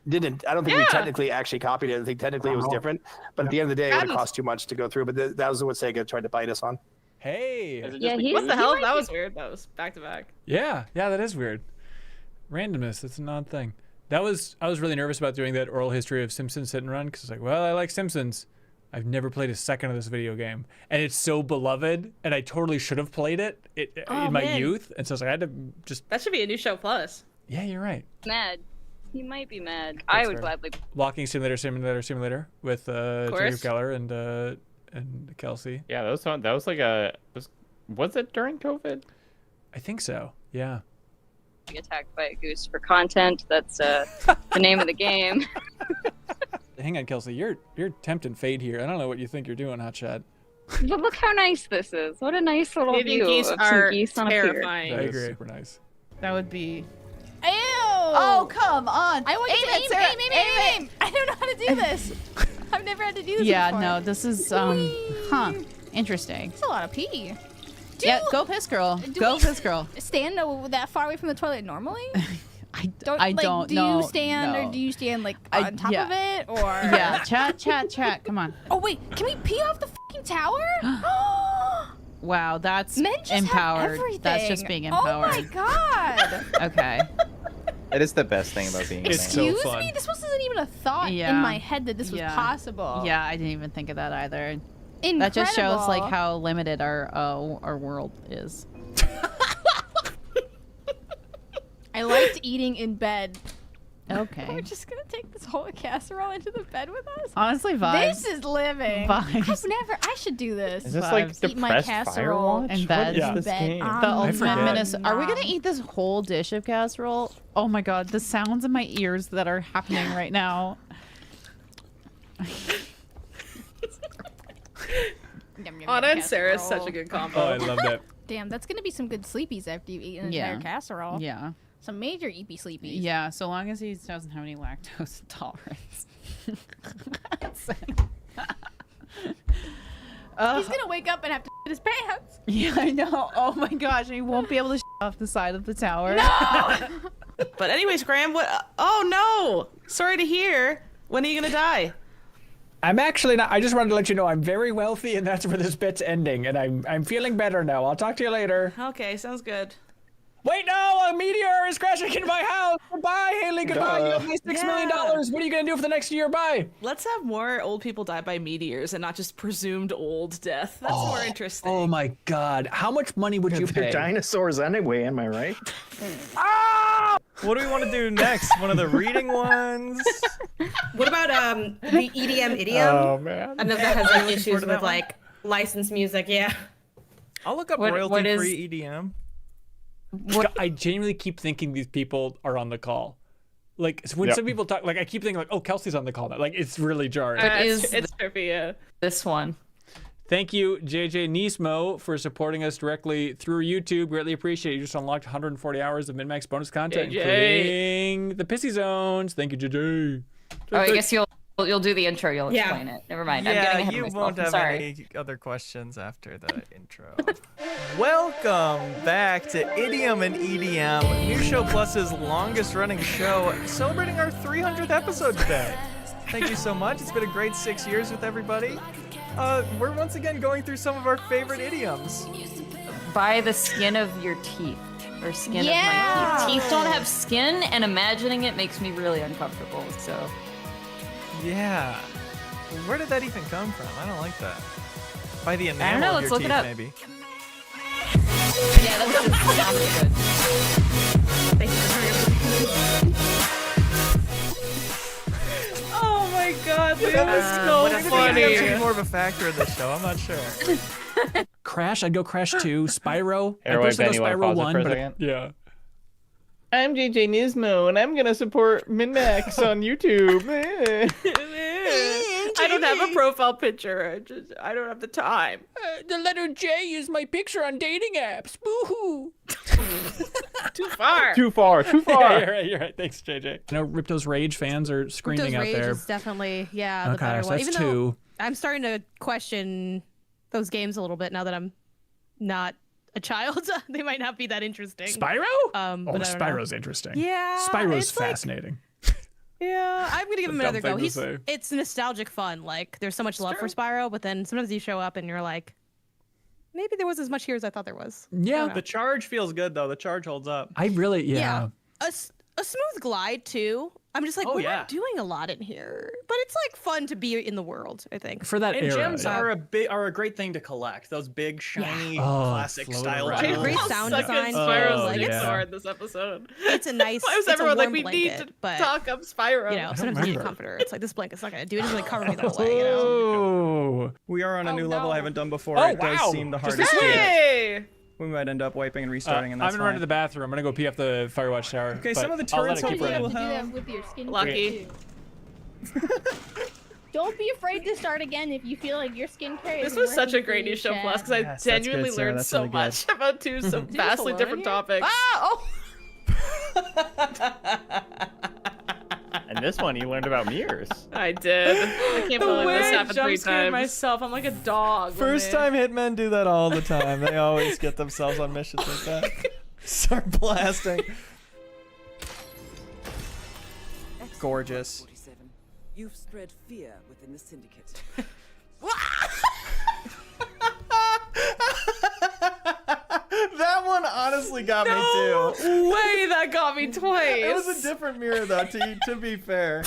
didn't. I don't think we technically actually copied it. I think technically it was different, but at the end of the day, it would have cost too much to go through. But that was what Sega tried to bite us on. Hey. Yeah, what the hell? That was weird. That was back to back. Yeah, that is weird. Randomness, that's an odd thing. I was really nervous about doing that oral history of Simpsons hit and run because I was like, well, I like Simpsons. I've never played a second of this video game, and it's so beloved, and I totally should have played it in my youth, and so I was like, I had to just. That should be a new show plus. Yeah, you're right. Mad. He might be mad. That's I would fair. gladly. Walking Simulator with Jacob course. Keller and Kelsey. Yeah, that was like was it during COVID? I think so. Yeah. Be attacked by a goose for content. That's the name of the game. Hang on, Kelsey. You're tempting fate here. I don't know what you think you're doing, Hotshot. But look how nice this is. What a nice little Canadian view geese of are some geese on a pier. terrifying. I agree. Super nice. That would be. Ew! Oh, come on! I want you to aim. I don't know how to do this. I've never had to do this Yeah, before. no, this is interesting. It's a lot of pee. Yeah, go piss girl. Go piss girl. Stand that far away from the toilet normally? I Like, don't do know. you stand no. or do you stand like on top of it or? Yeah, chat. Come on. Oh wait, can we pee off the fucking tower? Wow, that's Men just empowered. have everything. That's just being empowered. Oh my god. Okay. It is the best thing about being a man. Excuse me? This wasn't even a thought in my head that this was possible. Yeah, I didn't even think of that either. Incredible. That just shows like how limited our world is. I liked eating in bed. Okay. We're just gonna take this whole casserole into the bed with us. Honestly, vibes. This is living. Vibes. I should do this. Is this like Eat my depressed casserole Firewatch? in bed. What is this game? The ultimate menace. Are we Nom. gonna eat this whole dish of casserole? Oh my god, the sounds in my ears that are happening right now. Anna and Sarah is such a good combo. Oh, I love that. Damn, that's gonna be some good sleepies after you eat an entire casserole. Yeah. Some major eepy sleepies. Yeah, so long as he doesn't have any lactose intolerance. He's gonna wake up and have to shit his pants. Yeah, I know. Oh my gosh, and he won't be able to off the side of the tower. No! But anyways, Graham, what? Oh no! Sorry to hear. When are you gonna die? I'm actually not. I just wanted to let you know I'm very wealthy, and that's where this bit's ending. And I'm feeling better now. I'll talk to you later. Okay, sounds good. Wait, no! A meteor is crashing into my house. Goodbye, Haley. Goodbye. You have my $6 million. What are you gonna do for the next year? Bye. Let's have more old people die by meteors and not just presumed old death. That's more interesting. Oh my God! How much money would you They're pay? dinosaurs anyway, am I right? Ah! What do we want to do next? One of the reading ones? What about the EDM idiom? Oh man! I know that has like issues with like licensed music. Yeah. I'll look up What royalty-free EDM. I genuinely keep thinking these people are on the call. Like when some people talk, like I keep thinking like, oh, Kelsey's on the call now. Like it's really jarring. It's trippy, yeah. This one. Thank you, JJ Nismo, for supporting us directly through YouTube. Greatly appreciate it. You just unlocked 140 hours of MinnMax bonus content, including the Pissy Zones. Thank you, JJ. Oh, I guess you'll do the intro. You'll explain it. Never mind. I'm getting ahead you of myself. won't have Sorry. any other questions after the intro. Welcome back to Idiom and EDM, New Show Plus's longest-running show, celebrating our 300th episode today. Thank you so much. It's been a great 6 years with everybody. We're once again going through some of our favorite idioms. By the skin of your teeth. Or skin of Yeah. my teeth. Teeth don't have skin, and imagining it makes me really uncomfortable, so. Yeah. Where did that even come from? I don't like that. By the I don't enamel know, of let's your look it teeth, up. maybe. Yeah, that sounds good. Thank you Oh my God, this That is was so Maybe funny. EDM should be more of a factor in this show. I'm not sure. Crash, I'd go Crash 2. Spyro, I'd Airway, personally Ben, go you wanna Spyro pause it 1. for a But second? yeah. I'm JJ Nismo, and I'm gonna support MinnMax on YouTube. I don't have a profile picture. I don't have the time. The letter J is my picture on dating apps. Boo-hoo. Too far. Too far. Yeah, you're right. Thanks, JJ. I know Ripto's Rage fans are screaming Ripto's out Rage there. is definitely, the Okay, better so one. that's Even though two. I'm starting to question those games a little bit now that I'm not a child. They might not be that interesting. Spyro? But I don't know. Spyro's interesting. Yeah, Spyro's it's like- fascinating. Yeah, I'm gonna give him It's a another dumb go. thing to say. It's nostalgic fun. Like there's so much love for Spyro, but then sometimes you show up and you're like, maybe there was as much here as I thought there was. Yeah. The charge feels good, though. The charge holds up. I really, yeah. A smooth glide too. I'm just like, Oh, we're yeah. not doing a lot in here, but it's like fun to be in the world. I think For that And era. gems yeah. are a great thing to collect. Those big, shiny, classic float style around. They have gems. great sound Suck in design. Spyro's like dick it's, sword this episode. it's a nice. Why was it's a everyone like, warm we blanket, need to but, talk up Spyro? You know, sometimes you need a remember. comforter. It's like this blanket's not gonna do anything. Really cover me the whole way. You know. Oh. We are on a new level I haven't done before. Oh, It does wow. seem the Just hardest. this to get. Hey! We might end up wiping and restarting, and I'm that's gonna run to fine. the bathroom. I'm gonna go pee off the Firewatch tower. Okay, but some of the I'll let turrets it keep hopefully running. will Do that have. with your skin. Lucky. Don't be afraid to start again if you feel like your skincare is This was such a working great for new you, show Chad. plus because I Yes, that's genuinely good, Sarah. learned That's so really good. much about two some vastly alone different here? topics. Ah! And this one, you learned about mirrors. I did. I can't The believe way this I happened 3 jump-scared times. Myself, I'm like a dog. when First they- time hitmen do that all the time. They always get themselves on missions like that. Start blasting. Gorgeous. You've spread fear within the syndicate. That one honestly got me No too. way, that got me twice. It was a different mirror though, to be fair.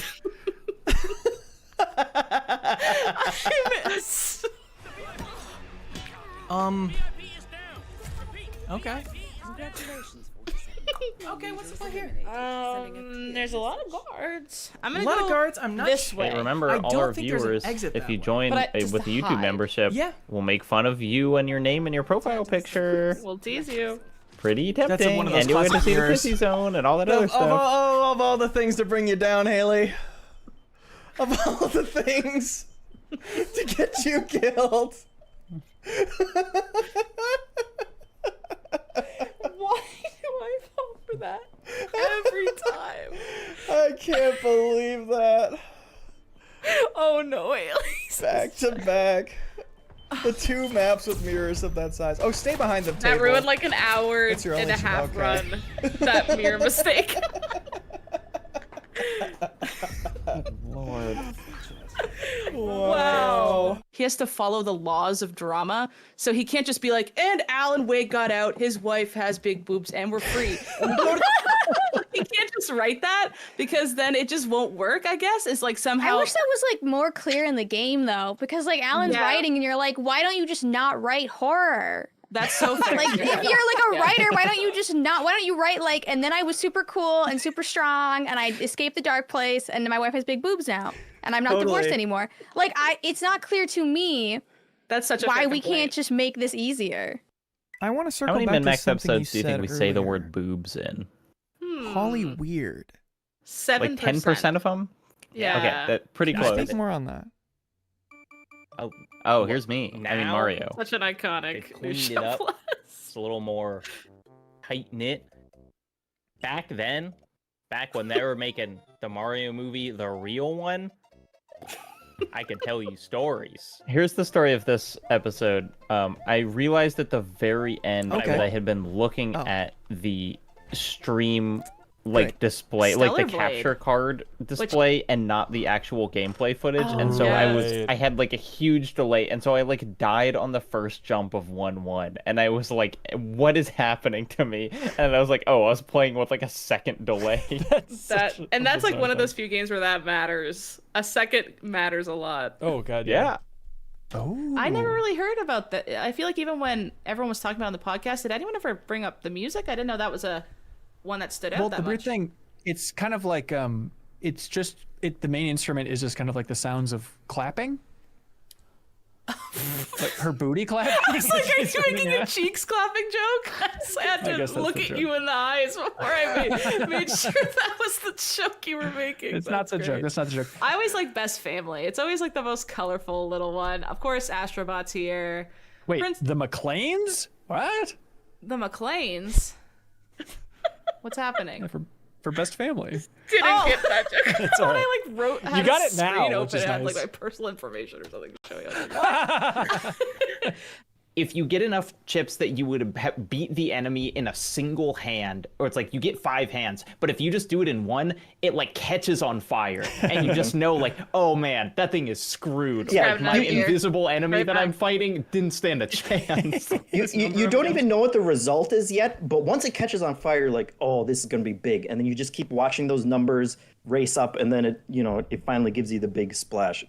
Okay. Congratulations, Okay, what's the point here? There's a lot of guards. I'm A gonna lot go of guards. I'm not this sure. way. Hey, remember, I all don't our think there's an viewers, exit if that you way. join But with just the YouTube hide. membership, Yeah. we'll make fun of you and your name and your profile picture. We'll tease you. Pretty tempting, one of those and you'll get to classic see the mirrors. Pissy Zone and all that other Of stuff. all the things to bring you down, Haley. Of all the things to get you killed. Why do I fall for that? Every time. I can't believe that. Oh no, aliens. Back to back. The 2 maps with mirrors of that size. Oh, stay behind the table. That ruined like an hour It's your and only a half okay. run. That mirror mistake. Lord. Wow. He has to follow the laws of drama, so he can't just be like, and Alan Wake got out, his wife has big boobs, and we're free. He can't just write that, because then it just won't work, I guess. It's like somehow... I wish that was like more clear in the game though, because like Alan's writing and you're like, why don't you just not write horror? That's so fair. Like, if you're like a writer, why don't you write like, and then I was super cool and super strong and I escaped the dark place and my wife has big boobs now and I'm not divorced anymore. Like, it's not clear to me that's such a why fair we complaint. can't just make this easier. I want to circle How many back to Min-Max something episodes do you think said we say the earlier. word boobs in? Holly weird. 7%. Like 10% of them? Yeah. Okay, that pretty Can you close. speak more on that? Oh, here's me. I mean Mario. Such an iconic They cleaned show it up. plus. It's a little more tight knit. Back then, back when they were making the Mario movie, the real one, I could tell you stories. Here's the story of this episode. I realized at the very end that I had been looking at the stream display, like the Stellar capture Blade. card display, and not the actual gameplay footage. And so I had like a huge delay, and so I like died on the first jump of 1-1, and I was like, what is happening to me? And I was like, oh, I was playing with like a second delay. That's like one of those few games where that matters. A second matters a lot. Oh god, yeah. Oh. I never really heard about that. I feel like even when everyone was talking about it on the podcast, did anyone ever bring up the music? I didn't know that was a one that stood out Well, that the weird much. thing, it's kind of like the main instrument is just kind of like the sounds of clapping. Like her booty clap. I was like, are you making a cheeks clapping joke? I had I guess to that's look the at joke. you in the eyes before I made sure that was the joke you were making. It's not the joke. That's not the joke. I always like Best Family. It's always like the most colorful little one. Of course, Astrobot's here. Wait, the McLeans? What? The McLeans? What's happening? For Best Family. Didn't get that joke. It's all right. I like wrote. You got it now, Screen which open is and had like nice. my personal information or something to show you. If you get enough chips that you would beat the enemy in a single hand, or it's like you get 5 hands, but if you just do it in one, it like catches on fire, and you just know like, oh man, that thing is screwed. Yeah, Like my invisible enemy that I'm fighting didn't stand a chance. You don't even know what the result is yet, but once it catches on fire, you're like, oh, this is going to be big. And then you just keep watching those numbers race up, and then it finally gives you the big splash.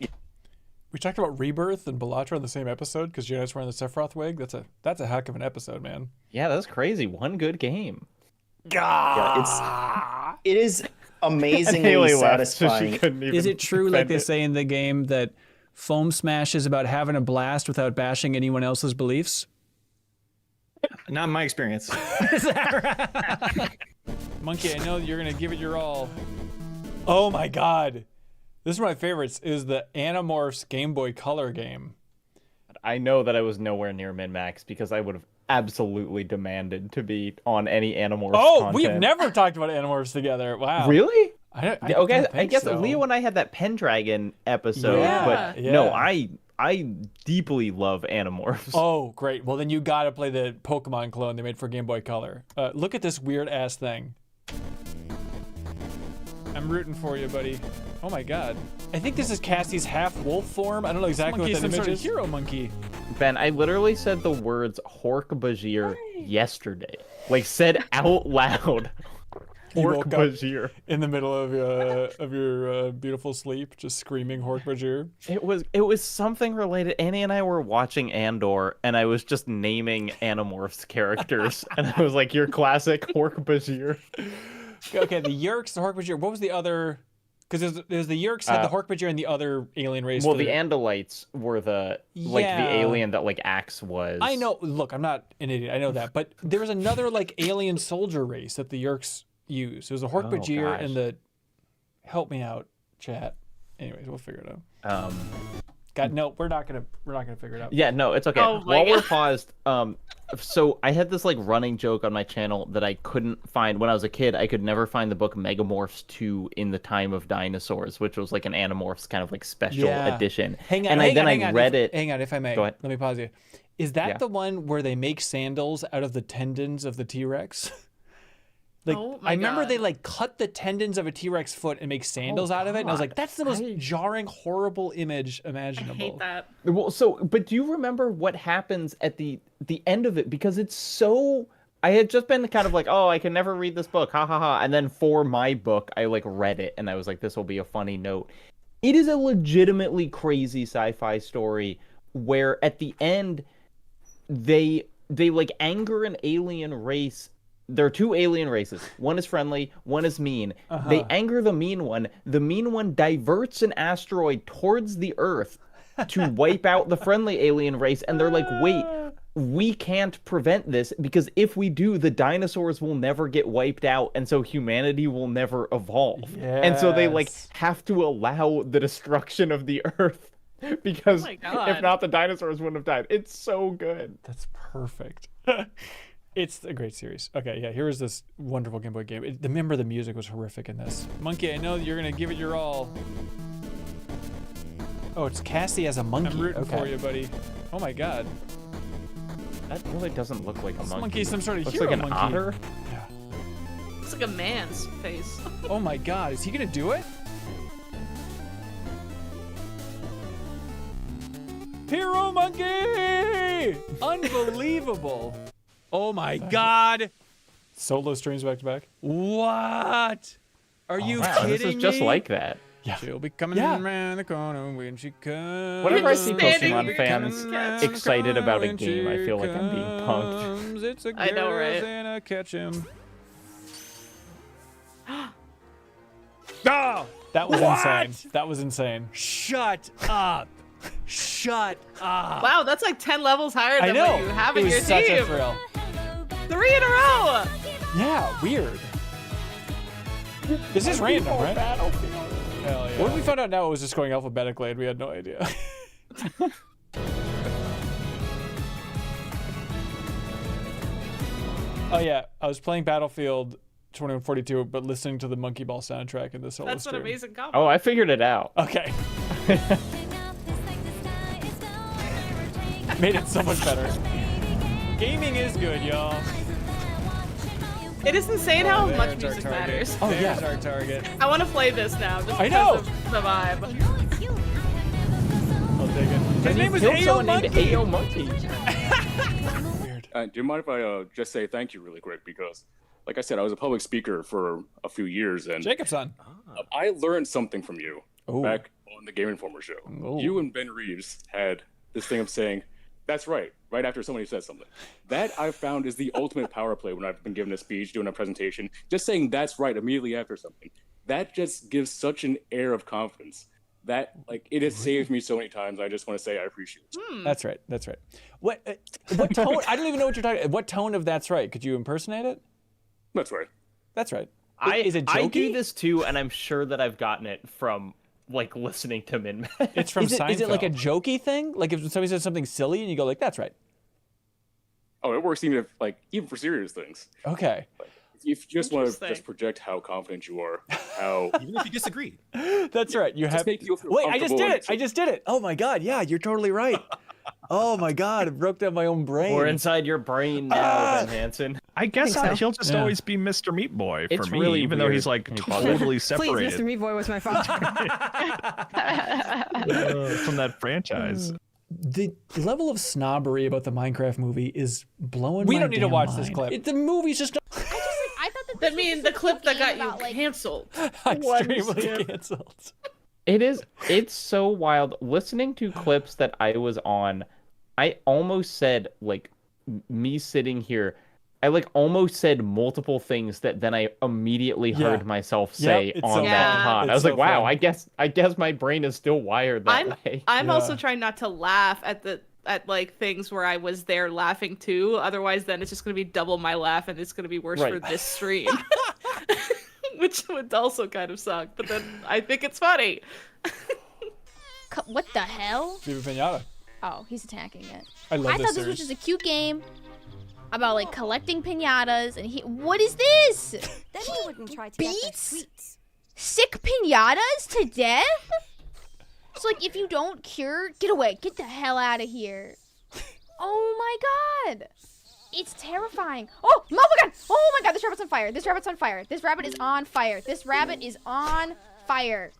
We talked about Rebirth and Bellatra in the same episode because Janet's wearing the Sephiroth wig. That's a heck of an episode, man. Yeah, that's crazy. One good game. Yeah, it is amazingly Haley left, so she satisfying. couldn't even Is it true, like defend they it. say in the game, that Foam Smash is about having a blast without bashing anyone else's beliefs? Not in my experience. Monkey, I know you're gonna give it your all. Oh my god. This is one of my favorites, is the Animorphs Game Boy Color game. I know that I was nowhere near Min-Max because I would have absolutely demanded to be on any Animorphs content. We've never talked about Animorphs together. Wow. Really? I Okay, don't I think guess so. Leo and I had that Pendragon episode, Yeah, but yeah. no, I deeply love Animorphs. Oh, great. Well, then you gotta play the Pokemon clone they made for Game Boy Color. Look at this weird ass thing. I'm rooting for you, buddy. Oh my god. I think this is Cassie's half wolf form. I don't know exactly what that image is. Hero monkey. Ben, I literally said the words Hork Bajir yesterday. Like, said out loud. You Hork woke up Bajir. in the middle of your beautiful sleep, just screaming Hork Bajir. It was something related. Annie and I were watching Andor, and I was just naming Animorphs characters, and I was like, "Your classic Hork Bajir." Okay, the Yeerks, the Hork Bajir. What was the other? Because there's the Yeerks had the Hork Bajir and the other alien race. Well, for the Andalites were the the alien that like Axe was. I know. Look, I'm not an idiot. I know that, but there was another like alien soldier race that the Yeerks used. It was the Hork Bajir gosh. and the. Help me out, chat. Anyways, we'll figure it out. God, no, we're not gonna figure it out. Yeah, no, it's okay. Oh my While we're God. paused, so I had this like running joke on my channel that I couldn't find when I was a kid. I could never find the book Megamorphs 2 in the Time of Dinosaurs, which was like an Animorphs kind of like special edition. Hang on, and hang on, I hang on. read it. Hang on, if I may. Go ahead. Let me pause you. Is that Yeah. the one where they make sandals out of the tendons of the T-Rex? Like, Oh my I remember God. they like cut the tendons of a T-Rex foot and make sandals out of it, and I was like, that's the most jarring, horrible image imaginable. I hate that. Well, but do you remember what happens at the end of it? Because it's so. I had just been kind of like, oh, I can never read this book, ha ha ha. And then for my book, I like read it, and I was like, this will be a funny note. It is a legitimately crazy sci-fi story where at the end, they like anger an alien race. There are two alien races. One is friendly, one is mean. They anger the mean one. The mean one diverts an asteroid towards the Earth to wipe out the friendly alien race. And they're like, wait, we can't prevent this because if we do, the dinosaurs will never get wiped out. And so humanity will never evolve. And so they like have to allow the destruction of the Earth because if not, the dinosaurs wouldn't have died. It's so good. That's perfect. It's a great series. Okay, yeah, here is this wonderful Game Boy game. Remember, the music was horrific in this. Monkey, I know you're going to give it your all. Oh, it's Cassie as a monkey. I'm rooting for you, buddy. Oh my God. That really doesn't look like a monkey. Monkey's some sort of Looks hero like an monkey. otter. Yeah. It's like a man's face. Oh my God, is he going to do it? Hero monkey! Unbelievable. Oh my God. Solo streams back to back. What? Are you kidding This is just me? like that. Yeah. She'll be coming around the corner when she comes. Whenever I see Pokemon She'll be fans coming around excited the about a corner game, I feel like I'm being when she punked. comes. It's a I know, right? and I catch him. Oh, that was insane. That was insane. Shut up. Shut up. Wow, that's like 10 levels higher I than know. what you have It in was your such team. a thrill. 3 in a row. Yeah, weird. This is random, right? Hell yeah. When we found out now it was just going alphabetically and we had no idea. Oh yeah, I was playing Battlefield 2142, but listening to the Monkey Ball soundtrack in the solo That's an stream. amazing combo. Oh, I figured it out. Okay. Made it so much better. Gaming is good, y'all. It is insane how There's much our music target. matters. Oh, There's our target. I want to play this now just I because know. of the vibe. I'll take it. His name was killed Ayo someone named Monkey. Ayo Monkey. Do you mind if I just say thank you really quick? Because, like I said, I was a public speaker for a few years, and Jacobson. I learned something from you back on the Game Informer show. Ooh. You and Ben Reeves had this thing of saying, "That's right," right after somebody says something. That I found is the ultimate power play when I've been giving a speech, doing a presentation. Just saying "that's right" immediately after something. That just gives such an air of confidence. That it has saved me so many times. I just want to say I appreciate it. That's right. That's right. What tone? I don't even know what you're talking. What tone of "That's right"? Could you impersonate it? That's right. That's right. I Is it I do jokey? this too, and I'm sure that I've gotten it from like listening to MinnMax. It's from Is it- Seinfeld. is it like a jokey thing? Like if somebody says something silly and you go like, "That's right." Oh, it works even if even for serious things. Okay. If you just want to Interesting. just project how confident you are, how even if you disagree. That's right. You have. make you feel Wait, I just comfortable did and it. I just did it. Oh my God. Yeah, you're totally right. Oh my God, it broke down my own brain. We're inside your brain now, Ben Hansen. I guess I think so. he'll just Yeah. always be Mr. Meat Boy for It's me, really even though he's weird. like totally Please, separated Mr. Meat Boy was my father. from that franchise. The level of snobbery about the Minecraft movie is blowing We my don't need to damn watch this mind. clip. The movie's just I thought that mean the clip that got you canceled. extremely canceled. It's so wild. Listening to clips that I was on, I almost said, like, me sitting here, I like almost said multiple things that then I immediately heard myself say it's on so that fun. pod. It's I was so like, wow, fun. I guess my brain is still wired that way. I'm also trying not to laugh at like things where I was there laughing too. Otherwise, then it's just gonna be double my laugh, and it's gonna be worse for Right. this stream, which would also kind of suck. But then I think it's funny. What the hell? Viva Pinata. Oh, he's attacking it. I love I this thought this was just a cute game about like collecting pinatas, and what is this? Then you wouldn't try to get their sweets. Sick pinatas to death? It's like if you don't cure, get away, get the hell out of here. Oh my god. It's terrifying. Oh my god. Oh my god, this rabbit's on fire. This rabbit's on fire. This rabbit is on fire. This rabbit is on fire.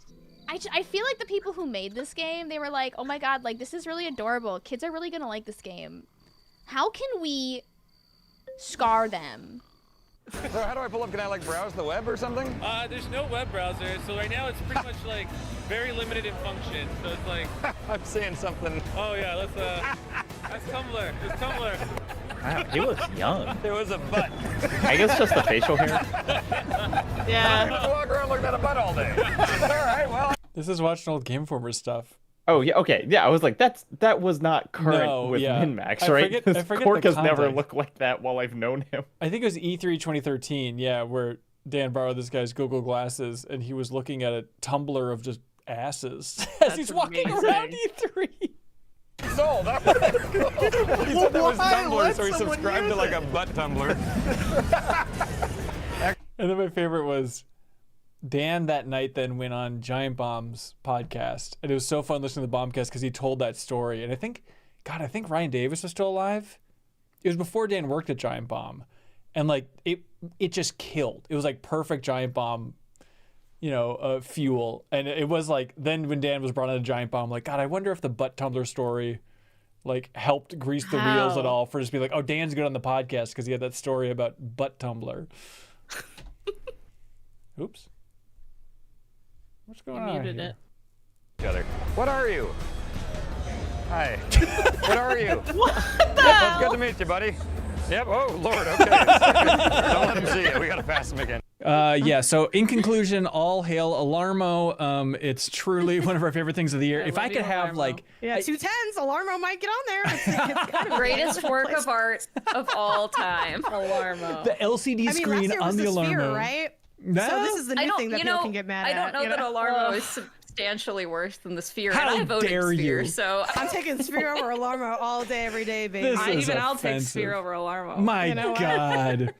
I feel like the people who made this game, they were like, oh my god, like this is really adorable. Kids are really gonna like this game. How can we scar them? So how do I pull up? Can I like browse the web or something? There's no web browser, so right now it's pretty much like very limited in function. So it's like I'm seeing something. Oh yeah, that's Tumblr. It's Tumblr. Wow, he looks young. It was a butt. I guess just the facial hair. Yeah. I'm gonna walk around looking at a butt all day. All right, well. This is watching old Game Informer stuff. Oh yeah, okay, yeah. I was like, that was not current with MinnMax, right? I forget Cork the has never context. looked like that while I've known him. I think it was E3 2013, yeah, where Dan borrowed this guy's Google glasses and he was looking at a Tumblr of just asses as he's walking around E3. Sold. That was cool. He said that was Tumblr, so he subscribed to like a butt Tumblr. And then my favorite was Dan that night then went on Giant Bomb's podcast, and it was so fun listening to the Bombcast because he told that story. And I think Ryan Davis was still alive. It was before Dan worked at Giant Bomb, and like it just killed. It was like perfect Giant Bomb, fuel. And it was like then when Dan was brought on to Giant Bomb, like God, I wonder if the butt Tumblr story like helped grease the wheels at all for just be like, oh, Dan's good on the podcast because he had that story about butt Tumblr. Oops. What's going on here? What are you? Hi. What are you? What the Yep, hell? it's good to meet you, buddy. Yep. Oh, Lord. Okay. Don't let him see you. We got to pass him again. Yeah, so in conclusion, all hail Alarmo. It's truly one of our favorite things of the year. If I could have like... Yeah, 2 tens, Alarmo might get on there. It's kind of Greatest work of art of all time. Alarmo. The LCD screen on the Sphere, Alarmo. right? No. So this is the I new don't- thing that you people know, can get mad I at. don't know that Alarmo is substantially worse than the Sphere, How and I voted dare Sphere, you. so I'm taking Sphere over Alarmo all day, every day, baby. This is I'll take offensive. Sphere over Alarmo. My You know what? God.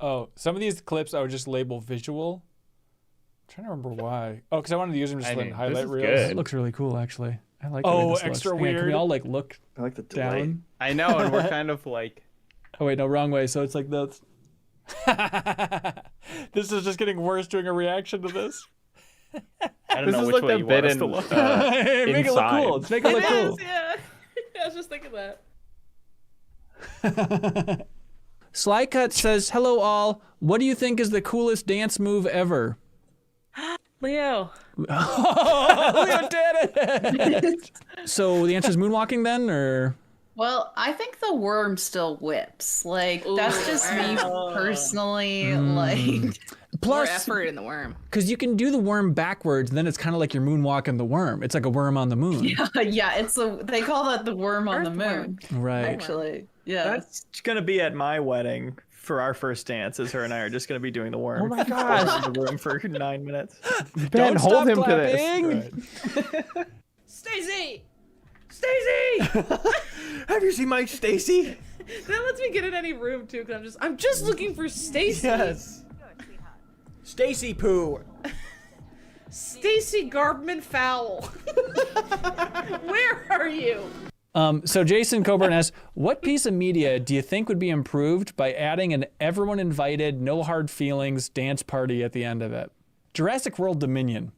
Oh, some of these clips I would just label visual. I'm trying to remember why. Oh, because I wanted to use them just in highlight this is reels. good. It looks really cool, actually. I like. the way Oh, this extra looks. weird. Yeah, Can we all like look? I like the down. I know, and we're kind of like. Oh wait, no, wrong way. So it's like this. This is just getting worse doing a reaction to this. I don't This know is which like way that you bit want us in, to look. Make it look inside. cool. Let's make it look cool. Yeah. I was just thinking that. Slycut says, "Hello all. What do you think is the coolest dance move ever?" Leo. Oh, Leo did it. So the answer is moonwalking then, or? Well, I think the worm still whips. Like that's just me personally. Like Plus, more effort in the worm. Because you can do the worm backwards, and then it's kind of like you're moonwalking the worm. It's like a worm on the moon. yeah, it's they call that the worm on the moon. Right. Actually, yeah. That's gonna be at my wedding for our first dance. As her and I are just gonna be doing the worm. Oh my gosh. Around the room for 9 minutes. Ben, Don't hold stop him clapping. to this. Stacy! Stacy! Have you seen my Stacy? That lets me get in any room too, because I'm just looking for Stacy. Yes. Stacy Poo. Stacy Garbman Fowl. Where are you? So Jason Coburn asks, what piece of media do you think would be improved by adding an everyone invited, no hard feelings dance party at the end of it? Jurassic World Dominion.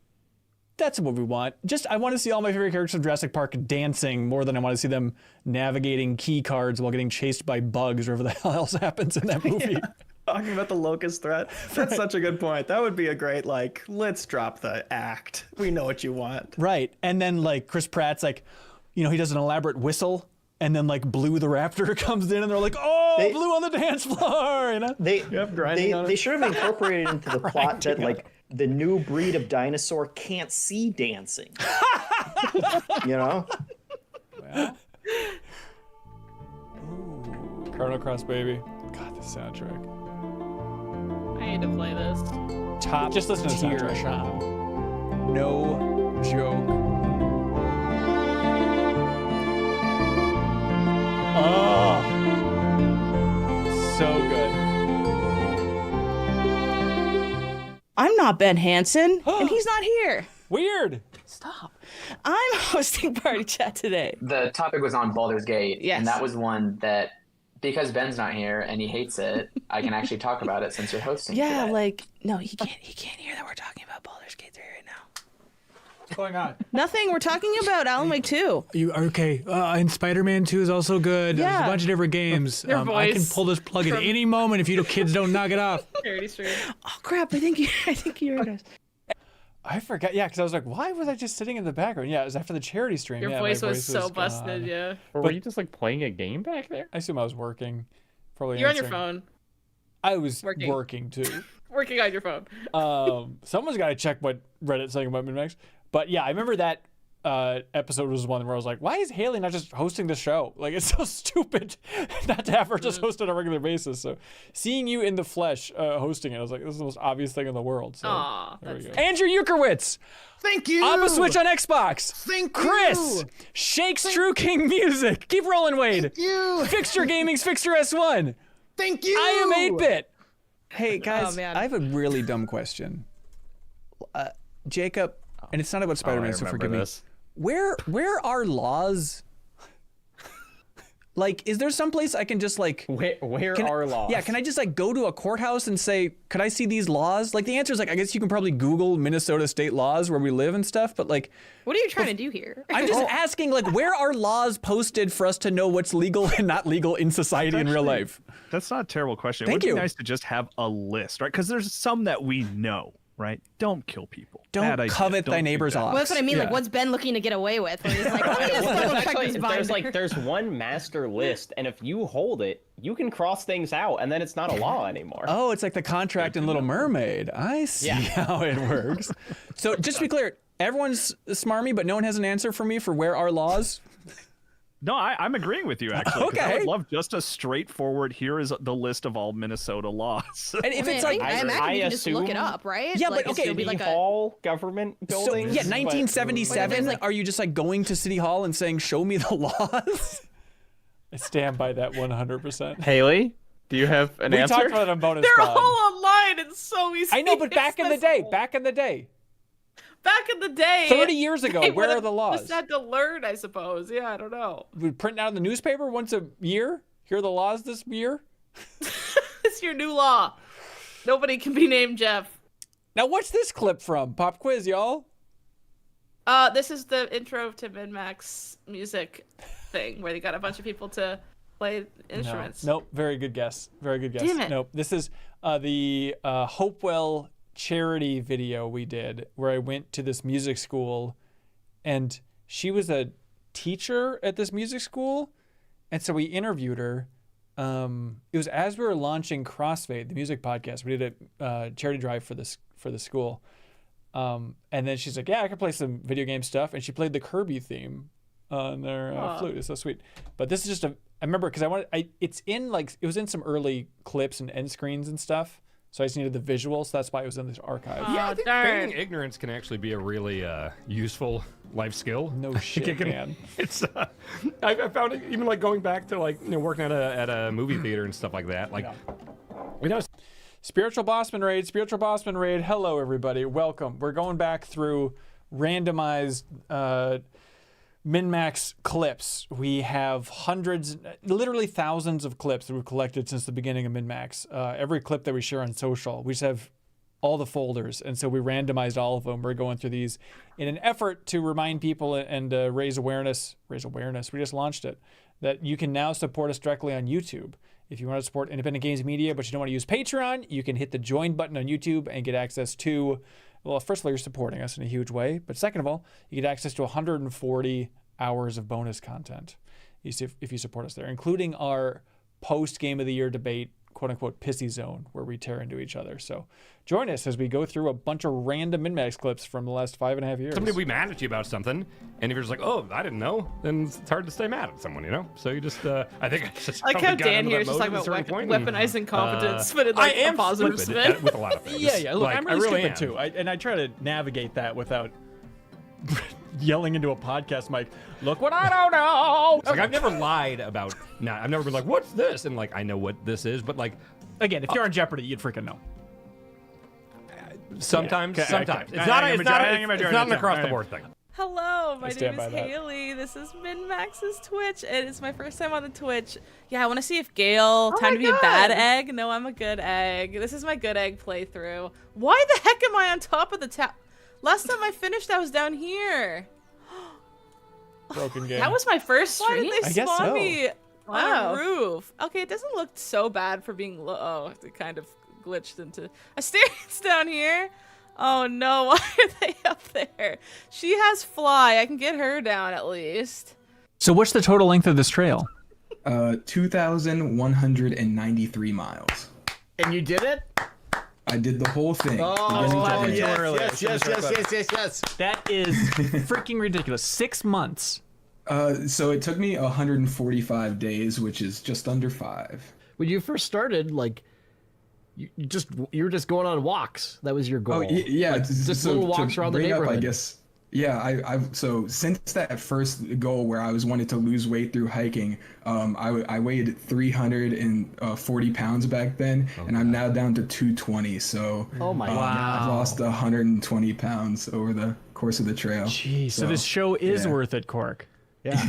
That's what we want. I want to see all my favorite characters from Jurassic Park dancing more than I want to see them navigating key cards while getting chased by bugs or whatever the hell else happens in that movie. Talking about the locust threat. That's such a good point. That would be a great, let's drop the act. We know what you want. Right. And then Chris Pratt's he does an elaborate whistle, and then Blue the Raptor comes in, and they're like, "Oh, Blue on the dance floor!" They should have incorporated into the plot that the new breed of dinosaur can't see dancing. Well. Chrono Cross, baby. God, the soundtrack. I need to play this. Top. Just listen to the tier soundtrack. No joke. Oh, so good. I'm not Ben Hansen, and he's not here. Weird. Stop. I'm hosting Party Chat today. The topic was on Baldur's Gate, Yes. and that was one that, because Ben's not here and he hates it, I can actually talk about it since you're hosting. Yeah, today. like, no, he can't hear that we're talking about Baldur's Gate 3 right now. What's going on? Nothing. We're talking about Alan Wake 2. You okay? And Spider-Man 2 is also good. There's a Yeah. bunch of different games. Your I can voice pull this plug at from- any moment if you kids don't knock it off. Charity stream. Oh crap! I think you heard us. I forgot. Yeah, because I was like, why was I just sitting in the background? Yeah, it was after the charity stream. Your yeah, my voice was so gone. busted, yeah. Or were you just like playing a game back there? I assume I was working. Probably. You're on your answering. phone. I was Working. working too. Working on your phone. Someone's got to check what Reddit's saying about MinnMax. But yeah, I remember that episode was one where I was like, why is Haley not just hosting the show? Like, it's so stupid not to have her just host on a regular basis. So seeing you in the flesh hosting it, I was like, this is the most obvious thing in the world. So Aw, there we go. that's Andrew Ukerwitz. Thank you. Abba Switch on Xbox. Thank Chris. you. Shakes True King Music. Keep rolling, Wade. Thank you. Fixture Gaming's Fixture S1. Thank you. I am 8-bit. Hey, Oh, guys, man. I have a really dumb question. Jacob, and it's not about Spider-Man, so forgive me. Where are laws? Like, is there someplace I can just like... Where are laws? Yeah, can I just like go to a courthouse and say, could I see these laws? Like, the answer is like, I guess you can probably Google Minnesota state laws where we live and stuff, but like... What are you trying to do here? I'm just asking, like, where are laws posted for us to know what's legal and not legal in society in real life? That's not a terrible question. Thank it would you. be nice to just have a list, right? Because there's some that we know, right? Don't kill people. Don't Bad idea. covet Don't thy do neighbor's that. ox. Well, that's what I mean. Yeah. Like, what's Ben looking to get away with? Where he's like, let me just double check this binder. There's one master list, and if you hold it, you can cross things out, and then it's not a law anymore. Oh, it's like the contract in Little Mermaid. I see how it works. So just to be clear, everyone's smarmy, but no one has an answer for me for where are laws? No, I'm agreeing with you, actually. 'cause I Okay. would love just a straightforward, here is the list of all Minnesota laws. And if it's like, I imagine you can just look it assume- up, right? Yeah, like, but okay, it'll be like a Hall government So, buildings. yeah, but- 1977, are you just like going to City Hall and saying, show me the laws? I stand by that 100%. Haley, do you have an we answer? talked about it on bonus They're pod. all online. It's so easy. I know, but back in the day, back in the day, 30 years ago, they where are would've the laws? Just had to learn, I suppose. Yeah, I don't know. We print out in the newspaper once a year. Here are the laws this year. It's your new law. Nobody can be named Jeff. Now, what's this clip from? Pop quiz, y'all. This is the intro to MinnMax music thing where they got a bunch of people to play instruments. Nope. Very good guess. Very good guess. Damn it. Nope. This is the Hopewell charity video we did where I went to this music school and she was a teacher at this music school. And so we interviewed her. It was as we were launching Crossfade, the music podcast. We did a charity drive for the school. And then she's like, yeah, I can play some video game stuff. And she played the Kirby theme on their flute. It's so sweet. But this is just I remember because it was in some early clips and end screens and stuff. So I just needed the visuals. So that's why it was in this archive. Yeah, I think feigning ignorance can actually be a really useful life skill. No shit, man. It's I found it even like going back to like working at a movie theater and stuff like that. Like Spiritual Bossman Raid. Hello, everybody. Welcome. We're going back through randomized MinnMax clips. We have hundreds, literally thousands of clips that we've collected since the beginning of MinnMax. Every clip that we share on social, we just have all the folders. And so we randomized all of them. We're going through these in an effort to remind people and raise awareness. We just launched it. That you can now support us directly on YouTube. If you want to support independent games media, but you don't want to use Patreon, you can hit the join button on YouTube and get access to, well, first of all, you're supporting us in a huge way. But second of all, you get access to 140 hours of bonus content if you support us there, including our post-Game of the Year debate quote unquote pissy zone where we tear into each other. So join us as we go through a bunch of random MinnMax clips from the last 5.5 years. Somebody will be mad at you about something, and if you're just like, oh, I didn't know, then it's hard to stay mad at someone, you know? So you just, I think I just I like how probably got Dan into here that is just mode talking at a certain about point, and, weaponized incompetence, but in I like a am positive stupid spin. with a lot of things. Yeah. Look, Like, I'm I really really stupid too. And I try to navigate that without yelling into a podcast mic. Look what I don't know. It's like I've never lied about. Nah, I've never been like, "What's this?" And like, I know what this is, but like, again, if you're on Jeopardy, you'd freaking know. Sometimes, Okay, sometimes okay. it's not. It's not an All across the right. board thing. Hello, my name stand is by that. Haley. This is MinnMax's Twitch, and it's my first time on the Twitch. Yeah, I want to see if Gail time to be a bad egg. No, I'm a good egg. This is my good egg playthrough. Why the heck am I on top of the tap? Last time I finished, I was down here. Broken game. That was my first stream. Why did they I guess spawn so. me Wow. on a roof? Okay, it doesn't look so bad for being low. Oh, it kind of glitched into a stairs down here. Oh no, why are they up there? She has fly. I can get her down at least. So what's the total length of this trail? 2,193 miles. And you did it? I did the whole thing. Oh, Yes, yes. That is freaking ridiculous. 6 months. So it took me 145 days, which is just under 5. When you first started, like, you were just going on walks. That was your goal. Oh, yeah. Like, just so little to walks around the bring up, neighborhood. I guess. Yeah, so since that first goal where I was wanting to lose weight through hiking, I weighed 340 pounds back then, and I'm now down to 220. So Oh my I've lost 120 pounds over the course of the trail. Jeez, so this show is worth it, Cork. Yeah.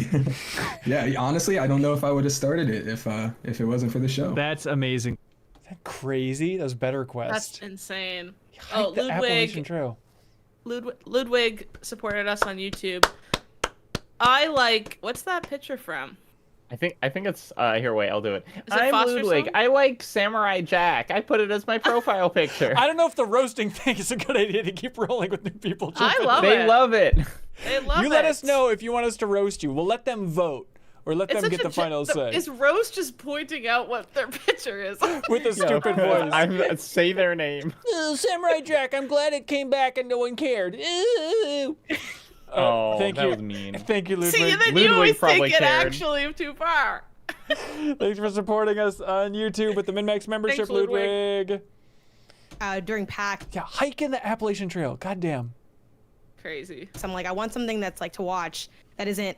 Yeah, honestly, I don't know if I would have started it if it wasn't for the show. That's amazing. Is that crazy? That was Better Quest. That's insane. Hike Oh, the Appalachian Ludwig. Trail. Ludwig supported us on YouTube. I like. What's that picture from? I think it's here. Wait, I'll do it. it I'm Foster's Ludwig. song? I like Samurai Jack. I put it as my profile picture. I don't know if the roasting thing is a good idea to keep rolling with new people. I love They it. love it. They love You it. let us know if you want us to roast you. We'll let them vote. Or let them get the final say. Is Rose just pointing out what their picture is? With a stupid voice. Say their name. Samurai Jack, I'm glad it came back and no one cared. Ooh. Oh, thank that you. was mean. Thank you, Ludwig. See, then Ludwig you always probably take it cared. actually too far. Thanks for supporting us on YouTube with the MinnMax membership, Thanks, Ludwig. Ludwig. During PAC. Yeah, hiking the Appalachian Trail. Goddamn. Crazy. So I'm like, I want something that's like to watch that isn't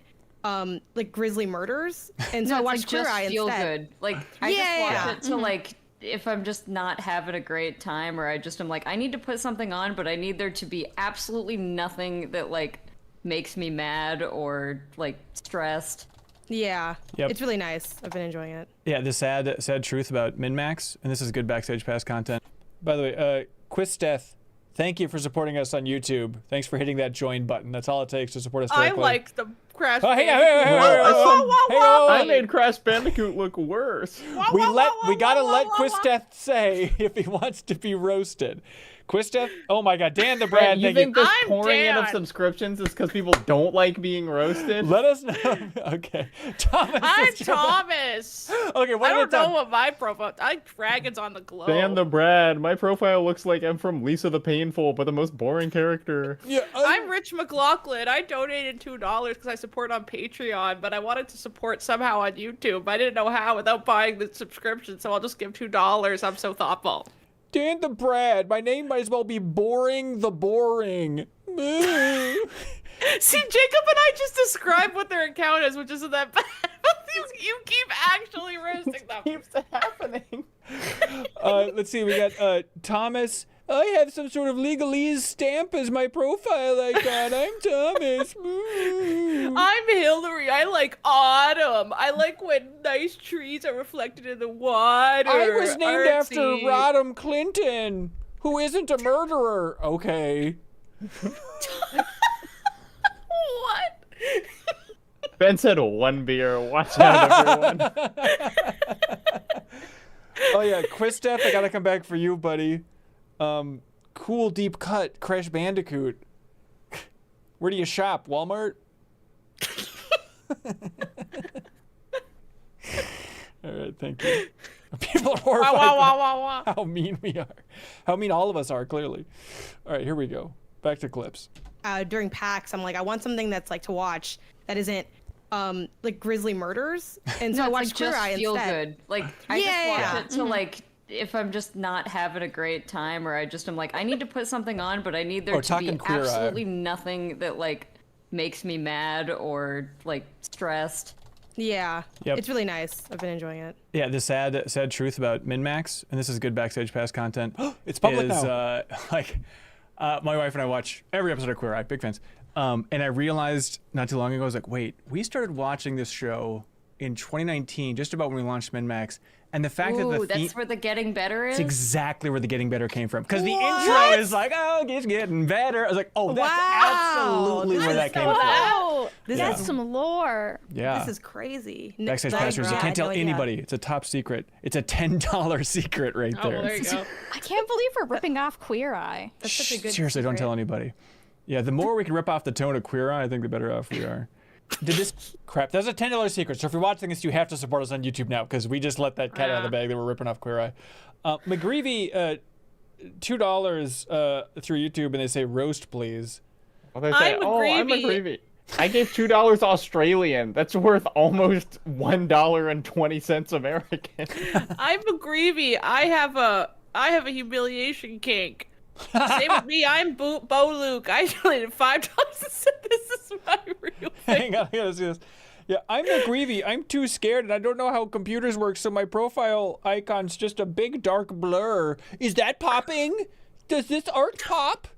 like grisly murders, and so No, I it's watched like Queer just Eye feel instead. good. Like I Yeah. just watch it to like if I'm just not having a great time, or I just am like I need to put something on, but I need there to be absolutely nothing that like makes me mad or like stressed. Yeah, Yep. it's really nice. I've been enjoying it. Yeah, the sad truth about MinnMax, and this is good backstage pass content. By the way, Quisteth, thank you for supporting us on YouTube. Thanks for hitting that join button. That's all it takes to support us I directly. like the Crash Oh, hey, Bandicoot. hey, hey, I made Crash Bandicoot look worse. We gotta let Quisteth say if he wants to be roasted. Quisteth, oh my God, Dan the Brad, You thank think you. this pouring in of subscriptions is because people don't like being roasted? Let us know. Okay, Thomas. I'm is your- Thomas. Okay, what I don't about know what my profile. I dragons on the globe. Dan the Brad. My profile looks like I'm from Lisa the Painful, but the most boring character. Yeah, I'm Rich McLaughlin. I donated $2 because I support on Patreon, but I wanted to support somehow on YouTube. I didn't know how without buying the subscription, so I'll just give $2. I'm so thoughtful. Dan the Brad. My name might as well be Boring the Boring. See, Jacob and I just described what their account is, which isn't that bad. You keep actually roasting them. Keeps happening. Let's see. We got Thomas. I have some sort of legalese stamp as my profile icon. I'm Thomas. I'm Hillary. I like autumn. I like when nice trees are reflected in the water. I was named after Artsy. Rodham Clinton, who isn't a murderer. Okay. What? Ben said one beer. Watch out, everyone. Oh yeah, Quisteth, I gotta come back for you, buddy. Cool deep cut, Crash Bandicoot. Where do you shop? Walmart? All right, thank you. People are horrified by how mean we are. How mean all of us are, clearly. All right, here we go. Back to clips. During PAX, I'm like, I want something that's like to watch that isn't like grisly murders, and so I No, it's watched like Queer just Eye feel instead. good. Like I just watch it to like if I'm just not having a great time, or I'm like I need to put something on, but I need there to be Queer Eye. absolutely nothing that like makes me mad or like stressed. Yeah, Yep. it's really nice. I've been enjoying it. Yeah, the sad truth about MinnMax, and this is good backstage pass content. It's public now. My wife and I watch every episode of Queer Eye, big fans. And I realized not too long ago, I was like, wait, we started watching this show in 2019, just about when we launched MinnMax. And the fact that Ooh, the that's where the getting better is. it's exactly where the getting better came from. Because the intro is like, oh, it's getting better. I was like, oh, that's absolutely where that came from. Wow. This Yeah. That's some lore. Yeah. This is crazy. Backstage Passers, you can't tell anybody. It's a top secret. It's a $10 secret right there. Oh, there you go. I can't believe we're ripping off Queer Eye. That's such a good Seriously, don't tell anybody. Yeah, the more we can rip off the tone of Queer Eye, I think the better off we are. Did this crap? That's a $10 secret. So if you're watching this, you have to support us on YouTube now because we just let that cat out of the bag that we're ripping off Queer Eye. McGreevy, $2 through YouTube, and they say roast, please. Well, they say, I'm McGreevy. I gave $2 Australian. That's worth almost $1.20 American. I'm McGreevy. I have a humiliation kink. Same with me. I'm Bo Luke. I donated $5 and said this is my real thing. Hang on, I gotta see this. Yeah, I'm McGreevy. I'm too scared and I don't know how computers work, so my profile icon's just a big dark blur. Is that popping? Does this art pop?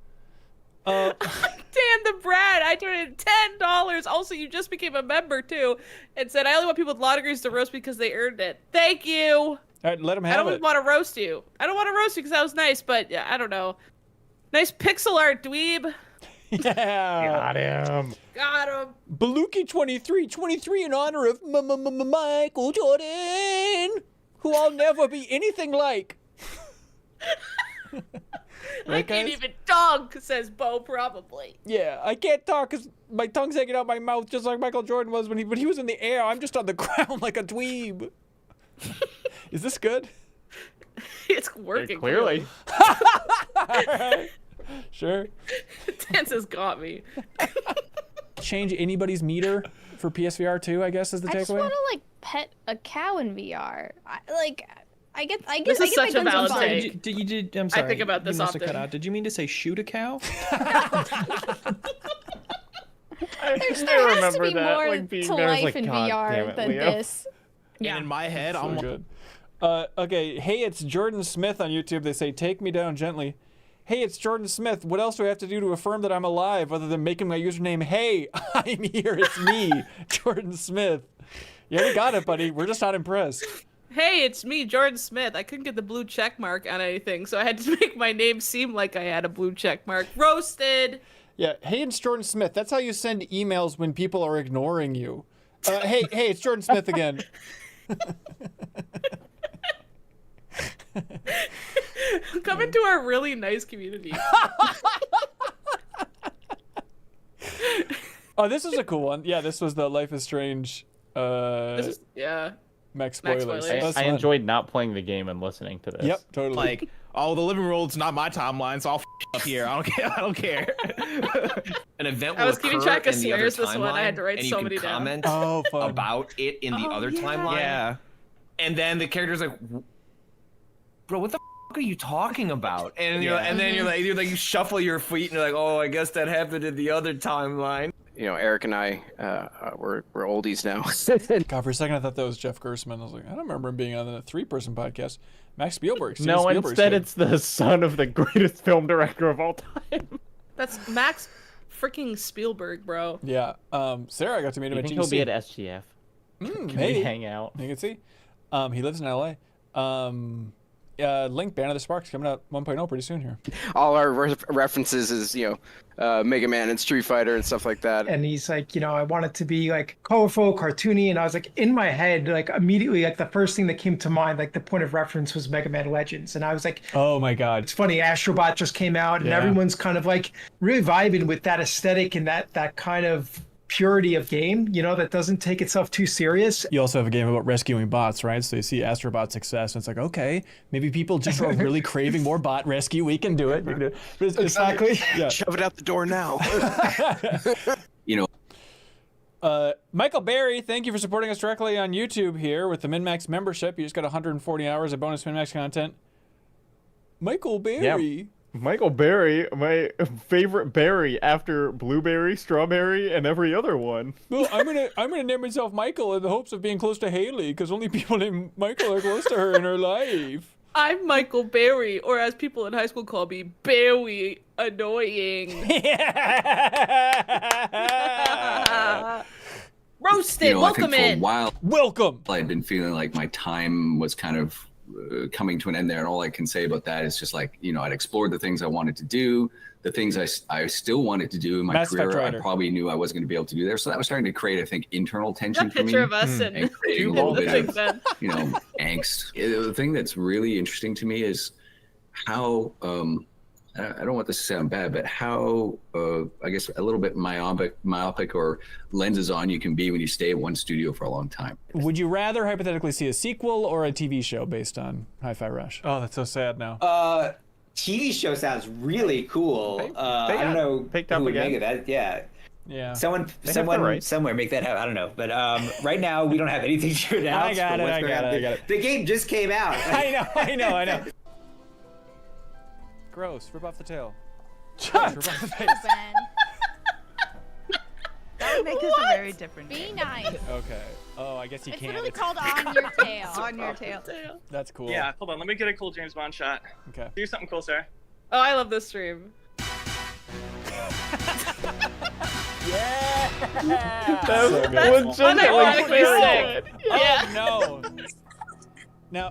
Dan the Brad, I donated $10. Also, you just became a member too, and said I only want people with law degrees to roast because they earned it. Thank you. All right, let him have I don't it. want to roast you. I don't want to roast you because that was nice, but yeah, I don't know. Nice pixel art, dweeb. Yeah. Got him. Got him. Baluki 23 in honor of Michael Jordan, who I'll never be anything like. I can't even talk, says Bo probably. Yeah, I can't talk because my tongue's hanging out my mouth just like Michael Jordan was when he was in the air. I'm just on the ground like a dweeb. Is this good? It's working. Clearly. All right. Sure. Dance has got me. Change anybody's meter for PSVR 2, I guess, is the I just takeaway. want to like pet a cow in VR. I guess This is such a guns are valid fun. take. I'm sorry. I think about this you must have often. cut out. Did you mean to say shoot a cow? There has to be more to life in VR than this. Yeah. And in my head, I'm good. Okay, hey, it's Jordan Smith on YouTube. They say, take me down gently. Hey, it's Jordan Smith. What else do I have to do to affirm that I'm alive other than making my username, hey, I'm here, it's me, Jordan Smith. Yeah, we got it, buddy. We're just not impressed. Hey, it's me, Jordan Smith. I couldn't get the blue check mark on anything, so I had to make my name seem like I had a blue check mark. Roasted. Yeah, hey, it's Jordan Smith. That's how you send emails when people are ignoring you. Hey, it's Jordan Smith again. Come into our really nice community. Oh, this is a cool one. Yeah, this was the Life is Strange. Yeah. Max spoilers. I enjoyed not playing the game and listening to this. Yep, totally. like, oh, the living room's not my timeline, so I'll up here. I don't care. I don't care. An event I will was keeping occur track of in the other swears this one. I had to timeline, write and so you many can down. comment Oh, fun. about it in the other timeline. Yeah. And then the character's like, bro, what the f*** are you talking about? And you're, and then you're like, you shuffle your feet and you're like, oh, I guess that happened in the other timeline. You know, Eric and I, we're oldies now. God, for a second I thought that was Jeff Gerstmann. I was like, I don't remember him being on a 3-person podcast. Max Spielberg. Steven No, Spielberg's instead kid. it's the son of the greatest film director of all time. That's Max freaking Spielberg, bro. Yeah. Sarah got to meet him You at think GC. he'll be at SGF? Can we hang out? You can see. He lives in LA. Link Band of the Sparks coming out 1.0 pretty soon here. All our references is, you know, Mega Man and Street Fighter and stuff like that. And he's like, you know, I want it to be like colorful, cartoony. And I was like, in my head, like immediately, like the first thing that came to mind, like the point of reference was Mega Man Legends. And I was like, oh my God. It's funny, Astrobot just came out and Yeah. everyone's kind of like really vibing with that aesthetic and that kind of purity of game, you know, that doesn't take itself too serious. You also have a game about rescuing bots, right? So you see Astrobot's success, and it's like, okay, maybe people just are really craving more bot rescue. We can do it. We can do it. But Exactly. Yeah. Shove it out the door now. You know. Michael Barry, thank you for supporting us directly on YouTube here with the MinnMax membership. You just got 140 hours of bonus MinnMax content. Michael Barry. Yeah. Michael Berry, my favorite berry after blueberry, strawberry, and every other one. Well, I'm gonna name myself Michael in the hopes of being close to Haley, because only people named Michael are close to her in her life. I'm Michael Barry, or as people in high school call me, Barry Annoying. Roasted, You know, I think welcome for a in. while, welcome. I'd been feeling like my time was kind of coming to an end there, and all I can say about that is just like, you know, I'd explored the things I wanted to do, the things I still wanted to do in my Mass Effect career. I writer. probably knew I wasn't going to be able to do there, so that was starting to create, I think, internal tension That for me. picture of us and creating a in little the bit Big of, Ben. you know, angst. The thing that's really interesting to me is how I don't want this to sound bad, but how I guess a little bit myopic or lenses on you can be when you stay at one studio for a long time. Would you rather hypothetically see a sequel or a TV show based on Hi-Fi Rush? Oh, that's so sad now. TV show sounds really cool. I don't know who would make it. That, yeah. Yeah. Someone They have the rights. somewhere make that happen. I don't know. But right now we don't have anything to announce. I got it. The game just came out. I know. Gross. Rip off the tail. Gross, rip off the face. That would make this a very different Be game. nice. Okay. Oh, I guess you It's can't. literally called On Your Tail. On your tail. That's cool. Yeah, hold on. Let me get a cool James Bond shot. Okay. Do something cool, Sarah. Oh, I love this stream. Yeah. That's legitimately sick. Yeah. Oh, no. Now,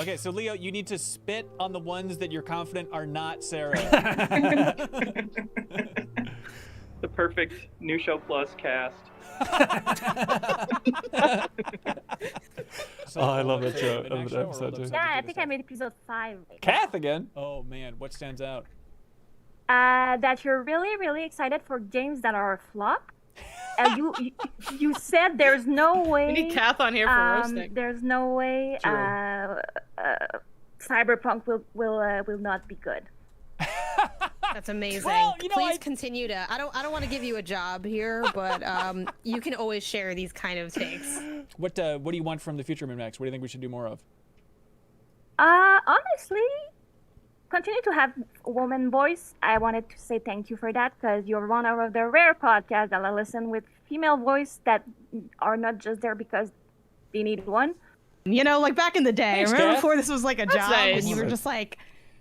okay, so Leo, you need to spit on the ones that you're confident are not Sarah. The perfect New Show Plus cast. Oh, I love that show. I love that episode too. Yeah, I think I made episode 5. Kath again. Oh man, what stands out? That you're really, really excited for games that are a flop. You said there's no way. We need Kath on here for roasting. There's no way Cyberpunk will not be good. That's amazing. Well, Please continue to. I don't want to give you a job here, but you can always share these kind of takes. What do you want from the future MinnMax? What do you think we should do more of? Honestly, continue to have woman voice. I wanted to say thank you for that because you're one of the rare podcasts that I listen with female voice that are not just there because they need one. You know, like back in the day, Thanks, remember Kath. before this was like a That's job, nice. and you were just like,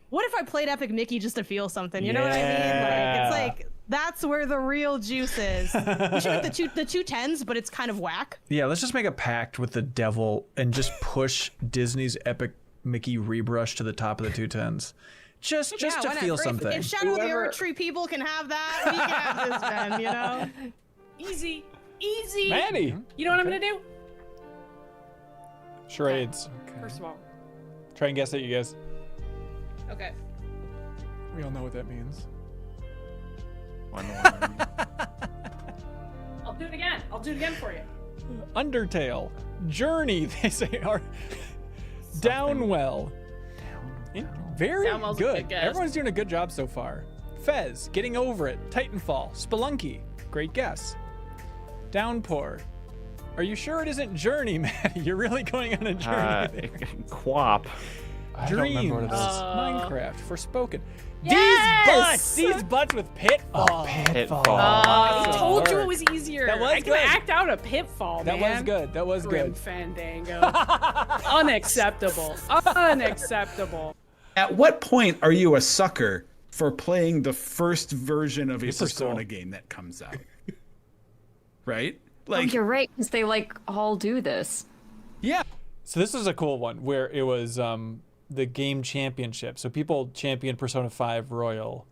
what if I played Epic Mickey just to feel something? You know what I mean? Like, it's like, that's where the real juice is. We should make the two tens, but it's kind of whack. Yeah, let's just make a pact with the devil and just push Disney's Epic Mickey rebrush to the top of the 210s. Just Yeah, to why not? feel If- something. If Shadow of the Earth Tree people can have that, we can have this, Ben, you know? Easy. Easy. Maddie. You know what I'm going to do? Charades. First of all. Try and guess it, you guys. Okay. We all know what that means. I'll do it again. I'll do it again for you. Undertale. Journey, they say, are Downwell. Very Downwell's a good. good guess. Everyone's doing a good job so far. Fez, Getting Over It, Titanfall, Spelunky, great guess. Downpour. Are you sure it isn't Journey, Maddie? You're really going on a journey there. Quap. I don't remember what it is. Uh, Minecraft, Forspoken. Yes! These butts with Pitfall. Pitfall. I told you it was easier. That was I can good. act out a pitfall, That man. was good. That was Grim good. Fandango. Unacceptable. Unacceptable. At what point are you a sucker for playing the first version of a This is Persona cool. game that comes out? Right? Oh, you're right, because they like all do this. Yeah. So this is a cool one where it was the game championship. So people championed Persona 5 Royal,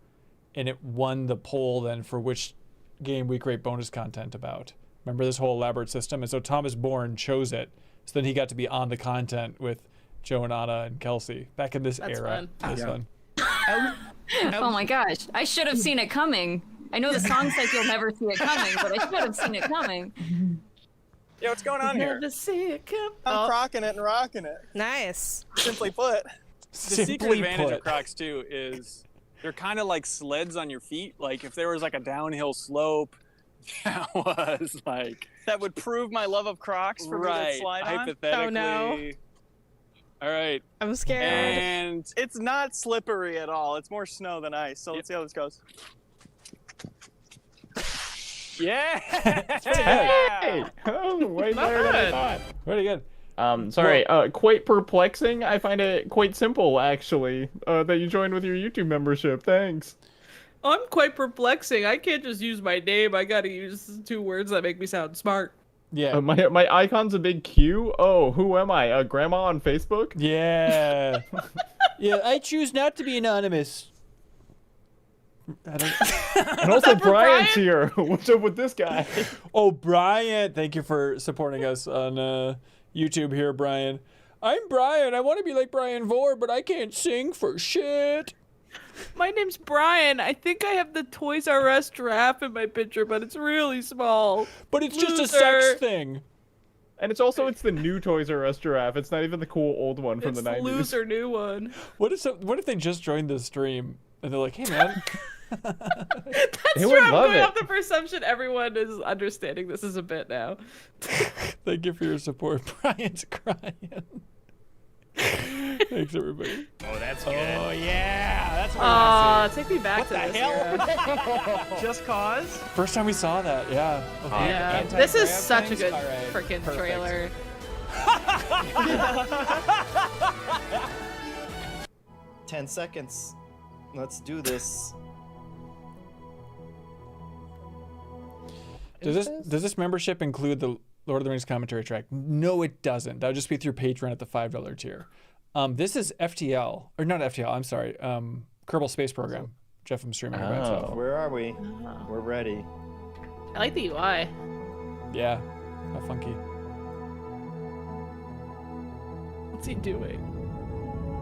and it won the poll then for which game we create bonus content about. Remember this whole elaborate system? And so Thomas Bourne chose it. So then he got to be on the content with Joe and Anna and Kelsey back in this That's era. fun. It was fun. Oh my gosh, I should have seen it coming. I know the song says you'll never see it coming, but I should have seen it coming. Yeah, what's going on here? Never see it come. I'm crocking it and rocking it. Nice. Simply put. The secret Simply advantage put. of Crocs too is they're kind of like sleds on your feet. Like if there was like a downhill slope, that would prove my love of Crocs for me to slide on. Oh Hypothetically. no. All right. I'm scared. And it's not slippery at all. It's more snow than ice. So let's see how this goes. Yeah. Hey! Oh, way better than I thought. Pretty good. Sorry, quite perplexing. I find it quite simple, actually, that you joined with your YouTube membership. Thanks. I'm quite perplexing. I can't just use my name. I gotta use 2 words that make me sound smart. Yeah. My icon's a big Q. Oh, who am I? Grandma on Facebook? Yeah. Yeah, I choose not to be anonymous. And also Brian's here. What's up with this guy? Oh, Brian. Thank you for supporting us on YouTube here, Brian. I'm Brian. I want to be like Brian Vore, but I can't sing for shit. My name's Brian. I think I have the Toys R Us giraffe in my picture, but it's really small. But it's just a sex thing. And it's the new Toys R Us giraffe. It's not even the cool old one from the 90s. It's the loser new one. What if they just joined the stream and they're like, hey, man. That's They true. would I'm love going it. off the presumption everyone is understanding this is a bit now. Thank you for your support. Brian's crying. Thanks, everybody. Oh, that's good. Oh, yeah. That's what I want to see. Take me back to this era. Just Cause? First time we saw that, yeah. Okay. Yeah. This is Anti-grab such a things? good All right, freaking perfect. trailer. 10 seconds. Let's do this. Does this membership include the Lord of the Rings commentary track? No, it doesn't. That would just be through Patreon at the $5 tier. This is FTL, or not FTL, I'm sorry, Kerbal Space Program. Jeff, I'm streaming about stuff. Where are we? We're ready. I like the UI. Yeah, how funky. What's he doing?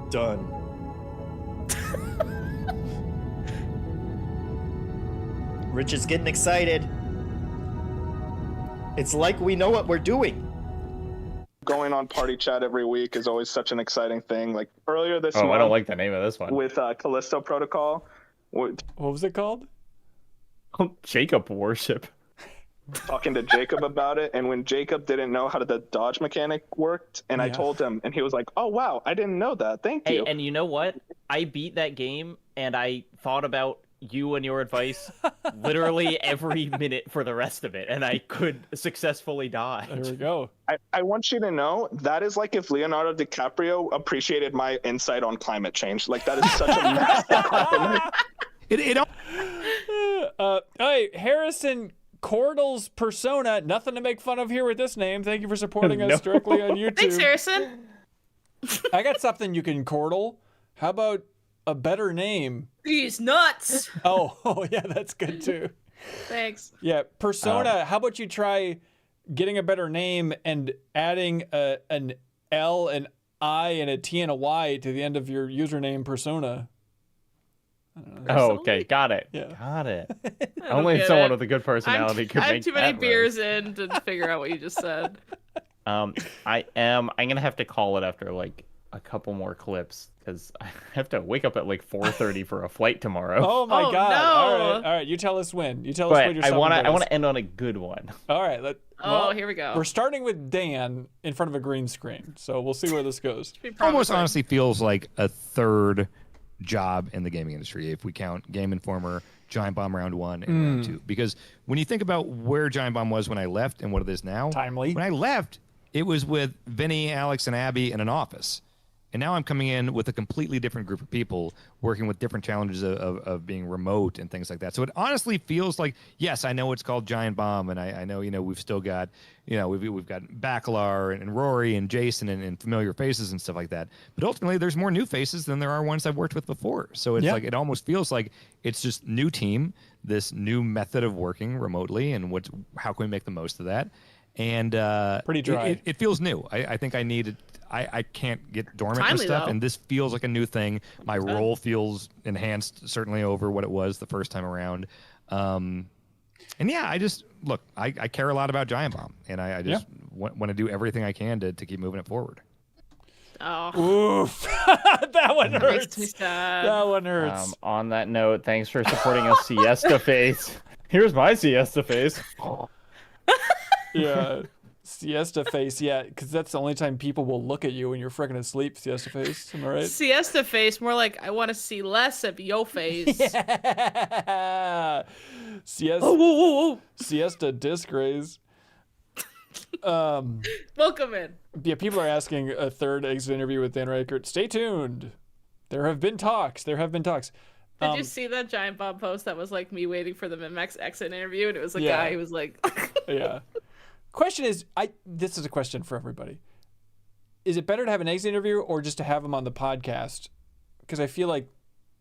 Done. Rich is getting excited. It's like we know what we're doing. Going on party chat every week is always such an exciting thing. Like earlier this month. I don't like the name of this one. With Callisto Protocol. What was it called? Jacob Worship. Talking to Jacob about it, and when Jacob didn't know how the dodge mechanic worked, and I told him, and he was like, "Oh wow, I didn't know that. Thank you." Hey, and you know what? I beat that game, and I thought about you and your advice literally every minute for the rest of it, and I could successfully dodge. There we go. I want you to know that is like if Leonardo DiCaprio appreciated my insight on climate change. Like that is such a massive compliment. Hey, Harrison Cordell's Persona. Nothing to make fun of here with this name. Thank you for supporting us directly on YouTube. Thanks, Harrison. I got something you can Cordell. How about a better name? He's nuts. Oh yeah, that's good too. Thanks. Yeah, Persona. How about you try getting a better name and adding an L, an I, and a T and a Y to the end of your username, Persona. Oh, okay, got it. Yeah. Got it. I don't Only get someone it. with a good personality could I have make too many that beers in to figure out what you just said. I'm gonna have to call it after like a couple more clips because I have to wake up at like 4:30 for a flight tomorrow. Oh my Oh, God! no. All right. You tell us when. You tell us when But you're. I want to end on a good one. All right. Here we go. We're starting with Dan in front of a green screen, so we'll see where this goes. Almost honestly feels like a third job in the gaming industry if we count Game Informer, Giant Bomb Round 1, and Round 2. Because when you think about where Giant Bomb was when I left and what it is now, timely. When I left, it was with Vinny, Alex, and Abby in an office. And now I'm coming in with a completely different group of people working with different challenges of being remote and things like that. So it honestly feels like, yes, I know it's called Giant Bomb, and I know, we've still got, we've got Bacalar and Rory and Jason and familiar faces and stuff like that. But ultimately, there's more new faces than there are ones I've worked with before. So it's like, it almost feels like it's just new team, this new method of working remotely, and how can we make the most of that? And pretty dry. It feels new. I think I I can't get dormant with Timely, stuff, though. and this feels like a new thing. My role feels enhanced, certainly over what it was the first time around. And yeah, I care a lot about Giant Bomb, and I just want to do everything I can to keep moving it forward. Oh. Oof. That one That hurts. makes me sad. That one hurts. On that note, thanks for supporting us, Siesta Face. Here's my Siesta Face. Yeah. Siesta face, yeah, because that's the only time people will look at you when you're freaking asleep, Siesta face. Am I right? Siesta face, more like I want to see less of your face. Yeah. Siesta, Oh, whoa, whoa, whoa. Siesta disgrace. Welcome in. Yeah, people are asking a third exit interview with Dan Reichert. Stay tuned. There have been talks. There have been talks. Did you see that Giant Bomb post that was like me waiting for the MinnMax exit interview, and it was a Yeah. guy who was like, Yeah. Question is, this is a question for everybody. Is it better to have an exit interview or just to have him on the podcast? Because I feel like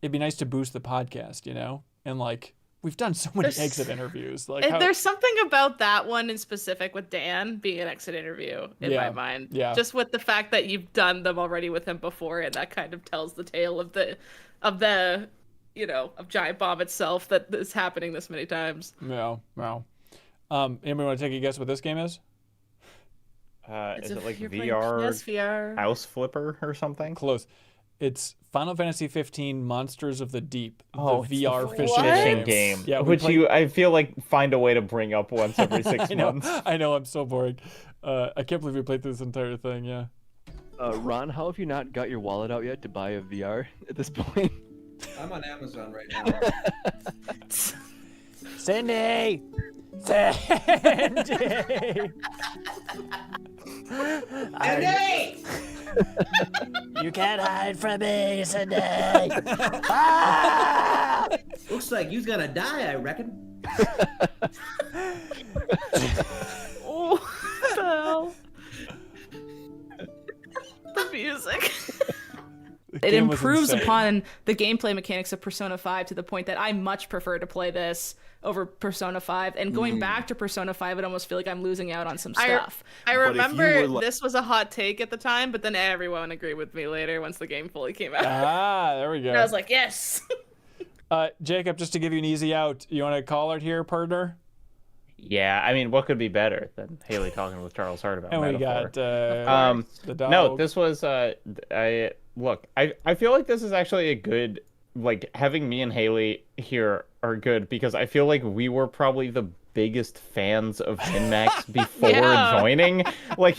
it'd be nice to boost the podcast, you know? And like, we've done so many exit interviews. Like, there's something about that one in specific with Dan being an exit interview in my mind. Yeah. Just with the fact that you've done them already with him before, and that kind of tells the tale of the you know, of Giant Bomb itself that is happening this many times. Yeah, wow. Anybody want to take a guess what this game is? Is it like you're playing VR, PSVR. House Flipper or something? Close. It's Final Fantasy 15 Monsters of the Deep, Oh, the VR fishing game. Yeah, which I feel like find a way to bring up once every 6 months. I know, I'm so boring. I can't believe we played through this entire thing, yeah. Ron, how have you not got your wallet out yet to buy a VR at this point? I'm on Amazon right now. Cindy! Cindy! Cindy! You can't hide from me, Cindy! Ah! Looks like you's gonna die, I reckon. Oh, what the hell? The music. It game was improves insane. upon the gameplay mechanics of Persona 5 to the point that I much prefer to play this over Persona 5. And going back to Persona 5, I almost feel like I'm losing out on some stuff. I remember this was a hot take at the time, but then everyone agreed with me later once the game fully came out. Ah, there we go. And I was like, yes. Jacob, just to give you an easy out, you want to call it here, partner? Yeah, I mean, what could be better than Haley talking with Charles Hart about And we metaphor? got the dog. No, this was I feel like this is actually a good, like, having me and Haley here are good because I feel like we were probably the biggest fans of MinnMax before joining. Like,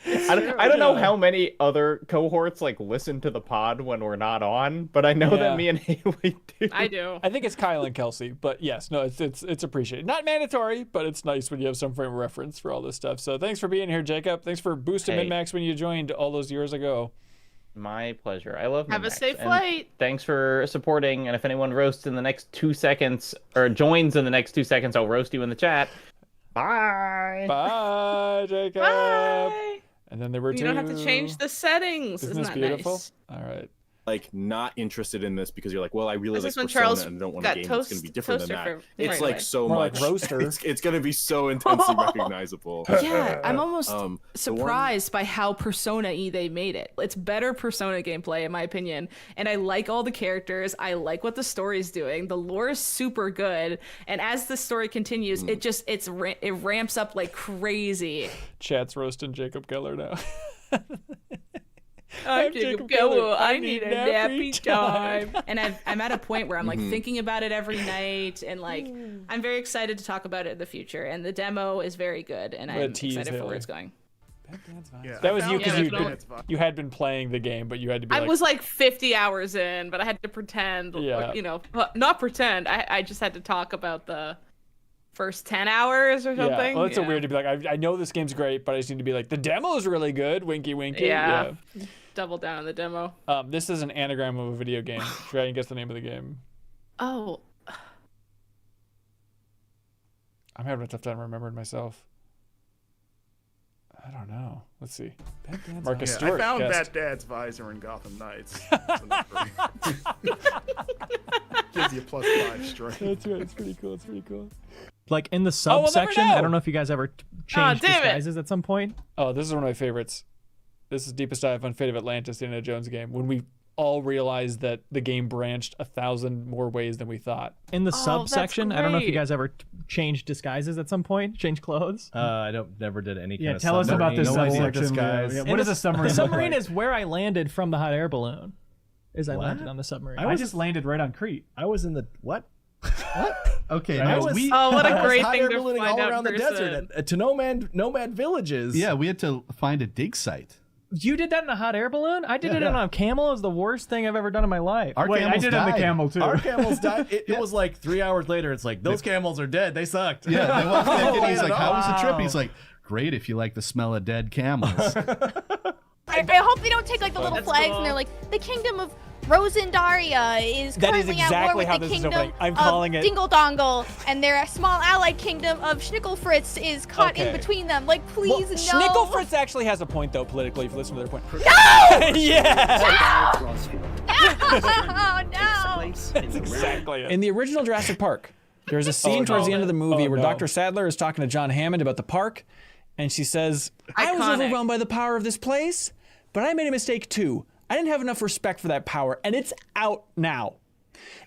I don't know how many other cohorts like listen to the pod when we're not on, but I know that me and Haley do. I do. I think it's Kyle and Kelsey, but yes, no, it's appreciated. Not mandatory, but it's nice when you have some frame of reference for all this stuff. So thanks for being here, Jacob. Thanks for boosting MinnMax when you joined all those years ago. My pleasure. I love Have a MinnMax, safe and flight. Thanks for supporting. And if anyone roasts in the next 2 seconds or joins in the next 2 seconds, I'll roast you in the chat. Bye. Bye, Jacob. Bye. And then there were two. You don't have to change the settings. Isn't Isn't this that beautiful? nice? All right. Like not interested in this because you're like, well, I really This like is when Persona Charles and I don't want a got game that's going to be different than toaster that. for- It's right like away. so More much. like roaster. It's going to be so intensely recognizable. Yeah, I'm almost the one- surprised by how Persona-y they made it. It's better Persona gameplay, in my opinion. And I like all the characters. I like what the story's doing. The lore is super good. And as the story continues, it ramps up like crazy. Chat's roasting Jacob Geller now. I'm Jacob Jacob Geller. Geller. I need a nappy time. time. And I'm at a point where I'm like Mhm. thinking about it every night, and like I'm very excited to talk about it in the future. And the demo is very good, and I'm tease, excited for where Haley. it's going. That was you because Yeah, you had been playing the game, but you had to be I like, was like 50 hours in, but I had to pretend, Yeah. you know, not pretend. I just had to talk about the first 10 hours or something. Yeah. Well, it's so weird to be like, I know this game's great, but I just need to be like, the demo is really good. Winky, winky. Yeah. Double down on the demo. This is an anagram of a video game. Try and guess the name of the game. Oh. I'm having a tough time remembering myself. I don't know. Let's see. Marcus Stewart. I found guessed. Bat Dad's visor in Gotham Knights. Gives you +5 strength. That's right. It's pretty cool. It's pretty cool. Like in the we'll never subsection, know. I don't know if you guys ever changed damn it. disguises at some point. Oh, this is one of my favorites. This is Deepest Dive on Fate of Atlantis, Indiana Jones game, when we all realized that the game branched 1,000 more ways than we thought. In the Oh, subsection, that's I don't know if you great. guys ever changed disguises at some point, change clothes. I never did any. Yeah, kind tell of us about this submarine. subsection. Disguise. Yeah, What does a submarine? The look submarine like? is where I landed from the hot air balloon. I What? landed on the submarine. I just landed right on Crete. I was in the what? Okay, I no, was- we Oh, what a I was great hot thing air to ballooning find all out around the person. desert to nomad villages. Yeah, we had to find a dig site. You did that in a hot air balloon? I did Yeah, it in yeah. a camel. It was the worst thing I've ever done in my life. Our Wait, I camels did it in died. the camel too. Our camels died. It was like 3 hours later. It's like those camels are dead. They sucked. Yeah, they walked back in. He's like, "How was the trip?" Wow. He's like, "Great if you like the smell of dead camels." I hope they don't take like the little flags and they're like, the kingdom of Rosendaria is That is currently at exactly war with how the this is kingdom opening. I'm of calling it. Dingle Dongle, and their small allied kingdom of Schnickelfritz is caught in Okay. between them. Like, please, no. Schnickelfritz actually has a point, though, politically, if you listen to their point. No! Yes! Oh, no! That's exactly it. In the original Jurassic Park, there's a scene Oh, towards no. the end of the movie Oh, where no. Dr. Sadler is talking to John Hammond about the park, and she says, I was Iconic. overwhelmed by the power of this place, but I made a mistake too. I didn't have enough respect for that power, and it's out now.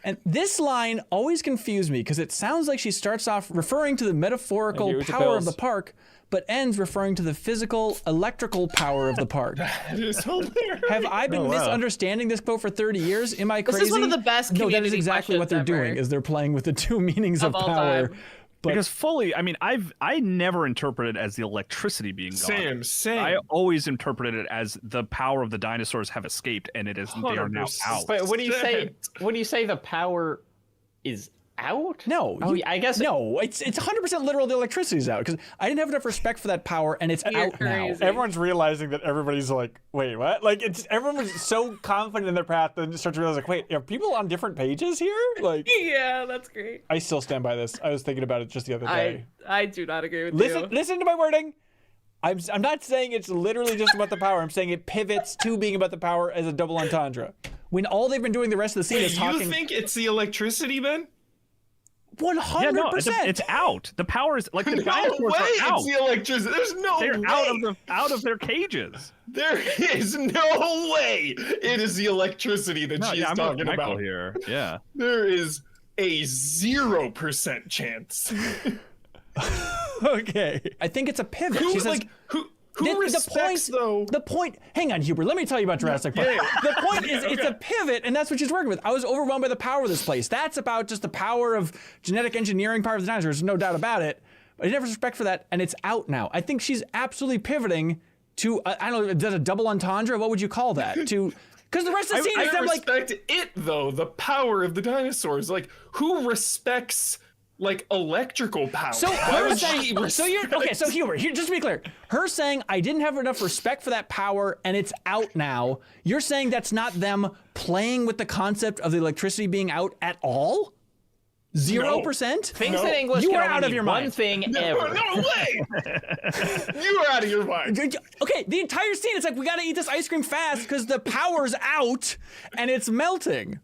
And this line always confused me because it sounds like she starts off referring to the metaphorical Thank you, power of pills. the park, but ends referring to the physical, electrical power of the park. That is hilarious. Have I been Oh, wow. misunderstanding this quote for 30 years? Am I This crazy? is one of the best No, that is community exactly what they're questions doing, ever. is they're playing with the two meanings of Of all power. time. Because fully, I mean, I never interpreted it as the electricity being gone. Same. I always interpreted it as the power of the dinosaurs have escaped, and it is they are now 100%. out. But when you say the power is out? No, Oh, I guess no. It's 100% literal. The electricity's out because I didn't have enough respect for that power, and it's You're out now. crazy. Everyone's realizing that everybody's like, wait, what? Like, it's everyone's so confident in their path, and start to realize, like, wait, are people on different pages here? Like, Yeah, that's great. I still stand by this. I was thinking about it just the other day. I do not agree with Listen, you. listen to my wording. I'm not saying it's literally just about the power. I'm saying it pivots to being about the power as a double entendre. When all they've been doing the rest of the scene is talking. You think it's the electricity, Ben? 100%. Yeah, no, it's out. The power is like the No dinosaurs way are out. it's the electricity. There's no They're way. out of their cages. There is no way it is the electricity that she's I'm talking with Michael about. here. Yeah. There is a 0% chance. Okay. I think it's a pivot. Who, She says, like, who respects, though? The point. Hang on, Hubert. Let me tell you about Jurassic Park. Yeah. The point is, it's Okay. a pivot, and that's what she's working with. I was overwhelmed by the power of this place. That's about just the power of genetic engineering, power of the dinosaurs. No doubt about it. But I didn't have respect for that, and it's out now. I think she's absolutely pivoting to. I don't know. Is that a double entendre? What would you call that? To. Because the rest of the scene I is them like. respect it, though. The power of the dinosaurs. Like, who respects like electrical power? So Why her would saying, she so you're okay. respect- So Hubert, here, just to be clear, her saying I didn't have enough respect for that power and it's out now. You're saying that's not them playing with the concept of the electricity being out at all? 0%? Things in English You can are only out of mean your one mind. thing ever. No way! You are out of your mind. Okay, the entire scene, it's like we gotta eat this ice cream fast because the power's out and it's melting.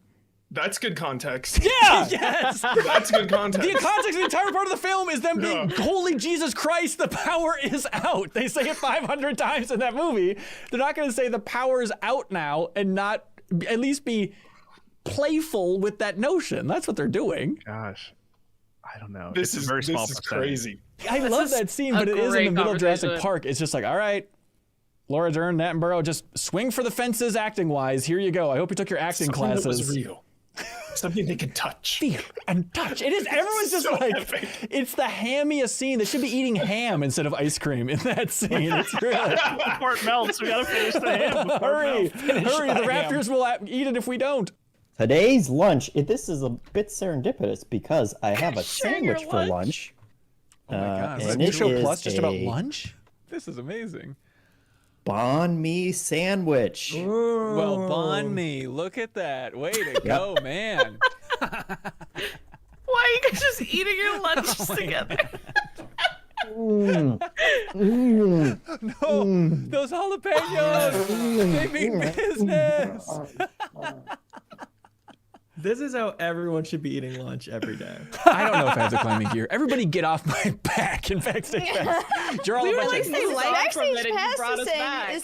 That's good context. Yeah! Yes! That's good context. The context of the entire part of the film is them being, holy Jesus Christ, the power is out. They say it 500 times in that movie. They're not going to say the power is out now and not at least be playful with that notion. That's what they're doing. Gosh, I don't know. This It's a is very small this is percentage. crazy. I This love is that scene, a but it is in great the middle of Jurassic conversation. Park. It's just like, all right, Laura Dern, Attenborough, just swing for the fences acting-wise. Here you go. I hope you took your acting Something that classes. was real. Something they could touch. Feel and touch. It is. Everyone's just So like, epic. it's the hammiest scene. They should be eating ham instead of ice cream in that scene. It's really. Before it melts, we gotta finish the ham. before it Hurry, melts. hurry! The raptors will eat it if we don't. Today's lunch, this is a bit serendipitous because I have a Sharing your sandwich for lunch. Oh my God! Is and New it Show is Plus just about a lunch? This is amazing. Banh mi sandwich. Well, banh mi. Look at that. Way to go, man. Why are you guys just eating your lunches together? No, those jalapenos. They mean business. This is how everyone should be eating lunch every day. I don't know if I have the climbing gear. Everybody get off my back in Backstage Pass. You're all We a were bunch like, of... "Hey, Backstage Pass brought is us saying, back."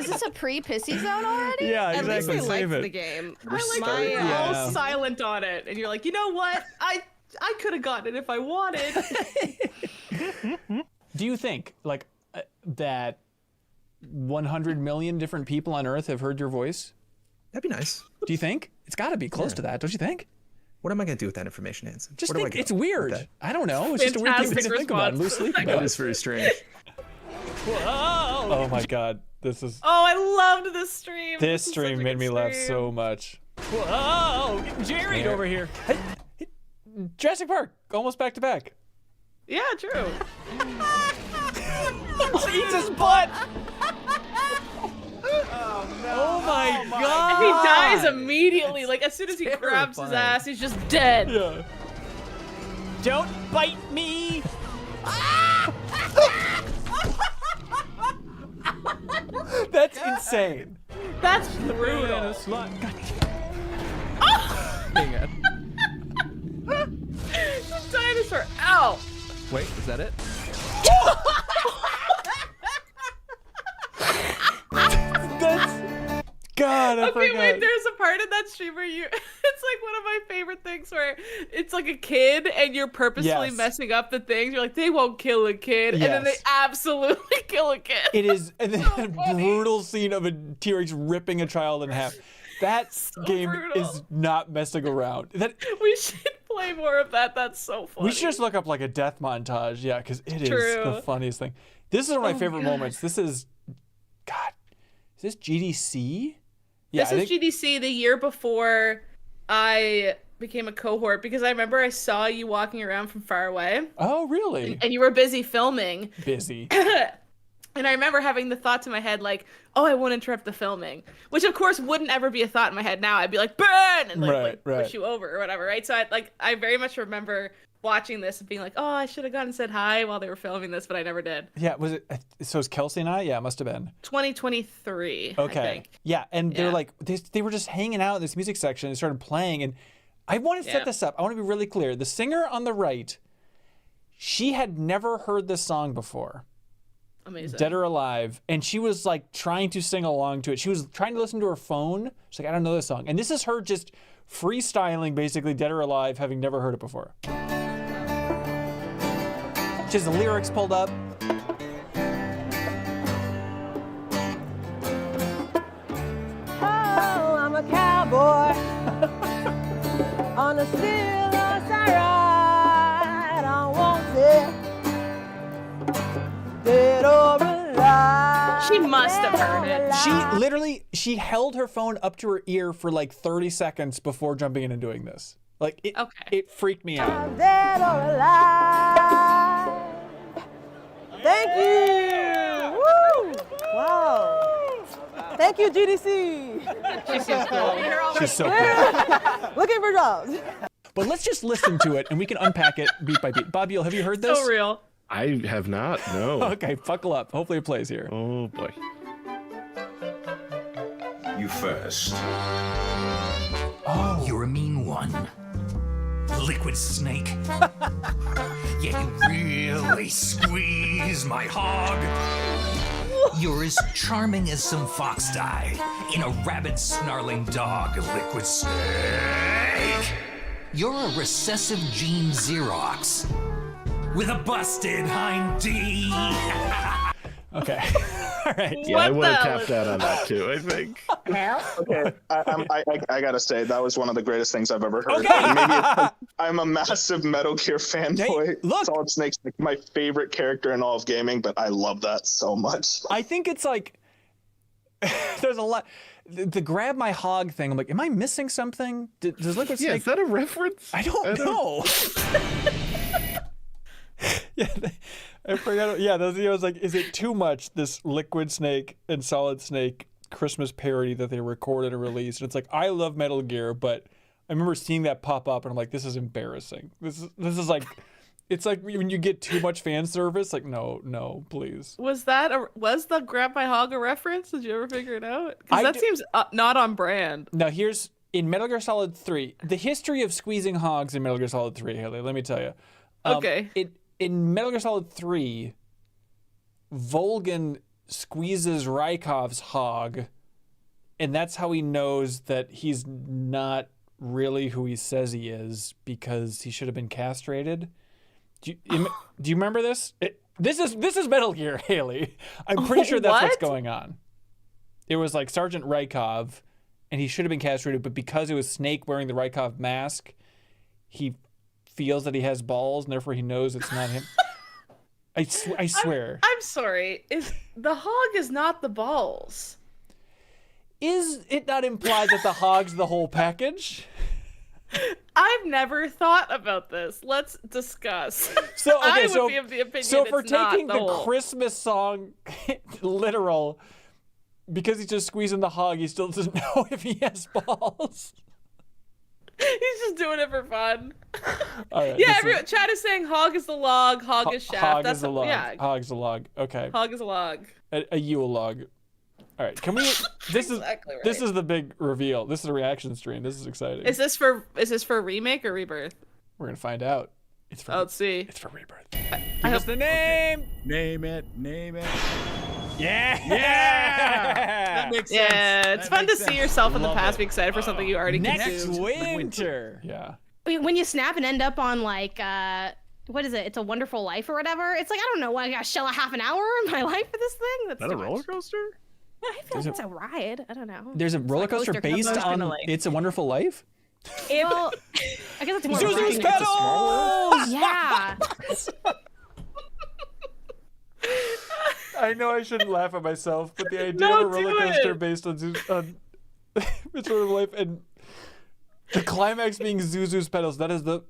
is this a pre-pissy zone already? Yeah, At least exactly. they Save liked it. the game. We're I like starting- you're all Yeah. silent on it, and you're like, you know what? I could have gotten it if I wanted. Do you think that 100 million different people on Earth have heard your voice? That'd be nice. Do you think? It's got to be close Yeah. to that, don't you think? What am I gonna do with that information, Hanson? Just Where do I think go it's with weird. that? I don't know. It's just a weird thing to think about. Lose sleep That about. is very strange. Oh my god, this is. Oh, I loved this stream. This is stream such a made good me laugh stream. so much. Whoa, getting Jerry over here. Hey, Jurassic Park, almost back to back. Yeah, true. Eats his butt. Oh my god. And he dies immediately. Like, as soon as he grabs his terrifying. ass, he's just dead. Yeah. Don't bite me. That's insane. That's brutal. The dinosaur. Ow. Wait, is that it? That's God. I Okay, forgot. wait, there's a part in that stream where you, it's like one of my favorite things where it's like a kid and you're purposefully Yes. messing up the things. You're like, they won't kill a kid. And then they Yes. absolutely kill a kid. It is and then a brutal scene of a T-Rex ripping a child in half. That game brutal. is not messing around. That We should play more of that. That's so funny. we should just look up like a death montage, yeah, because it is True. the funniest thing. This is one of my Oh, favorite God. moments. This is, God, is this GDC? Yeah, This I is think, GDC the year before I became a cohort because I remember I saw you walking around from far away oh, really? and you were busy filming. Busy. And I remember having the thoughts in my head like, oh, I won't interrupt the filming, which of course wouldn't ever be a thought in my head now. I'd be like, burn, and like Right. push you over or whatever, right? So I very much remember watching this and being like, oh, I should have gone and said hi while they were filming this, but I never did. Yeah, was it? So it's Kelsey and I? Yeah, it must have been. 2023. I Okay. think. Yeah, and they're Yeah. like, they were just hanging out in this music section and started playing. And I want to set Yeah. this up. I want to be really clear. The singer on the right, she had never heard this song before. Amazing. Dead or Alive, and she was like trying to sing along to it. She was trying to listen to her phone. She's like, I don't know this song. And this is her just freestyling basically Dead or Alive, having never heard it before. She has the lyrics pulled up. Oh, I'm a cowboy on a steel horse I ride. I want it dead or alive. She must have heard it. She held her phone up to her ear for like 30 seconds before jumping in and doing this. Like it freaked me out. Dead or alive. Thank you. Woo! Wow. Thank you, GDC. She's so cool. She's so cool. Looking for jobs. But let's just listen to it and we can unpack it beat by beat. Bobby, have you heard this? So real. I have not, no. Okay, buckle up. Hopefully it plays here. Oh boy. You first. Oh. You're a mean one. Liquid snake. Yeah, you really squeeze my hog. You're as charming as some fox dye in a rabid snarling dog, Liquid Snake. You're a recessive gene Xerox with a busted hind D. Okay. All right. Yeah, I would have tapped out on that too, I think. Okay, I gotta say that was one of the greatest things I've ever heard. And maybe it's 'cause I'm a massive Metal Gear fanboy. Solid Snake's like my favorite character in all of gaming, but I love that so much. I think it's like there's a lot. The grab my hog thing. I'm like, am I missing something? Does Liquid Snake? Yeah, is that a reference? I don't know. Yeah, I forgot. Yeah, those videos like, is it too much? This Liquid Snake and Solid Snake Christmas parody that they recorded and released. And it's like, I love Metal Gear, but I remember seeing that pop up, and I'm like, this is embarrassing. This is like, it's like when you get too much fan service. Like, no, please. Was the Grab My Hog a reference? Did you ever figure it out? Because that seems not on brand. Now here's in Metal Gear Solid 3, the history of squeezing hogs in Metal Gear Solid 3, Haley, let me tell you. Okay. In Metal Gear Solid 3, Volgin squeezes Raikov's hog, and that's how he knows that he's not really who he says he is, because he should have been castrated. Do you remember this? This is Metal Gear, Haley. I'm pretty sure that's what's going on. It was like Sergeant Raikov, and he should have been castrated, but because it was Snake wearing the Raikov mask, he feels that he has balls, and therefore he knows it's not him. I swear. I'm sorry. The hog is not the balls. Is it not implied that the hog's the whole package? I've never thought about this. Let's discuss. I would be of the opinion so if we're it's not taking the whole. Christmas song literal, because he's just squeezing the hog, he still doesn't know if he has balls. He's just doing it for fun. All right, Yeah, chat is saying hog is the log, hog is shaft. Hog That's is the log. Yeah, Hog's the log. Okay. hog is a log. A Yule log. All right. Can we? This Exactly right. This is the big reveal. This is a reaction stream. This is exciting. Is this for remake or rebirth? We're gonna find out. It's for. Let's see. It's for rebirth. I hope the name. Name it. Name it. Yeah. That makes sense. Yeah, it's fun to see yourself in the past, be excited for something you already Next consumed. winter. Yeah. When you snap and end up on like what is it? It's a Wonderful Life or whatever. It's like I don't know. I gotta shell a half an hour in my life for this thing. That's Is that a too roller much. coaster? Yeah, I feel like it's a ride. I don't know. There's a roller coaster coaster based coaster on It's a Wonderful Life. Well, I guess it's more. Zuzu's of a pedals. Yeah. I know I shouldn't laugh at myself, but the idea of a roller coaster based on It's Wonderful Life and the climax being Zuzu's pedals. That is the.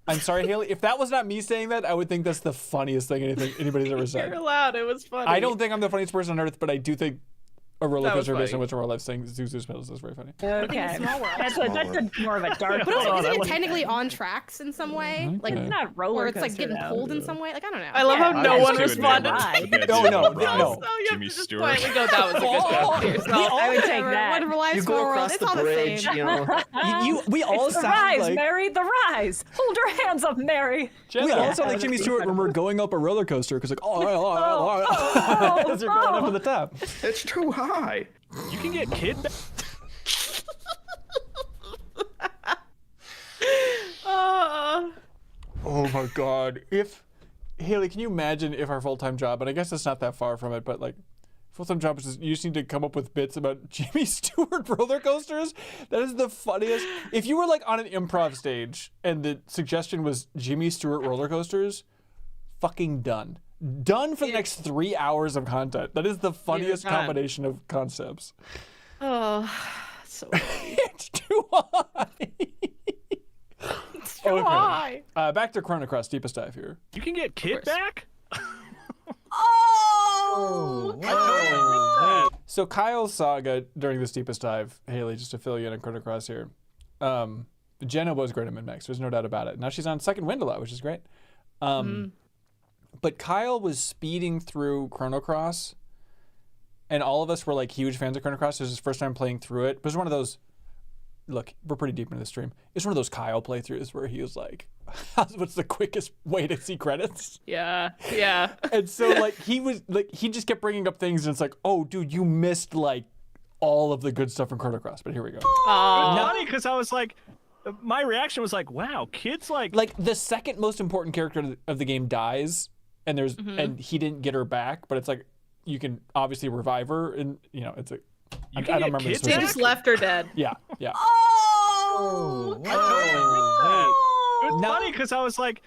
I'm sorry, Haley. If that was not me saying that, I would think that's the funniest thing anybody's ever said. You're allowed. It was funny. I don't think I'm the funniest person on earth, but I do think a roller That was coaster based on funny. What's Wrong Life saying Zuzu's pedals is very funny. Okay. That's more of a dark. But also, isn't it one. technically on tracks in some way? Like Okay. It's not roller or it's like coaster, getting though. pulled in some way? Like I don't know. I love how no one just responded. No. Jimmy Stewart. Quietly go, that was a good joke to yourself. I would take that. Wonderful Life, You Small go World. across It's the all the bridge, same. you know. We all It's the sound rise, like Mary. The rise. Hold your hands up, Mary. we all sound like Jimmy Stewart when we're going up a roller coaster because like as you're going up to the top. It's too high. You can get kid. Oh my God! If Haley, can you imagine if our full-time job, and I guess it's not that far from it, but like full-time job is you just need to come up with bits about Jimmy Stewart roller coasters. That is the funniest. If you were like on an improv stage and the suggestion was Jimmy Stewart roller coasters, fucking done. Done for the next 3 hours of content. That is the funniest done. combination of concepts. Oh, so funny. It's too high. It's too high. Back to Chrono Cross Deepest Dive here. You can get kid back. So Kyle's saga during this Deepest Dive, Haley, just to fill you in on Chrono Cross here. Jenna was great at MinnMax. There's no doubt about it. Now she's on Second Wind a lot, which is great. But Kyle was speeding through Chrono Cross, and all of us were like huge fans of Chrono Cross. It was his first time playing through it. It was one of those. Look, we're pretty deep into the stream. It's one of those Kyle playthroughs where he was like, "What's the quickest way to see credits?" Yeah. And so like he just kept bringing up things, and it's like, "Oh, dude, you missed like all of the good stuff from Chrono Cross." But here we go. It was funny because I was like, my reaction was like, "Wow, kids like." Like the second most important character of the game dies, and there's and he didn't get her back, but it's like you can obviously revive her, and you know it's like I don't remember the They specifics. just left her dead. Yeah. Oh, it was funny because I was like,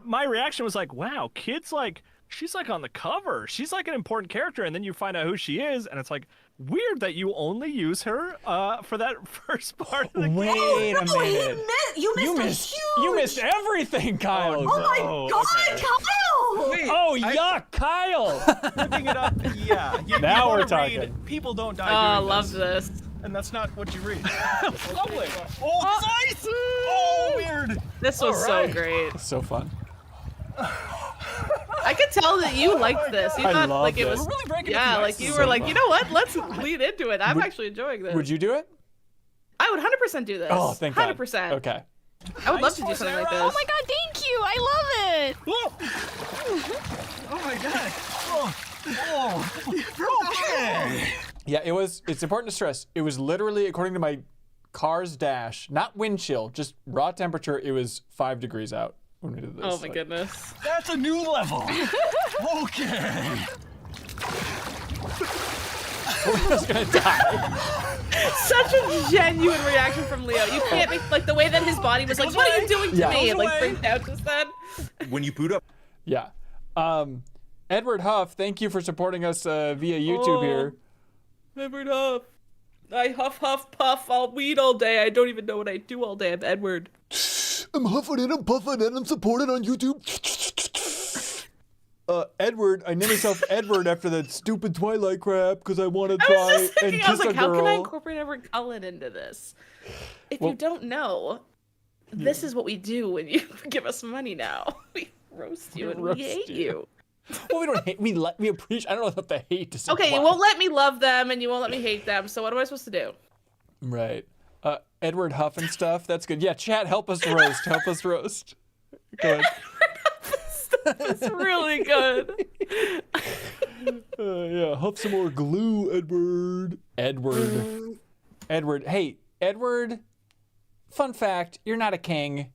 my reaction was like, wow, kids like, she's like on the cover. She's like an important character. And then you find out who she is. And it's like, weird that you only use her for that first part of the game. Wait a minute. You missed You missed everything, Kyle. Oh my God, Kyle! Wait, Oh, yuck, Kyle. looking it up. Yeah. Now we're wanna talking. read, people don't die. Oh, I doing love this. And that's not what you read. Lovely. Oh, nice. Oh, weird. This was so great. It's so fun. I could tell that you liked this. You I thought love like it this. was We're really breaking it yeah, to like nice. you So were like, fun. you know what? Let's lead into it. I'm actually enjoying this. Would you do it? I I would 100% do this. Oh, thank God. 100%. Okay. I would love to do something like this. Oh my god, thank you! I love it! Oh my god. Okay. Yeah, it's important to stress. It was literally, according to my car's dash, not wind chill, just raw temperature, it was 5 degrees out when we did this. Oh my goodness. That's a new level. Okay. We're just gonna die. Such a genuine reaction from Leo. You can't make, like, the way that his body was like, what are you doing to me? And, like, freaked out just then. When you boot up. Yeah. Edward Huff, thank you for supporting us via YouTube here. Edward Huff. I huff, puff, I'll weed all day. I don't even know what I do all day. I'm Edward. I'm huffing and I'm puffing and I'm supported on YouTube. Edward, I named myself Edward after that stupid Twilight crap because I want to try and kiss I was like, a how girl. can I incorporate Edward Cullen into this? If you don't know, this is what we do when you give us money now. We roast you and we hate you. Well, we don't hate. We appreciate. I don't know what the hate is. Okay, you won't let me love them and you won't let me hate them. So what am I supposed to do? Right. Edward Huff and stuff. That's good. Yeah, chat, help us roast. Help us roast. Go ahead. It's really good. Yeah, huff some more glue, Edward. Edward. Hey, Edward. Fun fact: you're not a king.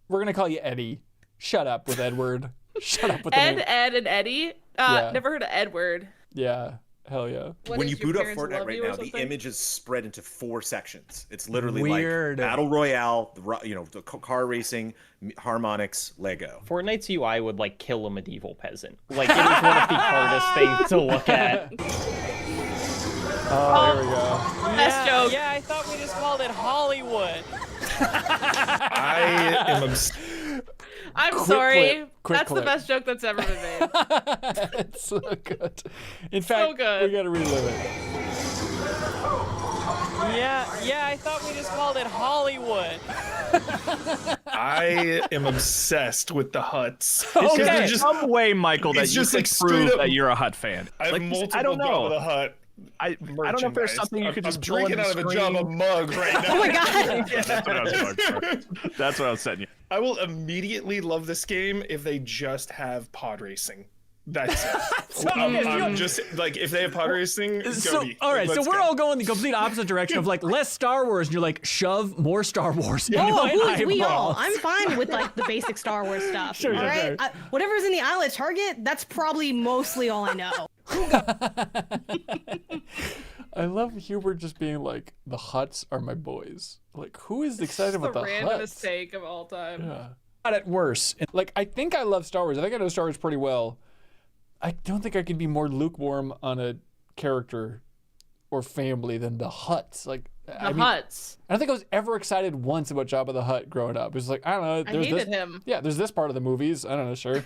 We're gonna call you Eddie. Shut up with Edward. Shut up with the name. Ed, and Eddie. Yeah. Never heard of Edward. Yeah. Hell yeah. When you boot up Fortnite right now, the image is spread into 4 sections. It's literally Weird. like Battle Royale, the car racing, harmonics, Lego. Fortnite's UI would like kill a medieval peasant. Like it is one of the hardest things to look at. Oh, here we go. Best joke. Yeah, I thought we just called it Hollywood. I am I'm Quick sorry. clip. Quick That's clip. the best joke that's ever been made. It's so good. In fact, good. we gotta relive it. Yeah, I thought we just called it Hollywood. I am obsessed with the huts. Okay, They're just some way, Michael, that it's you just can like straight prove up- that you're a Hut fan. I have Like, multiple I don't know. Jabba the Hutt. I don't know if there's merchandise. something you could I'm just pull drinking into out of a screen. Jabba mug right now. Oh my god! Yeah, that's what I was going for. That's what I was setting you. I will immediately love this game if they just have pod racing. That's it. I'm just like, if they have pod racing, go So, me. all right, so Let's we're go. all going the complete opposite direction of like less Star Wars, and you're like shove more Star Wars. into Oh, my who's we all? eyeballs. I'm fine with like the basic Star Wars stuff. Sure, all sure, right, sure. Whatever's in the Isle of Target, that's probably mostly all I know. I love Hubert just being like, the Huts are my boys. Like, who is excited about the the randomest Huts? take of all time. Yeah. Not at worse. Like, I think I love Star Wars. I think I know Star Wars pretty well. I don't think I could be more lukewarm on a character or family than the Huts. Like, The Huts. I don't think I was ever excited once about Jabba the Hutt growing up. It was like, I don't know. I There's hated this, him. Yeah, there's this part of the movies. I don't know, sure.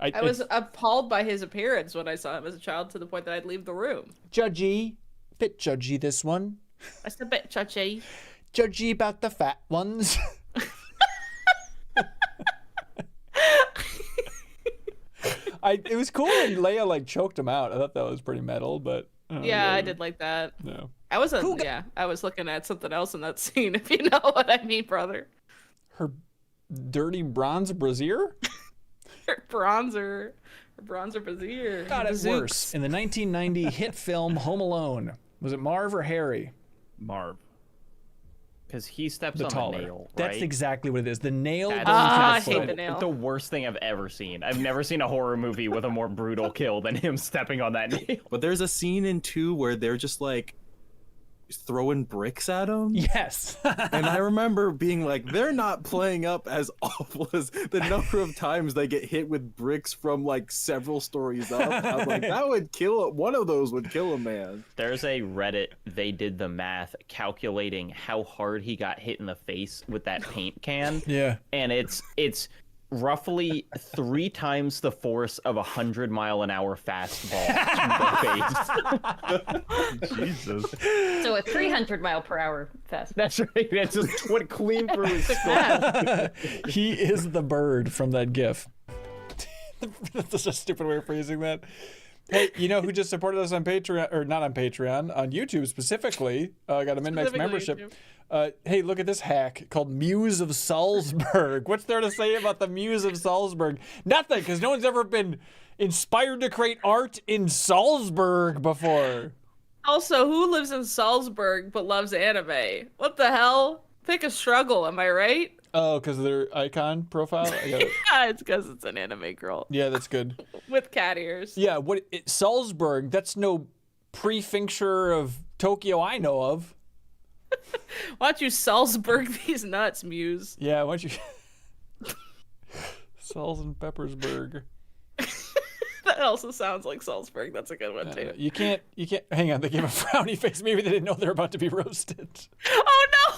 I was appalled by his appearance when I saw him as a child to the point that I'd leave the room. Judgy. Bit judgy, this one. I said, bit judgy. Judgy about the fat ones. It was cool when Leia like choked him out. I thought that was pretty metal, but Yeah, I did like that. No. I was I was looking at something else in that scene, if you know what I mean, brother. Her dirty bronze brassiere? Her bronzer brazier. Got it worse. In the 1990 hit film Home Alone, was it Marv or Harry? Marv. Because he steps The on taller. a nail, That's right? exactly what it is. The nail That's going through the foot. the worst thing I've ever seen. I've never seen a horror movie with a more brutal kill than him stepping on that nail. But there's a scene in 2 where they're just like throwing bricks at him. Yes. And I remember being like, they're not playing up as awful as the number of times they get hit with bricks from like several stories up. I'm like, that would kill one of those would kill a man. There's a Reddit, they did the math calculating how hard he got hit in the face with that paint can. Yeah. And it's roughly 3 times the force of 100-mile-an-hour fastball to the face. Jesus. So a 300-mile-per-hour fast. That's right. That just went clean through his skull. He is the bird from that GIF. That's such a stupid way of phrasing that. Hey, you know who just supported us on Patreon, or not on Patreon, on YouTube specifically? Got a MinnMax membership. Hey, look at this hack called Muse of Salzburg. What's there to say about the Muse of Salzburg? Nothing, because no one's ever been inspired to create art in Salzburg before. Also, who lives in Salzburg but loves anime? What the hell? Pick a struggle, am I right? Oh, because of their icon profile? I got it. Yeah, it's because it's an anime girl. Yeah, that's good. With cat ears. Yeah, Salzburg, that's no prefecture of Tokyo I know of. Why don't you Salzburg these nuts, Muse? Yeah, why don't you... Salz and Peppersburg. That also sounds like Salzburg. That's a good one, too. You can't, hang on, they gave a frowny face. Maybe they didn't know they're about to be roasted. Oh, no!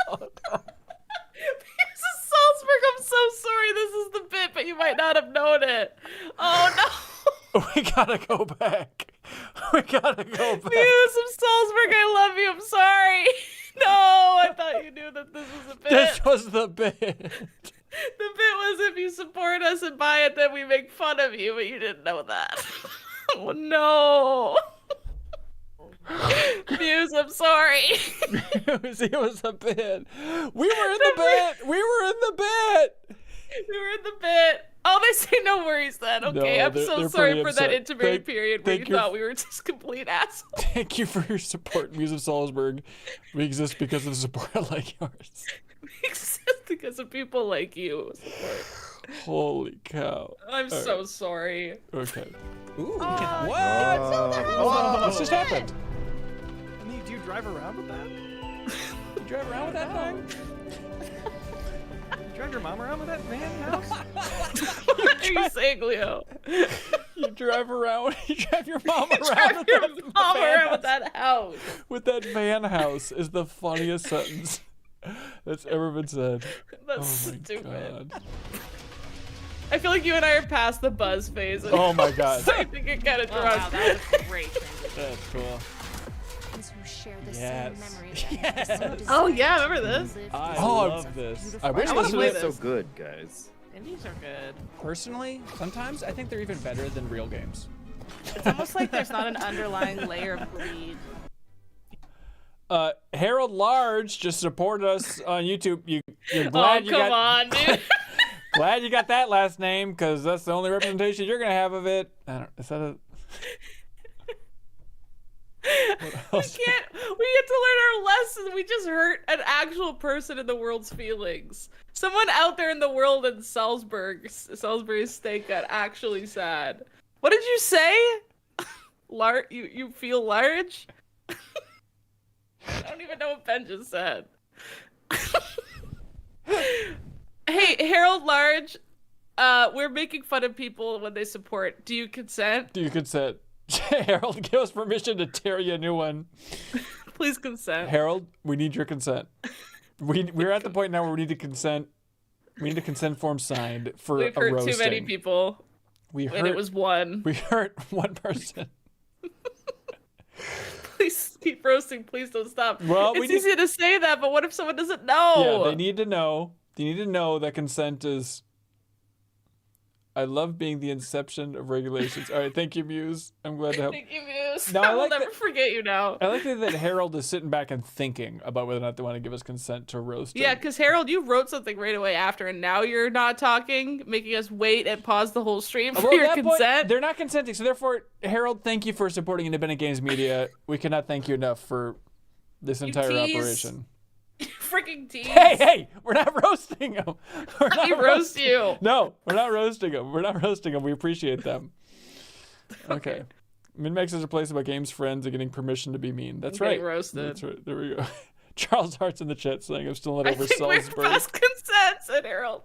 Oh, no. Mrs. Salzburg, I'm so sorry this is the bit, but you might not have known it. Oh, no! We gotta go back. We gotta go back. Muse of Salzburg, I love you. I'm sorry. No, I thought you knew that this was a bit. This was the bit. The bit was if you support us and buy it, then we make fun of you, but you didn't know that. Oh, no. Muse, I'm sorry. It was a bit. We were in the bit. We were in the bit. We were in the bit. Oh, they say no worries then. Okay, No, I'm so they're sorry pretty for that upset. intermittent period where you thank you. thought we were just complete assholes. Thank you for your support, Muse of Salzburg. We exist because of support like yours. We exist because of people like you. Holy cow. I'm All so right. sorry. Okay. Ooh. What? What just happened? Do you drive around with that? You drive around with that thing? You drive your mom around with that van house? What are you saying, Leo? You drive around. You drive your mom You around. drive with your that mom van around with that house. With that van house is the funniest sentence that's ever been said. That's oh my stupid. God. I feel like you and I are past the buzz phase. Oh my God. I think it kind of Oh, draws. wow, that was great. That's cool. Who share the Yes. same memories. Yes. Oh yeah, remember this? I Oh, love this. I wish I wanna this play was this. So good, guys. Indies are good. Personally, sometimes I think they're even better than real games. It's almost like there's not an underlying layer of greed. Harold Large just supported us on YouTube. You're glad you got. Come on, dude. Glad you got that last name, because that's the only representation you're gonna have of it. I don't. Is that a? We get to learn our lesson. We just hurt an actual person in the world's feelings. Someone out there in the world in Salisbury's steak got actually sad. What did you say? You feel large? I don't even know what Ben just said. Hey, Harold Large, we're making fun of people when they support. Do you consent? Do you consent? Harold, give us permission to tear you a new one. Please consent. Harold, we need your consent. We're at the point now where we need to consent. We need a consent form signed for We've a hurt roasting. too many people. And it was one. We hurt one person. Please keep roasting. Please don't stop. Well, it's easy to say that, but what if someone doesn't know? Yeah, they need to know. They need to know that consent is. I love being the inception of regulations. All right, thank you, Muse. I'm glad to help. Thank you, Muse. No, I I will like never that- forget you now. I like that Harold is sitting back and thinking about whether or not they want to give us consent to roast him. Yeah, because Harold, you wrote something right away after, and now you're not talking, making us wait and pause the whole stream for Well, your at that point, consent. they're not consenting, so therefore, Harold, thank you for supporting independent games media. We cannot thank you enough for this entire tease. operation. Freaking tease. Hey, we're not roasting them. We're not We roast you. No, we're not roasting them. We're not roasting them. We appreciate them. Okay. MinnMax is replaced by games friends and getting permission to be mean. That's I'm right. getting roasted. That's right. There we go. Charles Hart's in the chat saying I'm still not I over think we're Salzburg. past consent, said Harold.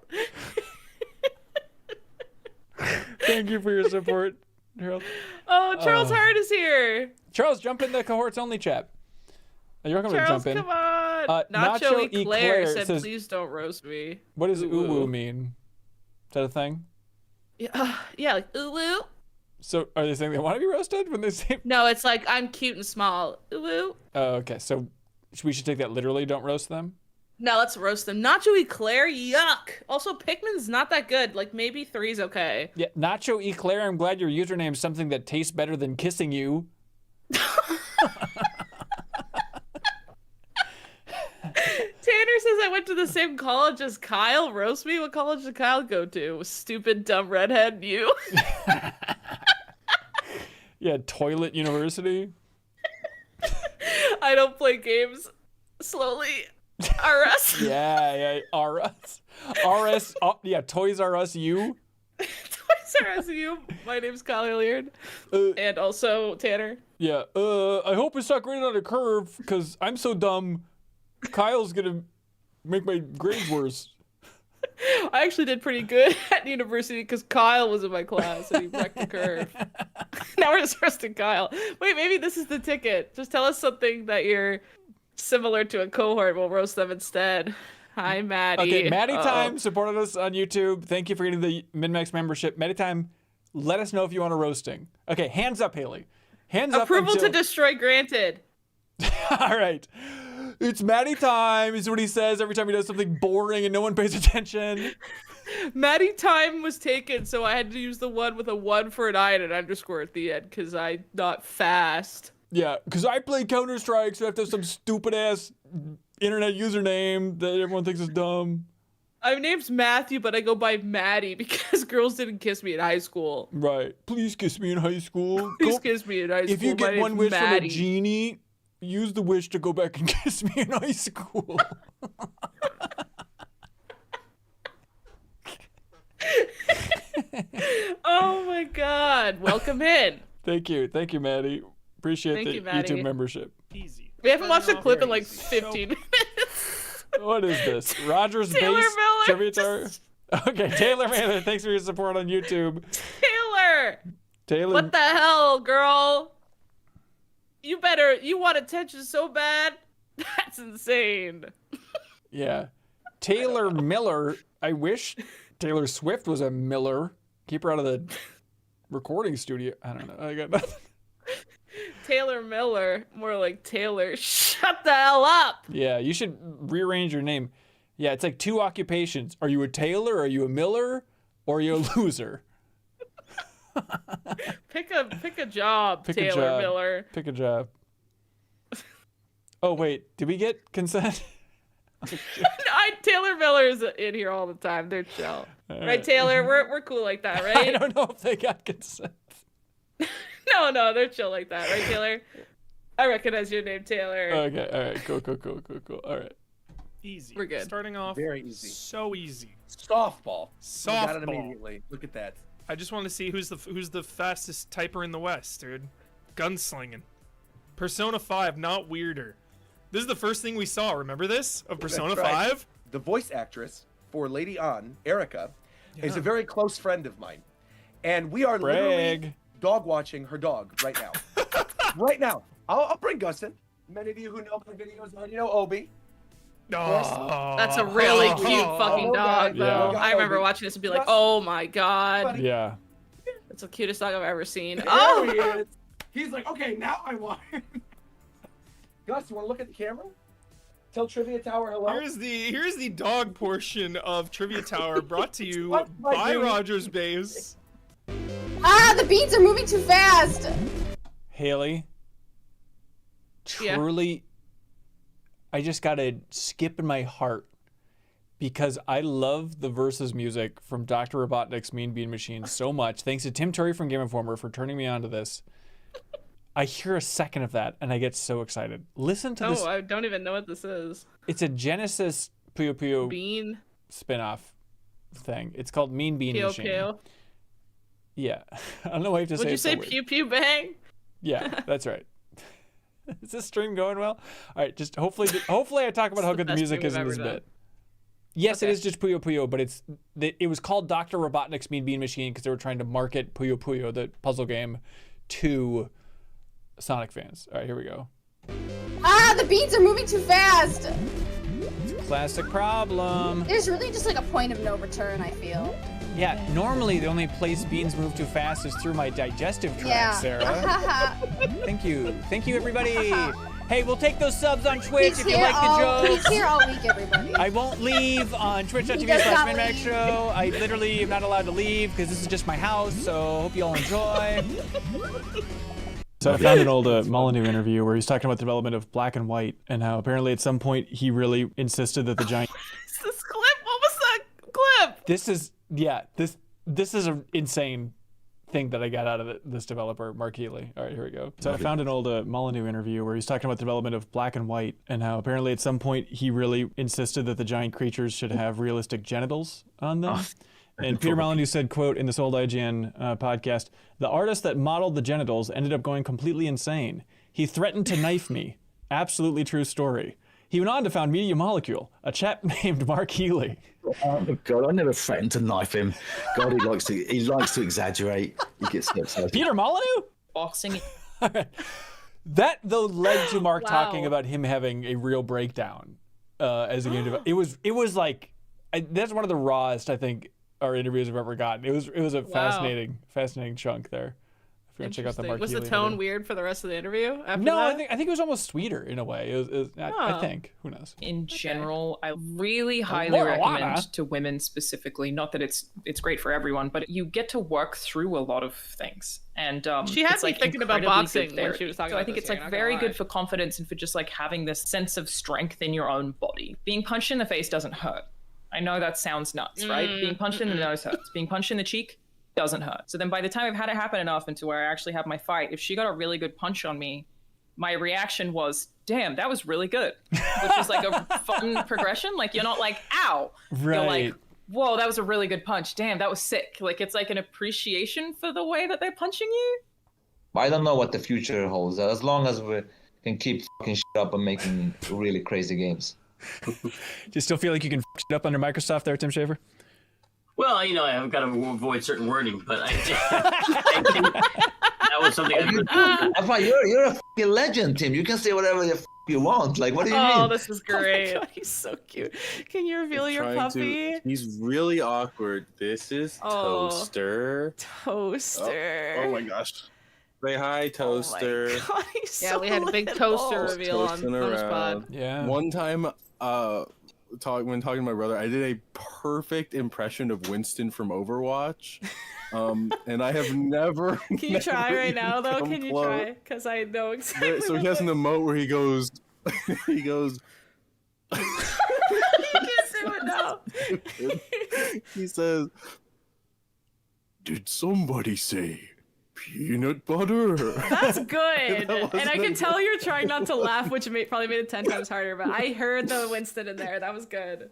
Thank you for your support, Harold. Oh, Charles Hart is here. Charles, jump in the cohorts only chat. You're welcome Charles, to jump in. come on. Nacho Nacho Eclair Eclair said, says- please don't roast me. What does Ooh, uwu ooh. mean? Is that a thing? Yeah, like, ooh, ooh. So are they saying they want to be roasted when they say? No, it's like, I'm cute and small. Ooh, ooh. Oh, okay. So we should take that literally. Don't roast them. Now let's roast them. Nacho Eclair, yuck. Also, Pikmin's not that good. Like, maybe 3's okay. Yeah, Nacho Eclair, I'm glad your username is something that tastes better than kissing you. Tanner says I went to the same college as Kyle. Roast me? What college did Kyle go to? Stupid, dumb redhead, you. Yeah, Toilet University. I don't play games. Slowly. RS. Yeah, RS. RS, yeah, Toys R Us U. Toys R Us U. My name's Kyle Hilliard. And also Tanner. Yeah, I hope it's not graded on a curve, because I'm so dumb, Kyle's gonna make my grades worse. I actually did pretty good at university because Kyle was in my class and he wrecked the curve. Now we're just roasting Kyle. Wait, maybe this is the ticket. Just tell us something that you're similar to a cohort. We'll roast them instead. Hi, Maddie. Okay, Maddie Time supported us on YouTube. Thank you for getting the MinnMax membership. Maddie Time, let us know if you want a roasting. Okay, hands up, Haley. Hands up. Approval to destroy granted. All right. It's Maddie Time is what he says every time he does something boring and no one pays attention. Maddie Time was taken, so I had to use the one with a 1 for an I and an underscore at the end because I'm not fast. Yeah, because I play Counter-Strike, so I have to have some stupid-ass internet username that everyone thinks is dumb. My name's Matthew, but I go by Maddie because girls didn't kiss me in high school. Right. Please kiss me in high school. Please kiss me in high school. If you My get one name's wish from a Maddie. genie, use the wish to go back and kiss me in high school. Oh my god. Welcome in. Thank you, Maddie. Appreciate Thank the you, Maddie. YouTube membership. Easy. We haven't watched the clip in like 15 minutes. What is this? Rogers Taylor Base Miller, Tribute Tower? Okay, Taylor Miller, thanks for your support on YouTube. Taylor! What the hell, girl? You want attention so bad? That's insane. Yeah. Taylor Miller, I wish Taylor Swift was a Miller. Keep her out of the recording studio. I don't know. I got nothing. Taylor Miller, more like Taylor. Shut the hell up. Yeah, you should rearrange your name. Yeah, it's like 2 occupations. Are you a Taylor? Are you a Miller? Or are you a loser? Pick a job, Taylor Miller. Pick a job. Oh wait, did we get consent? Taylor Miller is in here all the time. They're chill. All Right, Taylor? We're cool like that, right? I don't know if they got consent. No, they're chill like that, right, Taylor? I recognize your name, Taylor. Okay, all right, cool. All right. Easy. We're good. Starting off very easy. So easy. Softball. Softball. We got it immediately. Look at that. I just want to see who's the fastest typer in the West, dude. Gunslinging. Persona 5, not weirder. This is the first thing we saw. Remember this of Persona That's right. 5? The voice actress for Lady Ann, Erica, is a very close friend of mine, and we are literally dog watching her dog right now. Right now. I'll bring Gus in. Many of you who know my videos on, Obi. That's a really cute fucking dog, though. Yeah. I remember watching this and be like, oh my god. Yeah. That's the cutest dog I've ever seen. There he is. He's like, okay, now I want. Gus, you want to look at the camera? Tell Trivia Tower hello. Here's the dog portion of Trivia Tower, brought to you by Rogers Base. The beats are moving too fast. Haley, truly, I just got a skip in my heart because I love the Versus music from Dr. Robotnik's Mean Bean Machine so much. Thanks to Tim Turry from Game Informer for turning me on to this. I hear a second of that and I get so excited. Listen to this. Oh, I don't even know what this is. It's a Genesis Puyo Puyo Bean spin-off thing. It's called Mean Bean Pew Machine. pew. Yeah. I don't know why you have to say Would you it so say weird. pew pew bang? Yeah, that's right. Is this stream going well? All right, just hopefully I talk about how the good the best music stream is in we've this ever bit. Yes, it is just Puyo Puyo, but it was called Dr. Robotnik's Mean Bean Machine because they were trying to market Puyo Puyo, the puzzle game, to Sonic fans. All right, here we go. The beats are moving too fast. Classic problem. There's really just like a point of no return, I feel. Yeah, normally the only place beans move too fast is through my digestive tract, Yeah. Sarah. Thank you, everybody. Hey, we'll take those subs on Twitch if you like the jokes. He's here all week, everybody. I won't leave on twitch.tv/MinnMax Show. I literally am not allowed to leave because this is just my house, so hope you all enjoy. So I found an old Molyneux interview where he's talking about the development of Black and White and how apparently at some point he really insisted that the giant... Is this clip? What was that clip? This is, yeah, this is an insane thing that I got out of this developer, Mark Healy. All right, here we go. So I found an old Molyneux interview where he's talking about the development of Black and White and how apparently at some point he really insisted that the giant creatures should have realistic genitals on them. And Peter Molyneux said, quote, in this old IGN podcast, the artist that modeled the genitals ended up going completely insane. He threatened to knife me. Absolutely true story. He went on to found Media Molecule, a chap named Mark Healy. Oh God, I never threatened to knife him. God, he likes to exaggerate. He gets so excited. Peter Molyneux? Boxing. That though led to Mark talking about him having a real breakdown as a game developer. It was like that's one of the rawest I think our interviews have ever gotten. It was a fascinating chunk there. If you want to check out the Mark Was the Healy tone interview. weird for the rest of the interview? After No, that? I think it was almost sweeter in a way. It was I think. Who knows? In general, I really highly marijuana. recommend to women specifically, not that it's great for everyone, but you get to work through a lot of things. And She had it's, me like, thinking about incredibly boxing good when therapy. she was talking So about I think this it's here, like not very gonna good lie. for confidence and for just like having this sense of strength in your own body. Being punched in the face doesn't hurt. I know that sounds nuts, right? Being punched in the nose hurts. Being punched in the cheek doesn't hurt. So then by the time I've had it happen enough into where I actually have my fight, if she got a really good punch on me, my reaction was, damn, that was really good. Which is like a fun progression. Like you're not like, ow. You're like, Right. whoa, that was a really good punch. Damn, that was sick. Like it's like an appreciation for the way that they're punching you. I don't know what the future holds, as long as we can keep fucking shit up and making really crazy games. Do you still feel like you can f it up under Microsoft there, Tim Schafer? Well, you know, I've got to avoid certain wording, but I think that was something I thought you're a fucking legend, Tim. You can say whatever the you want. Like, what do you mean? Oh, this is great. Oh he's so cute. Can you reveal your puppy? He's really awkward. This is Oh. Toaster. Toaster. Oh my gosh. Say hi, Toaster. Yeah, we had a big toaster reveal on Toasting bonus around. pod. Yeah. One time, when talking to my brother, I did a perfect impression of Winston from Overwatch. And I have never. Can you try right now, though? come Can you close. try? Because I know exactly. So he has an emote where he goes. He goes. You can't do it now. He says, "Did somebody say peanut butter?" That's good. That And I can wasn't- tell you're trying not to laugh, which probably made it 10 times harder, but I heard the Winston in there. That was good.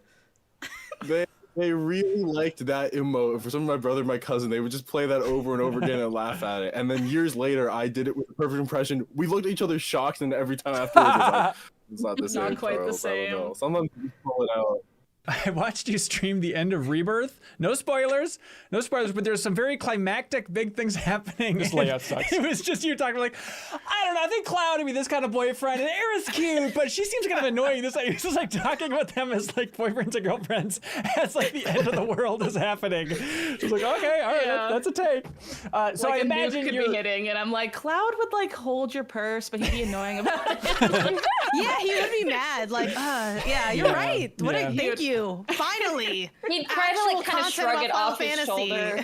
They really liked that emote. For some of my brother and my cousin, they would just play that over and over again and laugh at it. And then years later, I did it with a perfect impression. We looked at each other shocked, and every time afterwards, it's like, it's not the Not same. quite the Charles, I don't same. know. Sometimes you pull it out. I watched you stream the end of Rebirth. No spoilers, but there's some very climactic big things happening. This layout sucks. It was just you talking like, I don't know, I think Cloud would be this kind of boyfriend, and Aerith's cute, but she seems kind of annoying. This like, just like talking about them as like boyfriends and girlfriends as like the end of the world is happening. It's like, okay, all right, Yeah. that's a take. So Like I a nuke imagine could you're be hitting, and I'm like, Cloud would like hold your purse, but he'd be annoying about it. Yeah, he would be mad. Like, yeah, you're Yeah, right. What yeah. a thank you. Finally. He'd try to Actual like kind of content shrug it about off Final his Fantasy. shoulder.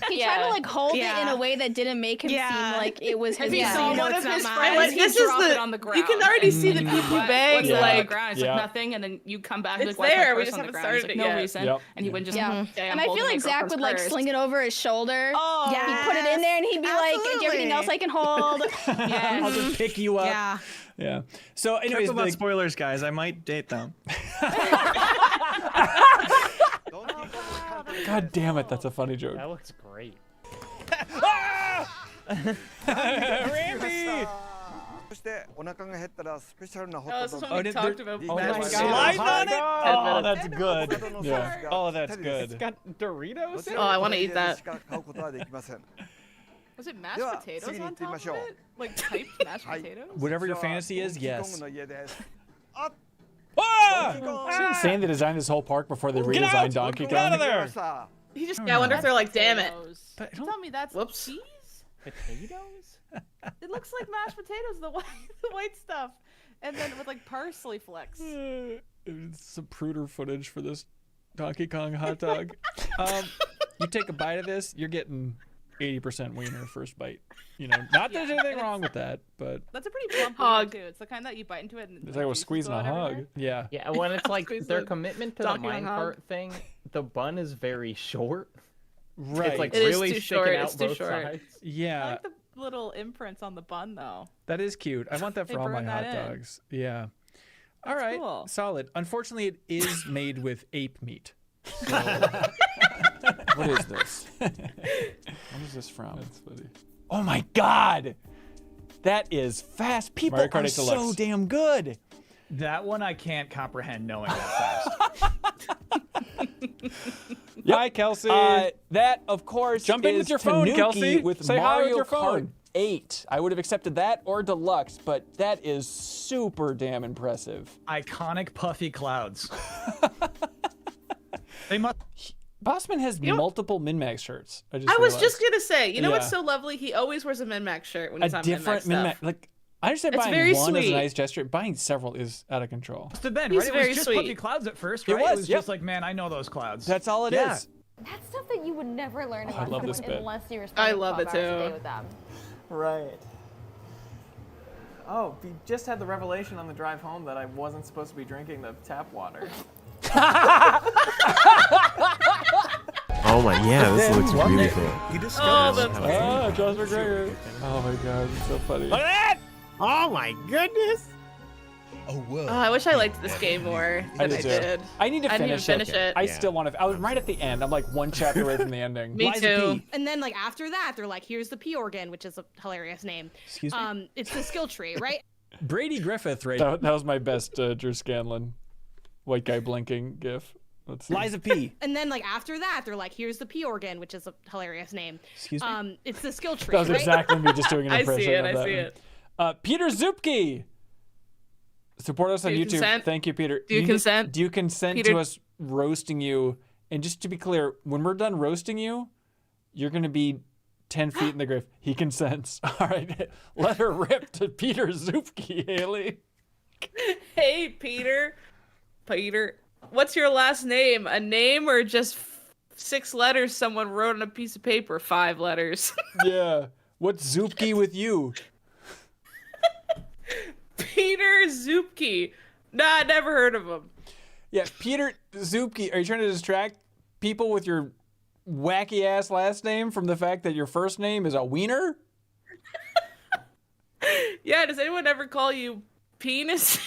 He tried to like hold it in Yeah. a way that didn't make him seem like it was his. If he fault. saw you know one it's of not his mine. friends, Like, he'd this is drop the- it on the ground. you can already see the people people bang, bang, like, on like- the ground. It's Yeah. like nothing, and then you come back. It's like, why's my there, we purse just on the haven't ground? He's started like, it no yet. reason, Yep. and he would just. Yeah. "Okay, I'm And I feel holding like my Zach girlfriend's would like purse." sling it over his shoulder. Oh, He'd put it in there and he'd be like, "Do you have anything else I can hold?" I'll just pick you up. Yeah. Yeah. So anyways, Careful about the- spoilers, guys. I might date them. God damn it, that's a funny joke. That looks great. Randy! そしてお腹が減ったらスペシャルなホ Oh, ッ this ト is ド when ッ we グ talked about Oh my Magic. God. Live on it? Oh, that's good. Yeah. Oh, that's good. It's got Doritos Oh, I want to eat that. 買うことはできません Was it mashed では potatoes 次に行 on ってみ top ま of しょう it? Like typed mashed potatoes? Whatever your fantasy is, ドンキーコン yes. グの家です Ah! Donkey Kong. It's insane they designed this whole park before they Get redesigned out! Donkey Get out of Kong. there! He just. Yeah, I wonder if they're like, damn it. But I don't- Tell me that's Whoops. cheese. Potatoes? It looks like mashed potatoes. The white stuff. And then with like parsley flecks. It's some pruder footage for this Donkey Kong hot dog. You take a bite of this, you're getting 80% wiener first bite. You know, not that there's anything wrong with that, but That's a pretty plump hog too. It's the kind that you bite into it and it's like we're squeezing a hog. Yeah. Yeah, when it's like their commitment to the Donkey Kong hog. minecart thing, the bun is very short. Right. It's like It is really too sticking short, out it's too both short. sides. I Yeah. like the little imprints on the bun though. That is cute. I want that They for all my burn hot that in. dogs. Yeah. All That's right. cool. Solid. Unfortunately, it is made with ape meat. So, what is this? What is this from? That's funny. Oh my God! That is fast. People Mario Kart are 8 so Deluxe. damn good. That one I can't comprehend knowing that fast. Hi, Kelsey. That, of course, Jump in is with your phone, Tanuki Kelsey. with Say hi Mario with your Kart phone. 8. I would have accepted that or Deluxe, but that is super damn impressive. Iconic puffy clouds. They must. Bossman has multiple MinnMax shirts. I was realized. just gonna say, you know what's Yeah. so lovely? He always wears a MinnMax shirt when A he's on different MinnMax MinnMax. stuff. Like, I understand It's buying very one is a sweet. nice gesture. Buying several is out of control. Must have been, He's right? It very was just sweet. puffy clouds at first, It right? was, It was yep. just like, man, I know those clouds. That's all it is. Yeah. That's stuff that you would never learn I about love this someone bit. unless you were I spending love 12 it hours a day too. with them. Right. Oh, we just had the revelation on the drive home that I wasn't supposed to be drinking the tap water. Oh my, yeah, this looks really cool. He Oh, discovers that's how Josh McGregor. Oh my God, it's so funny. Look at that! Oh my goodness! Oh, whoa. Oh, I wish I liked this game more than I do. did. I need to I finish, didn't even finish it. I still want to. I was right at the end. I'm like one chapter away from the ending. Me Liza too. P. And then like after that, they're like, here's the P organ, which is a hilarious name. Excuse me? It's the skill tree, right? Brady Griffith, right? That was my best Drew Scanlon, white guy blinking gif. Let's see. Liza P. And then like after that, they're like, here's the P organ, which is a hilarious name. Excuse me? It's the skill tree. That was right? exactly me just doing an I impression see it. of I that see one. it. Peter Zupke. Support us on Do you YouTube. consent? Thank you, Peter. Do you consent? Do you consent Peter? to us roasting you? And just to be clear, when we're done roasting you, you're going to be 10 feet in the grave. He consents. All right. Let her rip to Peter Zupke, Haley. Hey, Peter. Peter. What's your last name? A name or just 6 letters someone wrote on a piece of paper? 5 letters. Yeah. What's Zupke with you? Peter Zupke. Nah, never heard of him. Yeah, Peter Zupke. Are you trying to distract people with your wacky ass last name from the fact that your first name is a wiener? Yeah, does anyone ever call you Penis?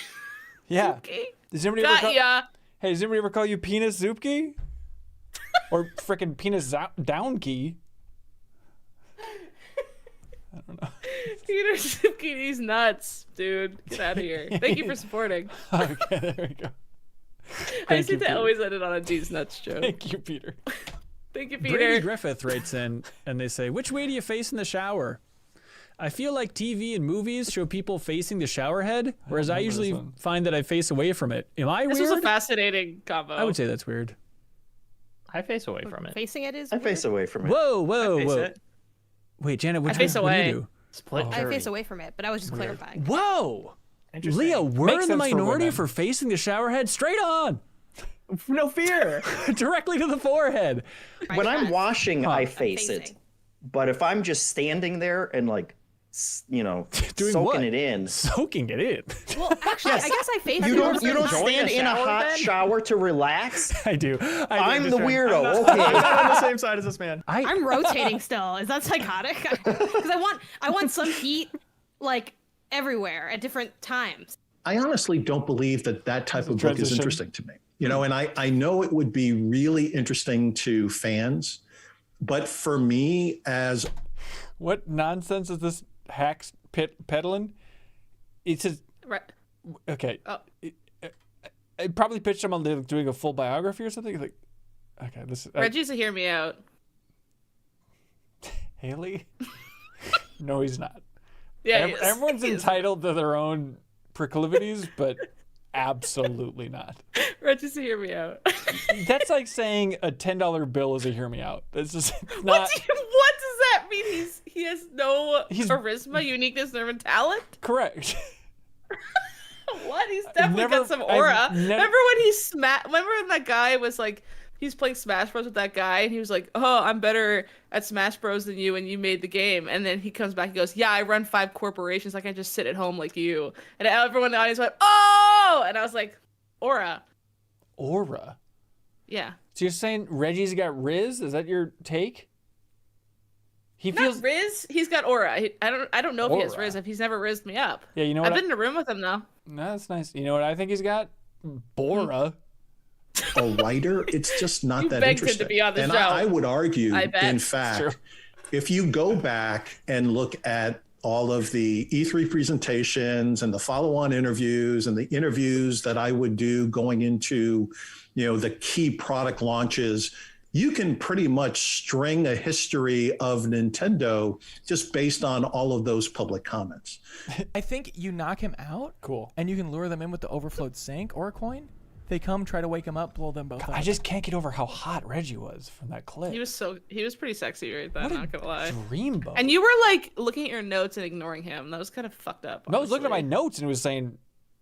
Yeah. Zupke? Does anybody ever Got call, ya. Hey, does anybody ever call you Penis Zupke? Or frickin' Penis Downkey? I don't know. Peter Zupke, he's nuts, dude. Get out of here. Thank you for supporting. Okay, there we go. I Thank see you, that Peter. always ended on a D's nuts joke. Thank you, Peter. Thank you, Brady Peter. Griffith writes in and they say, which way do you face in the shower? I feel like TV and movies show people facing the shower head, whereas I remember usually this one. find that I face away from it. Am I This weird? was a fascinating combo. I would say that's weird. I face away from it. Facing it is. I face away from it. Whoa, whoa, I face whoa. it. Wait, Janet, I what face do you away. do? Split I face away from it, but I was just Weird. clarifying. Whoa! Interesting. Leah, we're Makes in the sense for minority women. for facing the shower head straight on. No fear. Directly to the forehead. When I'm washing, I face facing. it. But if I'm just standing there and like, you know, Doing soaking what? it in. Soaking it in. Well, actually, I guess I face You it. don't stand in a hot shower to relax. I do. I'm the weirdo. I'm Okay. not on the same side as this man. I'm rotating still. Is that psychotic? Because I want some heat like everywhere at different times. I honestly don't believe that that type of book is transition. interesting to me. You know, and I know it would be really interesting to fans, but for me as What nonsense is this hacks peddling? It says, Right. okay. Oh. I probably pitched him on doing a full biography or something. Like, okay, this is Reggie's to hear me out. Haley. No, he's not. Yeah, he is. Everyone's He is. entitled to their own proclivities, but absolutely not. Reggie's to hear me out. That's like saying a $10 bill is a hear me out. That's just What not does that mean? He has no charisma, uniqueness, or talent? correct. What? He's definitely got some aura. Remember when he Remember when that guy was like, he's playing Smash Bros with that guy, and he was like, "Oh, I'm better at Smash Bros than you, and you made the game." And then he comes back and goes, "Yeah, I run 5 corporations. I can just sit at home like you." And everyone in the audience went, "Oh!" And I was like, "Aura." Aura. Yeah. So you're saying Reggie's got Riz? Is that your take? He Not feels Riz. He's got aura. I don't know if he has Aura. Riz. If he's never rizzed me up. Yeah, you know what? I've been in a room with him though. No, that's nice. You know what I think he's got? Bora. A writer, it's just not You that begged him to interesting. be on the and show. I would argue, I bet. in It's fact, true. if you go back and look at all of the E3 presentations and the follow-on interviews and the interviews that I would do going into, the key product launches, you can pretty much string a history of Nintendo just based on all of those public comments. I think you knock him out. Cool. And you can lure them in with the overflowed sink or a coin. They come, try to wake him up, blow them both up. I just can't get over how hot Reggie was from that clip. He was pretty sexy right then. Not gonna lie. Dreamboat. And you were like looking at your notes and ignoring him. That was kind of fucked up. No, I was looking at my honestly. notes and it was saying,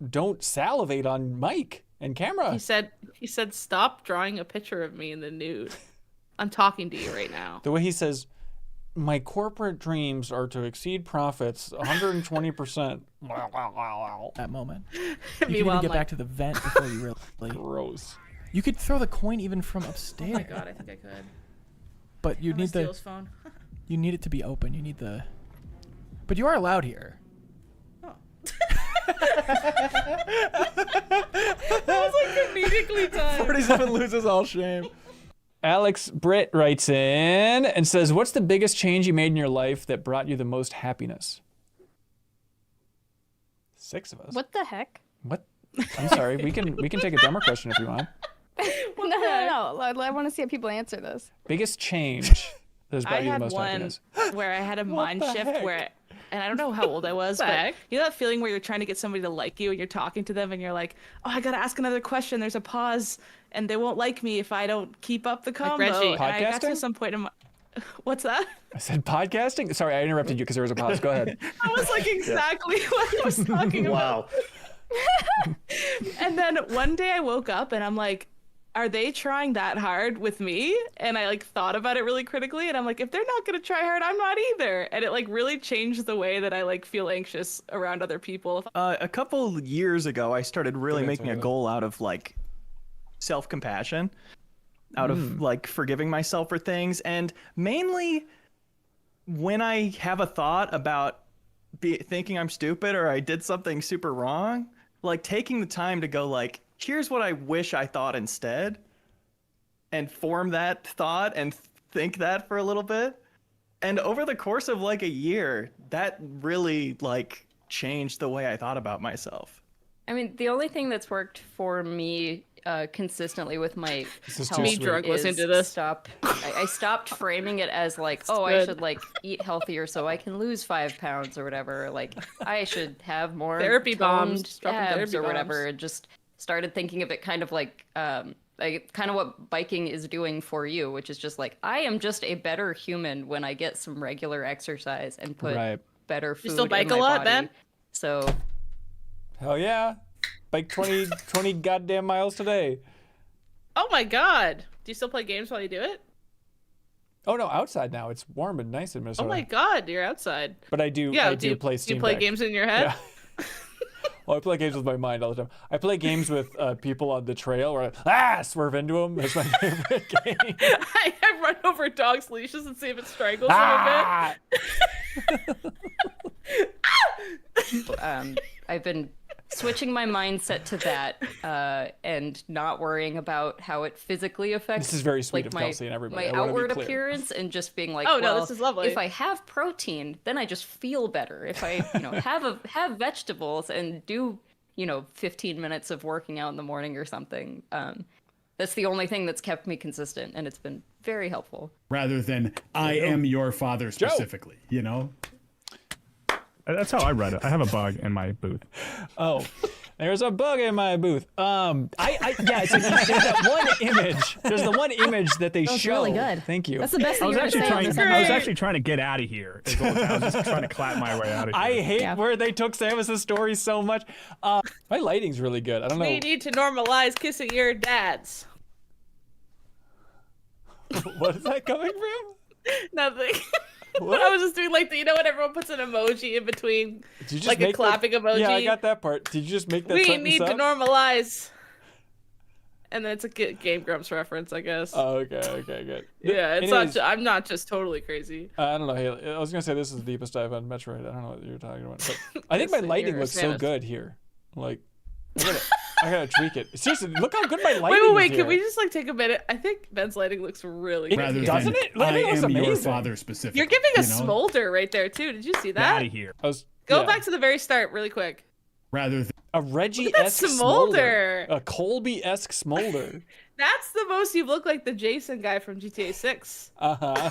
"Don't salivate on mic and camera." He said, "Stop drawing a picture of me in the nude. I'm talking to you right now." The way he says, "My corporate dreams are to exceed profits 120%. That moment. You Meanwhile, can even I'm get like- back to the vent before you really. Gross. You could throw the coin even from upstairs. Oh my god, I think I could. But you I'm gonna need steal the. his phone. You need it to be open. You need the. But you are allowed here. That was like comedically done. 47 loses all shame. Alex Britt writes in and says, "What's the biggest change you made in your life that brought you the most happiness?" 6 of us. What the heck? What? I'm sorry. We can take a dumber question if you want. No. I want to see how people answer this. Biggest change that has I brought you the had most one happiness. where I had a mind the shift heck? where, and I don't know how old I was, but heck? you know that feeling where you're trying to get somebody to like you and you're talking to them and you're like, "Oh, I gotta ask another question. There's a pause, and they won't like me if I don't keep up the combo." Reggie. And I got to Podcasting? some point in my, what's that? I said podcasting? Sorry, I interrupted you because there was a pause. Go ahead. That was like exactly what I was talking about. Wow. And then one day I woke up and I'm like, are they trying that hard with me? And I like thought about it really critically and I'm like, if they're not gonna try hard, I'm not either. And it like really changed the way that I like feel anxious around other people. A couple years ago, I started really Good making a answer. goal out of like self-compassion, out of like forgiving myself for things, and mainly when I have a thought about thinking I'm stupid or I did something super wrong, like taking the time to go like, here's what I wish I thought instead, and form that thought and think that for a little bit. And over the course of like a year, that really like changed the way I thought about myself. I mean, the only thing that's worked for me consistently with my This is health too Me sweet. drunk is listening to this. I stopped framing it as like, oh, I good. should like eat healthier so I can lose 5 pounds or whatever. Like, I should have more Therapy bombs, toned dropping abs therapy or whatever. bombs. And just started thinking of it kind of like kind of what biking is doing for you, which is just like, I am just a better human when I get some regular exercise and put Right. better food You still bike in my a lot, body. Ben? So Hell yeah. Bike 20 goddamn miles today. Oh my god. Do you still play games while you do it? Oh no, outside now. It's warm and nice in Minnesota. Oh my god, you're outside. But I do Yeah, I do play do Steam you play Deck. games in your head? Yeah. Well, I play games with my mind all the time. I play games with people on the trail where I swerve into them. That's my favorite game. I run over dogs' leashes and see if it strangles Ah! them a bit. I've been switching my mindset to that and not worrying about how it physically affects This is very sweet like of my, Kelsey and everybody. my I wanna be outward clear. appearance and just being like, Oh, no, well, this is lovely. if I have protein, then I just feel better. If I, have vegetables and do, 15 minutes of working out in the morning or something, that's the only thing that's kept me consistent, and it's been very helpful. Rather than I am your father specifically, That's how I read it. I have a bug in my booth. Oh. There's a bug in my booth. Yeah, so there's that one image. There's the one image that they That's show. really good. Thank you. That's the best I thing was you're actually gonna say. trying. I was actually trying to get out of here. I was just trying to clap my way out of here. I hate where they took Samus's story so much. My lighting's really good. I don't know. We need to normalize kissing your dads. What is that coming from? Nothing. What? I was just doing like, you know when everyone puts an emoji in between, Did you just like a make clapping emoji? Yeah, I got that part. Did you just make that We sentence need up? to normalize. And then it's a Game Grumps reference, I guess. Oh, okay, good. Yeah, it's Anyways, not. I'm not just totally crazy. I don't know, Haley. I was gonna say this is the deepest dive on Metroid. I don't know what you're talking about, but I think my Listen, lighting you're looks so Samus. good here. Like, I gotta tweak it. Seriously, look how good my lighting Wait, is wait, here. can we just like take a minute? I think Ben's lighting looks really good. Rather doesn't than, it? Lighting I looks am your amazing. father specifically. You're giving a you know? smolder right there too. Did you see Get out that? of here. Go back to the very start really quick. Rather than a Look at that Reggie-esque smolder. a Colby-esque smolder. That's the most you look like the Jason guy from GTA 6 Uh-huh.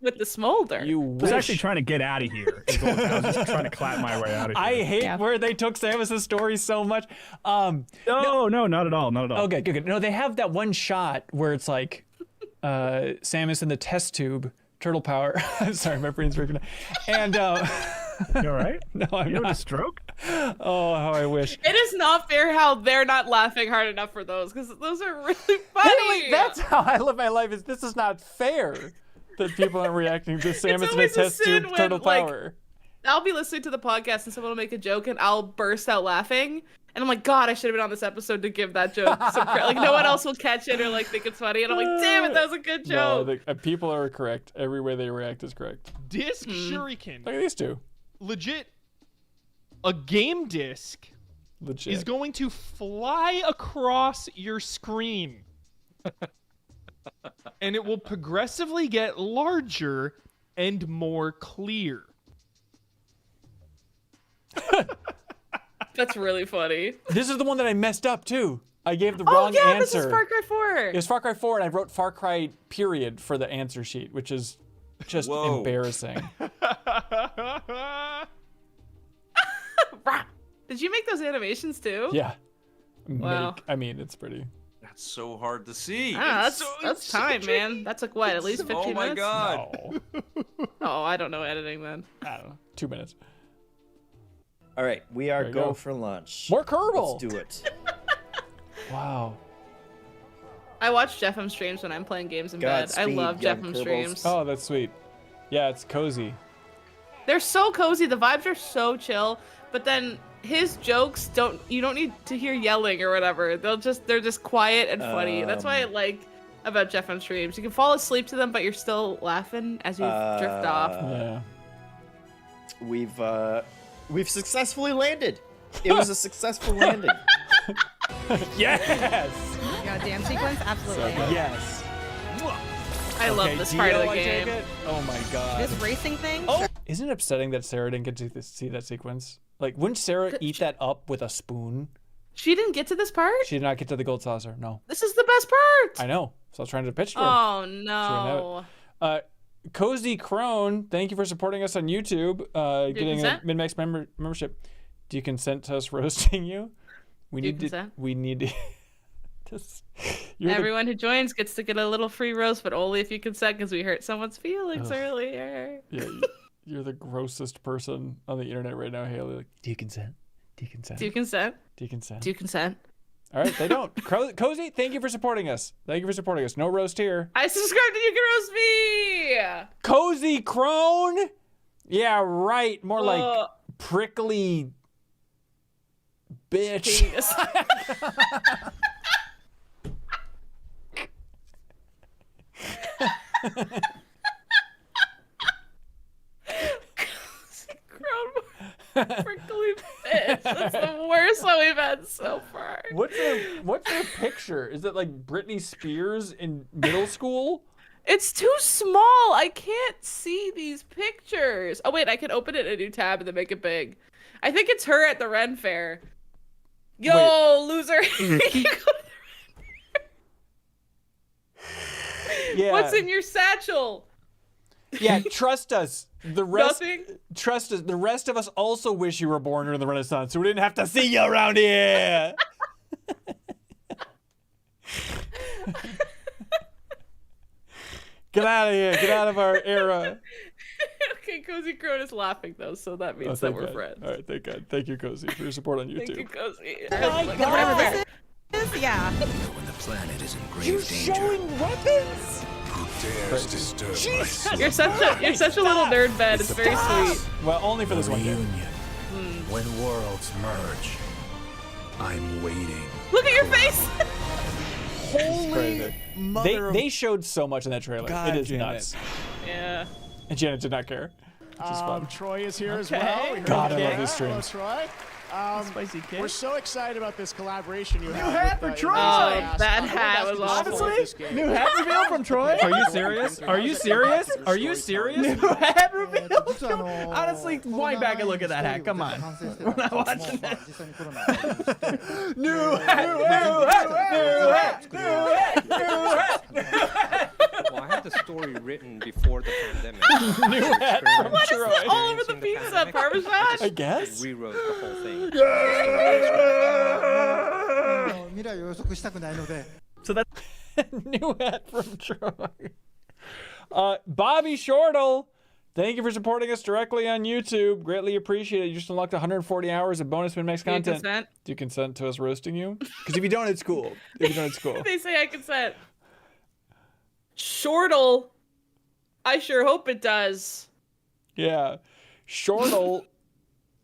with the smolder. You I was actually trying to get out of here. I was just trying to clap my way out of here. I hate where they took Samus's story so much. No, not at all. Not at all. Okay, good. No, they have that one shot where it's like Samus in the test tube, turtle power. I'm sorry, my brain's working. And You all right? no, I'm You not. have a stroke? Oh, how I wish. It is not fair how they're not laughing hard enough for those because those are really funny. That's how I live my life. Is this is not fair that people aren't reacting to Samus in a always a test sin tube, when, turtle like, power. I'll be listening to the podcast and someone will make a joke and I'll burst out laughing. And I'm like, God, I should have been on this episode to give that joke some credit. Like, no one else will catch it or, like, think it's funny. And I'm like, damn it, that was a good No, joke. people are correct. Every way they react is correct. Disc shuriken. Look at these two. Legit. A game disc Legit. is going to fly across your screen. And it will progressively get larger and more clear. That's really funny. This is the one that I messed up, too. I gave the wrong yeah, answer. this is Far Cry 4. It was Far Cry 4, and I wrote Far Cry period for the answer sheet, which is just embarrassing. Did you make those animations too? Yeah. Wow. I mean, it's pretty. That's so hard to see. That's time, man. That took what, at least 15 minutes? Oh my god. Oh, I don't know editing then. I don't know. 2 minutes. All right, we are There you go go. for lunch. More Kerbal. Let's do it. Wow. I watch Jeff M streams when I'm playing games in bed. I Godspeed, love Jeff young M Kerbals. streams. Oh, that's sweet. Yeah, it's cozy. They're so cozy. The vibes are so chill. But then his jokes you don't need to hear yelling or whatever. They're just quiet and funny. That's why I like about Jeff M streams. You can fall asleep to them, but you're still laughing as you drift off. Yeah. We've successfully landed. It was a successful landing. Yes. Goddamn sequence, absolutely. Yes. I love this part of the I take game. it? Oh my god. This racing thing. Oh, isn't it upsetting that Sarah didn't get to see that sequence? Like, wouldn't Sarah eat that up with a spoon? She didn't get to this part? She did not get to the gold saucer. No. This is the best part. I know. So I was trying to pitch to her. Oh She wouldn't no. have it. Cozy Crone, thank you for supporting us on YouTube. Getting a consent? MinnMax membership. Do you consent to us roasting you? We Do you need to. consent? We need to. You're the- Everyone who joins gets to get a little free roast, but only if you consent because we hurt someone's feelings Ugh. earlier. Yeah, you're the grossest person on the internet right now, Haley. Like, do you consent? Do you consent? Do you consent? Do you consent? Do you consent? All right, they don't. Cozy, thank you for supporting us. Thank you for supporting us. No roast here. I subscribe to You Can Roast Me! Cozy Crone? Yeah, right. More like prickly bitch. Penis. Prickly bitch. That's the worst one we've had so far. What's her picture? Is it like Britney Spears in middle school? It's too small. I can't see these pictures. Oh wait, I can open it in a new tab and then make it big. I think it's her at the Ren Fair. Yo, loser. Yeah. What's in your satchel? Yeah, trust us. Nothing. Trust us. The rest of us also wish you were born during the Renaissance, so we didn't have to see you around here. Get out of here. Get out of our era. Okay, Cozy Crone is laughing though, so that means that we're friends. All right, thank God. Thank you, Cozy, for your support on YouTube. Thank you, Cozy. Yeah. When the planet is in grave You danger, showing weapons? who dares disturb my sleep? You're such a little nerd, Ben. It's very sweet. Well, only for this one game. Reunion. When worlds merge, I'm waiting. Look at your face. Holy they showed so much in that trailer. God, it is Janet. nuts. Yeah. And Janet did not care, which is fun. Troy is here as Okay. well. We heard God, I you. love these Hello, streams. Troy. Spicy cake. We're so excited about this collaboration you New have. hat with, for Troy! Illusion. that I hat wanted to was ask you the story of this Honestly, game. new hat reveal from Troy. Are you serious? Are you serious? Are you serious? New hat reveal. Honestly, wind back and look at that hat. Come on. We're not watching that. New hat, new hat, new hat, new hat, new hat. Well, I had the story written before the pandemic. New hat from What is Troy. this all over the pizza, Parmesan? I guess. Rewrote the whole thing. So that's New hat from Troy. Bobby Shortle, thank you for supporting us directly on YouTube. Greatly appreciate it. You just unlocked 140 hours of bonus MinnMax Do you content. consent? Do you consent to us roasting you? Because if you don't, it's cool. If you don't, it's cool. They say I consent. Shortle. I sure hope it does. Yeah. Shortle,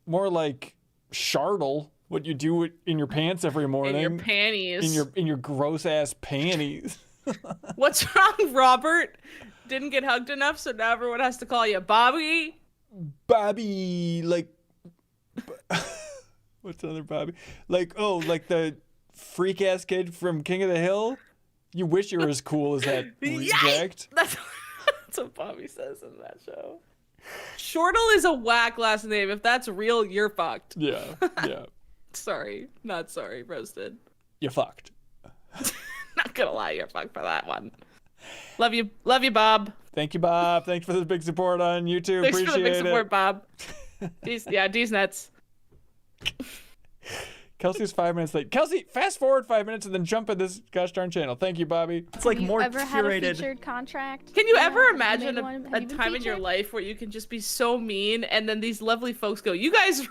more like shardle, what you do in your pants every morning. In your panties. In your gross ass panties. What's wrong, Robert? Didn't get hugged enough, so now everyone has to call you Bobby. Bobby, like what's another Bobby? Like the freak ass kid from King of the Hill. You wish you were as cool as that reject. That's what Bobby says in that show. Shortle is a whack last name. If that's real, you're fucked. Yeah, yeah. Sorry, not sorry, roasted. You fucked. Not gonna lie, you're fucked for that one. Love you, Bob. Thank you, Bob. Thanks for the big support on YouTube. Thanks Appreciate for the big support, it. Bob. D's nuts. Kelsey's 5 minutes late. Kelsey, fast forward 5 minutes and then jump in this gosh darn channel. Thank you, Bobby. It's like Have you more ever had a curated. featured contract? Can you Yeah, ever have you imagine made one? a Have you been time in your featured? life where you can just be so mean and then these lovely folks go, you guys,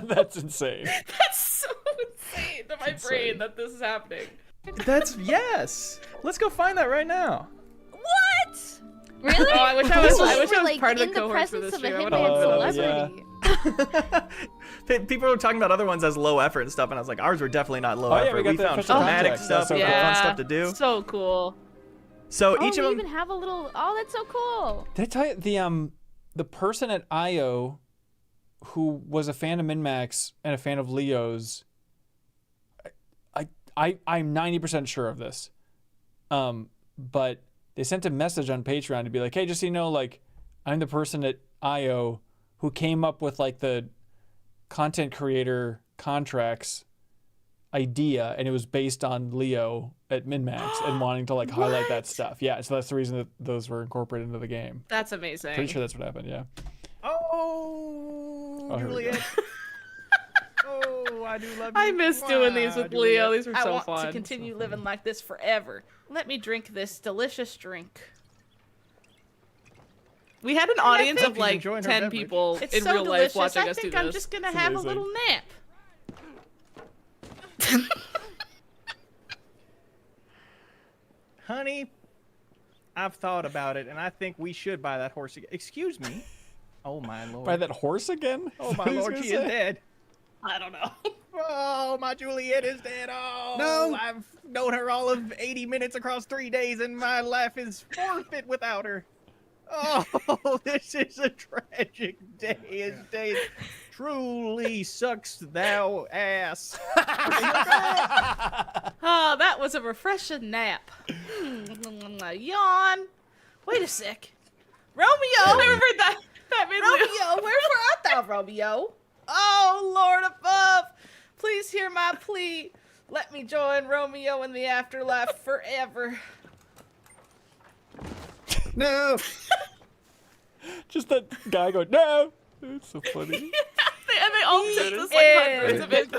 That's insane. that's so insane to my brain that this is happening. That's yes. Let's go find that right now. What? Really? Oh, I wish I was like, part of in the the cohort for presence this of a stream. I hitman would've celebrity. People were talking about other ones as low effort and stuff, and I was like, ours were definitely not low Oh, yeah, effort. we We got the found official dramatic contract. stuff, That's so cool. fun stuff to do. So cool. So Oh, each we of them. even have a little. Oh, that's so cool. Did I tell you the person at IO who was a fan of MinnMax and a fan of Leo's? I'm 90% sure of this. But they sent a message on Patreon to be like, hey, just so you know, like, I'm the person at IO who came up with like the content creator contracts idea, and it was based on Leo at MinnMax and wanting to like highlight that stuff. Yeah, so that's the reason that those were incorporated into the game. That's amazing. Pretty sure that's what happened. Yeah. Oh, here we go. Juliet. Oh, I do love you. I miss doing these with Leo. These were so I want fun. to continue living like this forever. Let me drink this delicious drink. We had an audience of like 10 people It's in so real delicious. life watching I us do think this. I'm just gonna It's have amazing. a little nap. Honey, I've thought about it, and I think we should buy that horse again. Excuse me. Oh my lord. Buy that horse again? Oh my What was lord, he she gonna is say? dead. I don't know. Oh, my Juliet is dead. Oh, No. I've known her all of 80 minutes across 3 days, and my life is forfeit without her. Oh, this is a tragic day. This day truly sucks thou ass. Oh, that was a refreshing nap. Yawn. Wait a sec. Romeo! Remember that Romeo, wherefore art thou, Romeo? Oh, Lord above, please hear my plea. Let me join Romeo in the afterlife forever. No. Just that guy going, no. It's so funny. And they all took this like hundreds of it.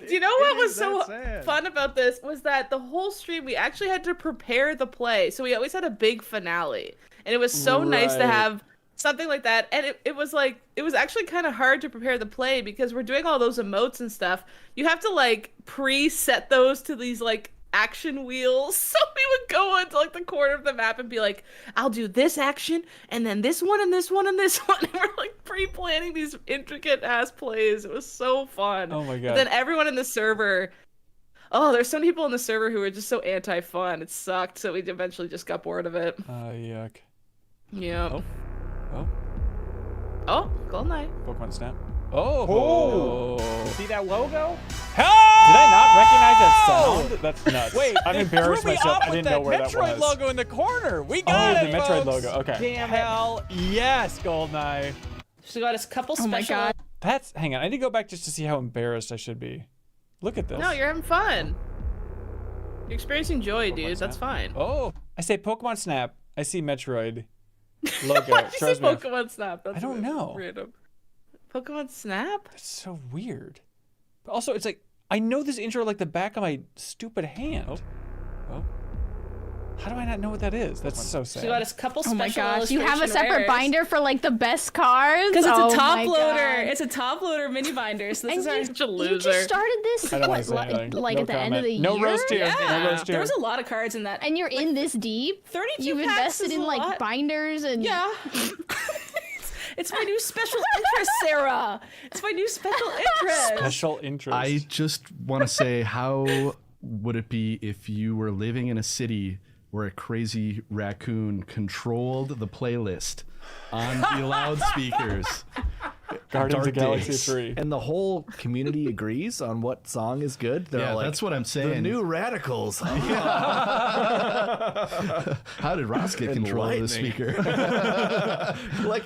Do you know what was so fun about this was that the whole stream we actually had to prepare the play, so we always had a big finale, and it was so nice to have something like that. And it was like it was actually kind of hard to prepare the play because we're doing all those emotes and stuff. You have to like preset those to these like action wheels. So we would go into like the corner of the map and be like, I'll do this action and then this one and this one and this one. And we're like pre-planning these intricate ass plays. It was so fun. Oh my god. But then everyone in the server, there's some people in the server who were just so anti-fun. It sucked. So we eventually just got bored of it. Yuck. Yeah. Oh, Golden Eye. Pokemon Snap. Oh. See that logo? Did I not recognize that sound? That's nuts. Wait, I'm embarrassed myself. I didn't know where that Metroid was. logo in the corner. We got the Metroid folks. logo. Okay. Damn hell yes, Goldeneye. She got us a couple Oh my special. god. Hang on. I need to go back just to see how embarrassed I should be. Look at this. No, you're having fun. You're experiencing joy, dude. That's fine. Oh, I say Pokemon Snap. I see Metroid logo. Why'd you say Throws me off. Pokemon Snap? That's I don't know. Random. Pokemon Snap? That's so weird. But also, it's like, I know this intro like the back of my stupid hand. Oh. How do I not know what that is? That's so sad. She got us a couple Oh special my gosh, you have a illustration separate rares. binder for like the best cards? Because it's Oh a top my loader. God. It's a top loader mini binder. So this And is our you- such a You loser. just started this I don't wanna what, say anything. like No at the end of the comment. year? No roast here. Yeah. No roast here. There was a lot of cards in that. And you're in this deep? 32 You've packs invested is in a like lot. binders and Yeah. It's my new special interest, Sarah. It's my new special interest. Special interest. I just want to say, how would it be if you were living in a city where a crazy raccoon controlled the playlist on the loudspeakers? Guardians Dark of Galaxy Days. 3. And the whole community agrees on what song is good. They're Yeah, all like, that's what I'm saying. The new radicals. How did Ross get control of the speaker? Like,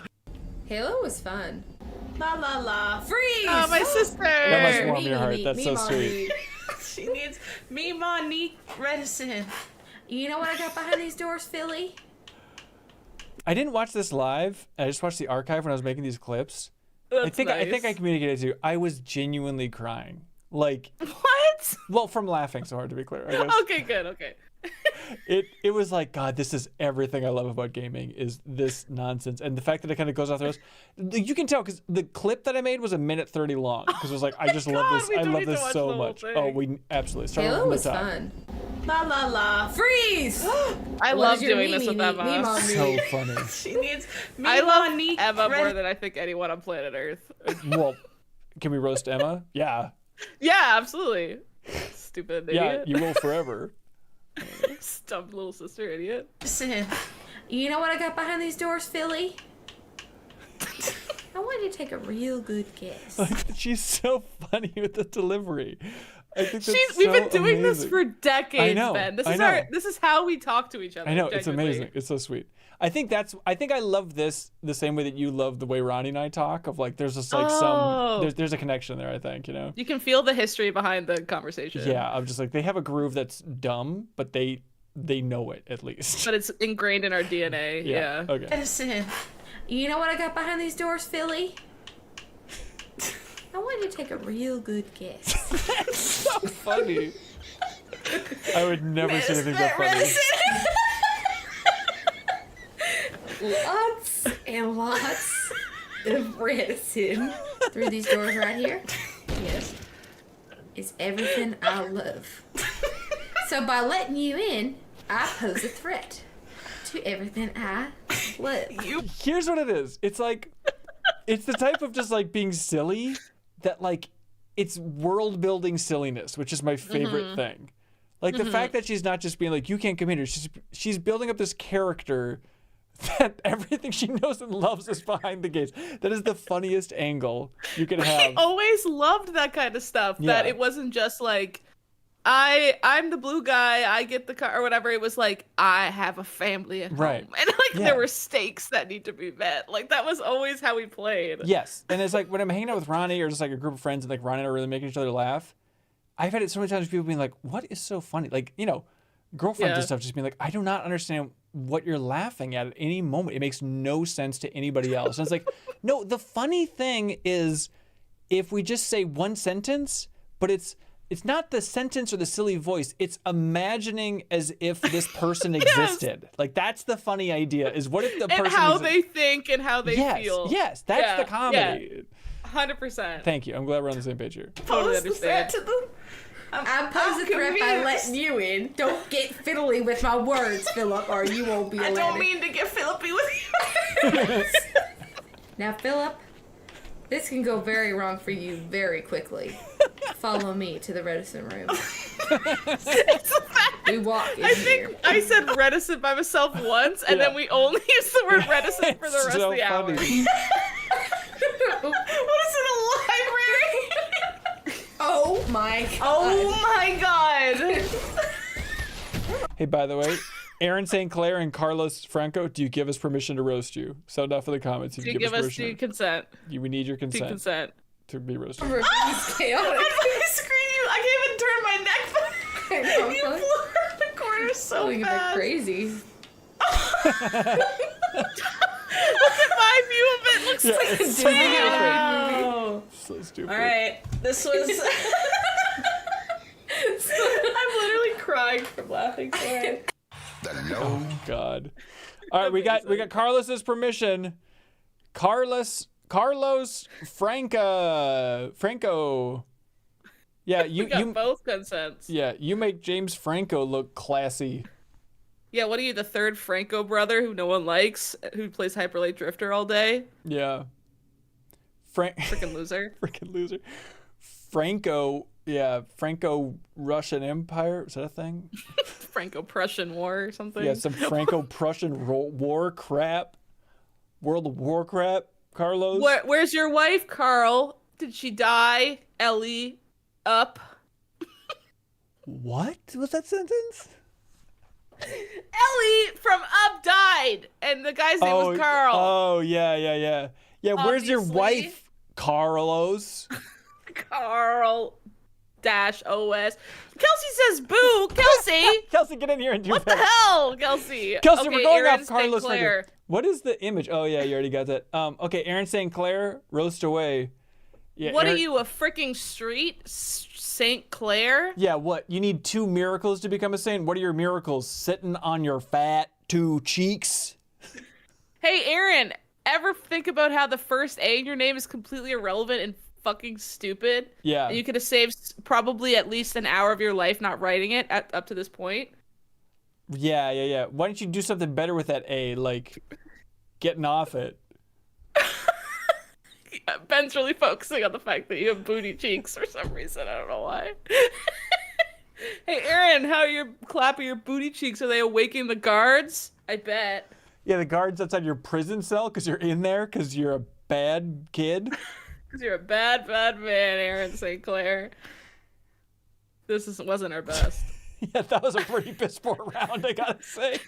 Halo was fun. La la la. Freeze! Oh, my sister. That must warm your heart. That's so sweet. She needs me, Monique, medicine. You know what I got behind these doors, Philly? I didn't watch this live. I just watched the archive when I was making these clips. I think I communicated to you. I was genuinely crying. Like what? Well, from laughing so hard, to be clear. I guess. Okay, good. Okay. It was like, God, this is everything I love about gaming is this nonsense. And the fact that it kind of goes off the rails. You can tell because the clip that I made was 1:30 long. Because it was like, I just love this. I love this so much. Oh, we absolutely started Halo from the was top. fun. La la la. Freeze! I What love is your doing this with Emma. So funny. She needs me, I love Monique, Emma more than I think anyone on planet Earth. Well, can we roast Emma? Yeah. Yeah, absolutely. Stupid idiot. Yeah, you will forever. Stumped little sister idiot. Listen, you know what I got behind these doors, Philly? I want you to take a real good guess. She's so funny with the delivery. I think that's We've so been doing this amazing. for decades, I know, Ben. This I is know. this is how we talk to each other. I know, it's genuinely. amazing. It's so sweet. I think I love this the same way that you love the way Ronnie and I talk of like there's just like there's a connection there, I think, you know. You can feel the history behind the conversation. Yeah, I'm just like they have a groove that's dumb, but they know it at least. But it's ingrained in our DNA. Yeah. Okay. Listen, you know what I got behind these doors, Philly? I want you to take a real good guess. That's so funny. I would never say anything that funny. Lots and lots of medicine through these doors right here. Yes. It's everything I love. So by letting you in, I pose a threat to everything I love. Here's what it is. It's like it's the type of just like being silly that like it's world building silliness, which is my favorite thing. Like the fact that she's not just being like, you can't come in here. She's building up this character that everything she knows and loves is behind the gates. That is the funniest angle you could have. I always loved that kind of stuff. That Yeah. it wasn't just like I'm the blue guy, I get the car or whatever. It was like I have a family at home. Right. And like Yeah. there were stakes that need to be met. Like that was always how we played. Yes, and it's like when I'm hanging out with Ronnie or just like a group of friends and like Ronnie and I are really making each other laugh. I've had it so many times people being like, "What is so funny?" Like, you know, girlfriends Yeah. and stuff just being like, I do not understand what you're laughing at any moment. It makes no sense to anybody else. And it's like, no, the funny thing is if we just say one sentence, but it's not the sentence or the silly voice. It's imagining as if this person existed. Like, that's the funny idea, is what if the person... And how they think and how they feel. Yes, that's the comedy. Yeah. 100%. Thank you. I'm glad we're on the same page here. Totally understand. I pose a threat by confused. letting you in. Don't get fiddly with my words, Philip, or you won't be allowed. I don't mean to get Philippy with you. Now, Philip, this can go very wrong for you very quickly. Follow me to the reticent room. We walk in I think here. I said reticent by myself once, and then we only use the word reticent for the rest of the hour. funny. What is it, a library? Oh my god. Oh my god. Hey, by the way, Aaron St. Clair and Carlos Franco, do you give us permission to roast you? Sound off in the comments if Do you you give us permission. consent? We need your Do consent. consent. To be roasted. Chaotic. I screen you. I can't even turn my neck back. You blew the corner so Going a bit fast. crazy. Look at my view of it. Looks like a it's so video. So stupid. All right, this was. I'm literally crying from laughing. Sorry. Oh God. All right, we got Carlos's permission. Carlos Franco. Yeah, We got both consents. Yeah, you make James Franco look classy. Yeah, what are you, the third Franco brother who no one likes, who plays Hyper Light Drifter all day? Yeah. Freaking loser. Freaking loser. Franco, yeah, Franco-Russian Empire, is that a thing? Franco-Prussian War or something? Yeah, some Franco-Prussian war crap. World of War crap, Carlos. Where's your wife, Carl? Did she die? Ellie, up. What was that sentence? Ellie from Up died, and the guy's name was Carl. Oh, yeah. Yeah, where's your Obviously. wife, Carlos? Carl dash OS. Kelsey says boo. Kelsey. Kelsey, get in here and do What that. the hell, Kelsey? Kelsey, Okay, we're going Aaron off Carlos St. Clair. Franco. What is the image? Oh, yeah, you already got that. Okay, Aaron St. Clair, roast away. Yeah, What Aaron- are you, a freaking street? St. Clair? Yeah, what? You need 2 miracles to become a saint? What are your miracles? Sitting on your fat 2 cheeks? Hey, Aaron, ever think about how the first A in your name is completely irrelevant and fucking stupid? Yeah. And you could have saved probably at least an hour of your life not writing it up to this point. Yeah. Why don't you do something better with that A, like getting off it? Ben's really focusing on the fact that you have booty cheeks for some reason. I don't know why. Hey, Aaron, how are your clapping your booty cheeks? Are they awakening the guards? I bet. Yeah, the guards outside your prison cell because you're in there because you're a bad kid. Because you're a bad, bad man, Aaron St. Clair. This wasn't our best. Yeah, that was a pretty piss poor round, I gotta say.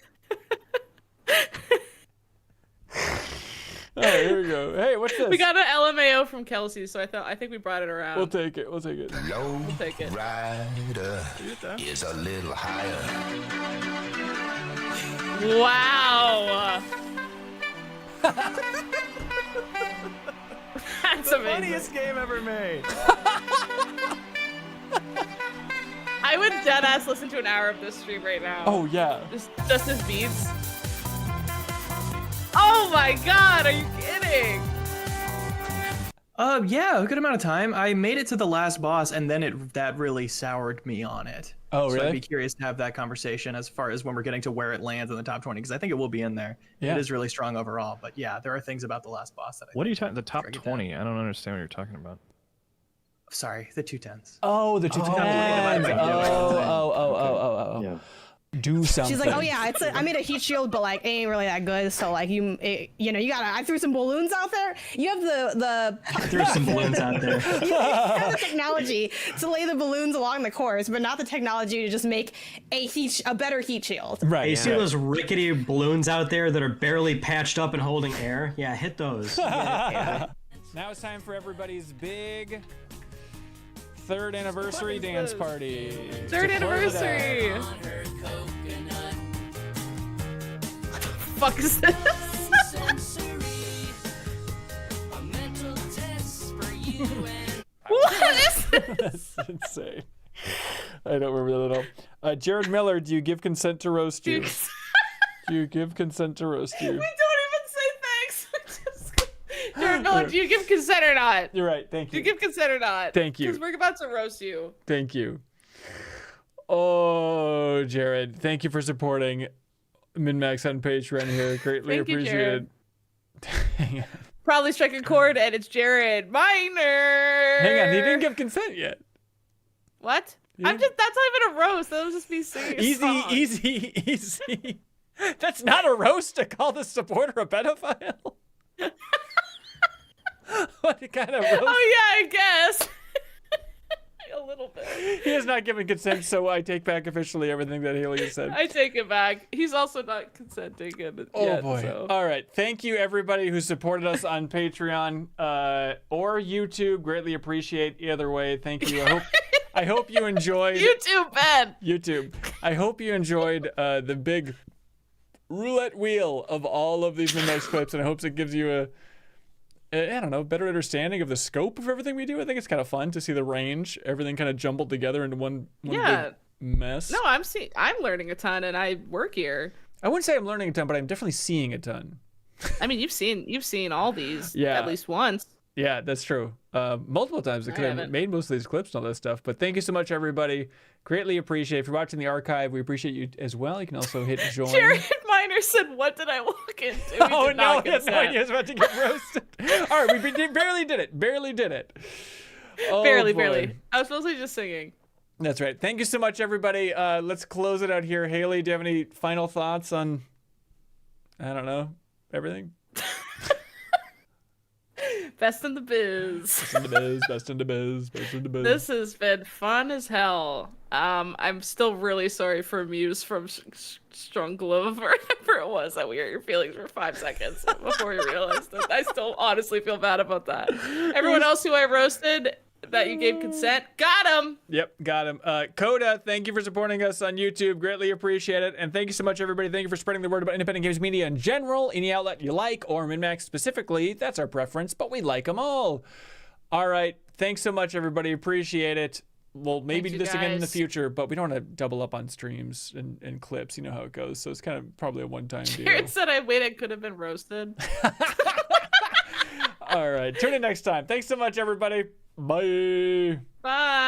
All right, here we go. Hey, what's this? We got an LMAO from Kelsey, so I think we brought it around. We'll take it. We'll take it. Rider is a little higher. Wow. That's the amazing. funniest game ever made. I would deadass listen to an hour of this stream right now. Oh, yeah. Just his beats. Oh my god, are you kidding? Yeah, a good amount of time. I made it to the last boss, and then that really soured me on it. Oh, So really? I'd be curious to have that conversation as far as when we're getting to where it lands in the top 20, because I think it will be in there. Yeah. It is really strong overall, but yeah, there are things about the last boss that I What are you talking? The top 20? I don't understand what you're talking about. Sorry, the 210s. Oh, the 210s. Oh. Yeah. Do something. She's like, oh yeah, I made a heat shield, but like it ain't really that good. So like you gotta. I threw some balloons out there. You have the. I threw some balloons out there. You have the technology to lay the balloons along the course, but not the technology to just make a better heat shield. Hey, you see those rickety balloons out there that are barely patched up and holding air? Yeah, hit those. Now it's time for everybody's big 3rd anniversary dance party. Third To close it anniversary. out. Fuck is this? What is this? That's insane. I don't remember that at all. Jared Miller, do you give consent to roast you? Do you give consent to roast you? We don't even say thanks. Jared Miller, do you give consent or not? You're right. Thank Do you. you give consent or not? Thank you. Because we're about to roast you. Thank you. Oh, Jared, thank you for supporting MinnMax on Patreon here. Greatly Thank you, appreciated. Jared. Probably strike a chord, and it's Jared Minor. Hang on, he didn't give consent yet. What? That's not even a roast. That was just me singing a song. Easy. That's not a roast to call the supporter a pedophile. What kind of roast? Oh yeah, I guess. A little bit. He has not given consent, so I take back officially everything that Haley has said. I take it back. He's also not consenting yet. Oh boy. So. All right. Thank you everybody who supported us on Patreon or YouTube. Greatly appreciate either way. Thank you. I hope you enjoyed YouTube, Ben. YouTube. I hope you enjoyed the big roulette wheel of all of these MinnMax clips, and I hope it gives you I don't know, better understanding of the scope of everything we do. I think it's kind of fun to see the range, everything kind of jumbled together into one big mess. No, I'm learning a ton, and I work here. I wouldn't say I'm learning a ton, but I'm definitely seeing a ton. I mean, you've seen all these Yeah. at least once. Yeah, that's true. Multiple times because I made most of these clips and all that stuff. But thank you so much, everybody. Greatly appreciate it. If you're watching the archive, we appreciate you as well. You can also hit join. Jared Minor said, "What did I walk into?" Oh no, he has no idea he's about to get roasted. All right, we barely did it. Barely did it. Oh, barely. boy. I was mostly just singing. That's right. Thank you so much, everybody. Let's close it out here. Haley, do you have any final thoughts on, I don't know, everything? Best in the biz. Best in the biz, best in the biz, best in the biz. This has been fun as hell. I'm still really sorry for Muse from Strong Glove or whatever it was that we hurt your feelings for 5 seconds before we realized it. I still honestly feel bad about that. Everyone else who I roasted that you gave consent, got him. Yep, got him. Coda, thank you for supporting us on YouTube. Greatly appreciate it. And thank you so much, everybody. Thank you for spreading the word about independent games media in general. Any outlet you like, or MinnMax specifically, that's our preference, but we like them all. All right. Thanks so much, everybody. Appreciate it. We'll maybe do this again in the future, but we don't want to double up on streams and clips. You know how it goes. So it's kind of probably a one-time deal. Jared said I could have been roasted. All right. Tune in next time. Thanks so much, everybody. Bye. Bye.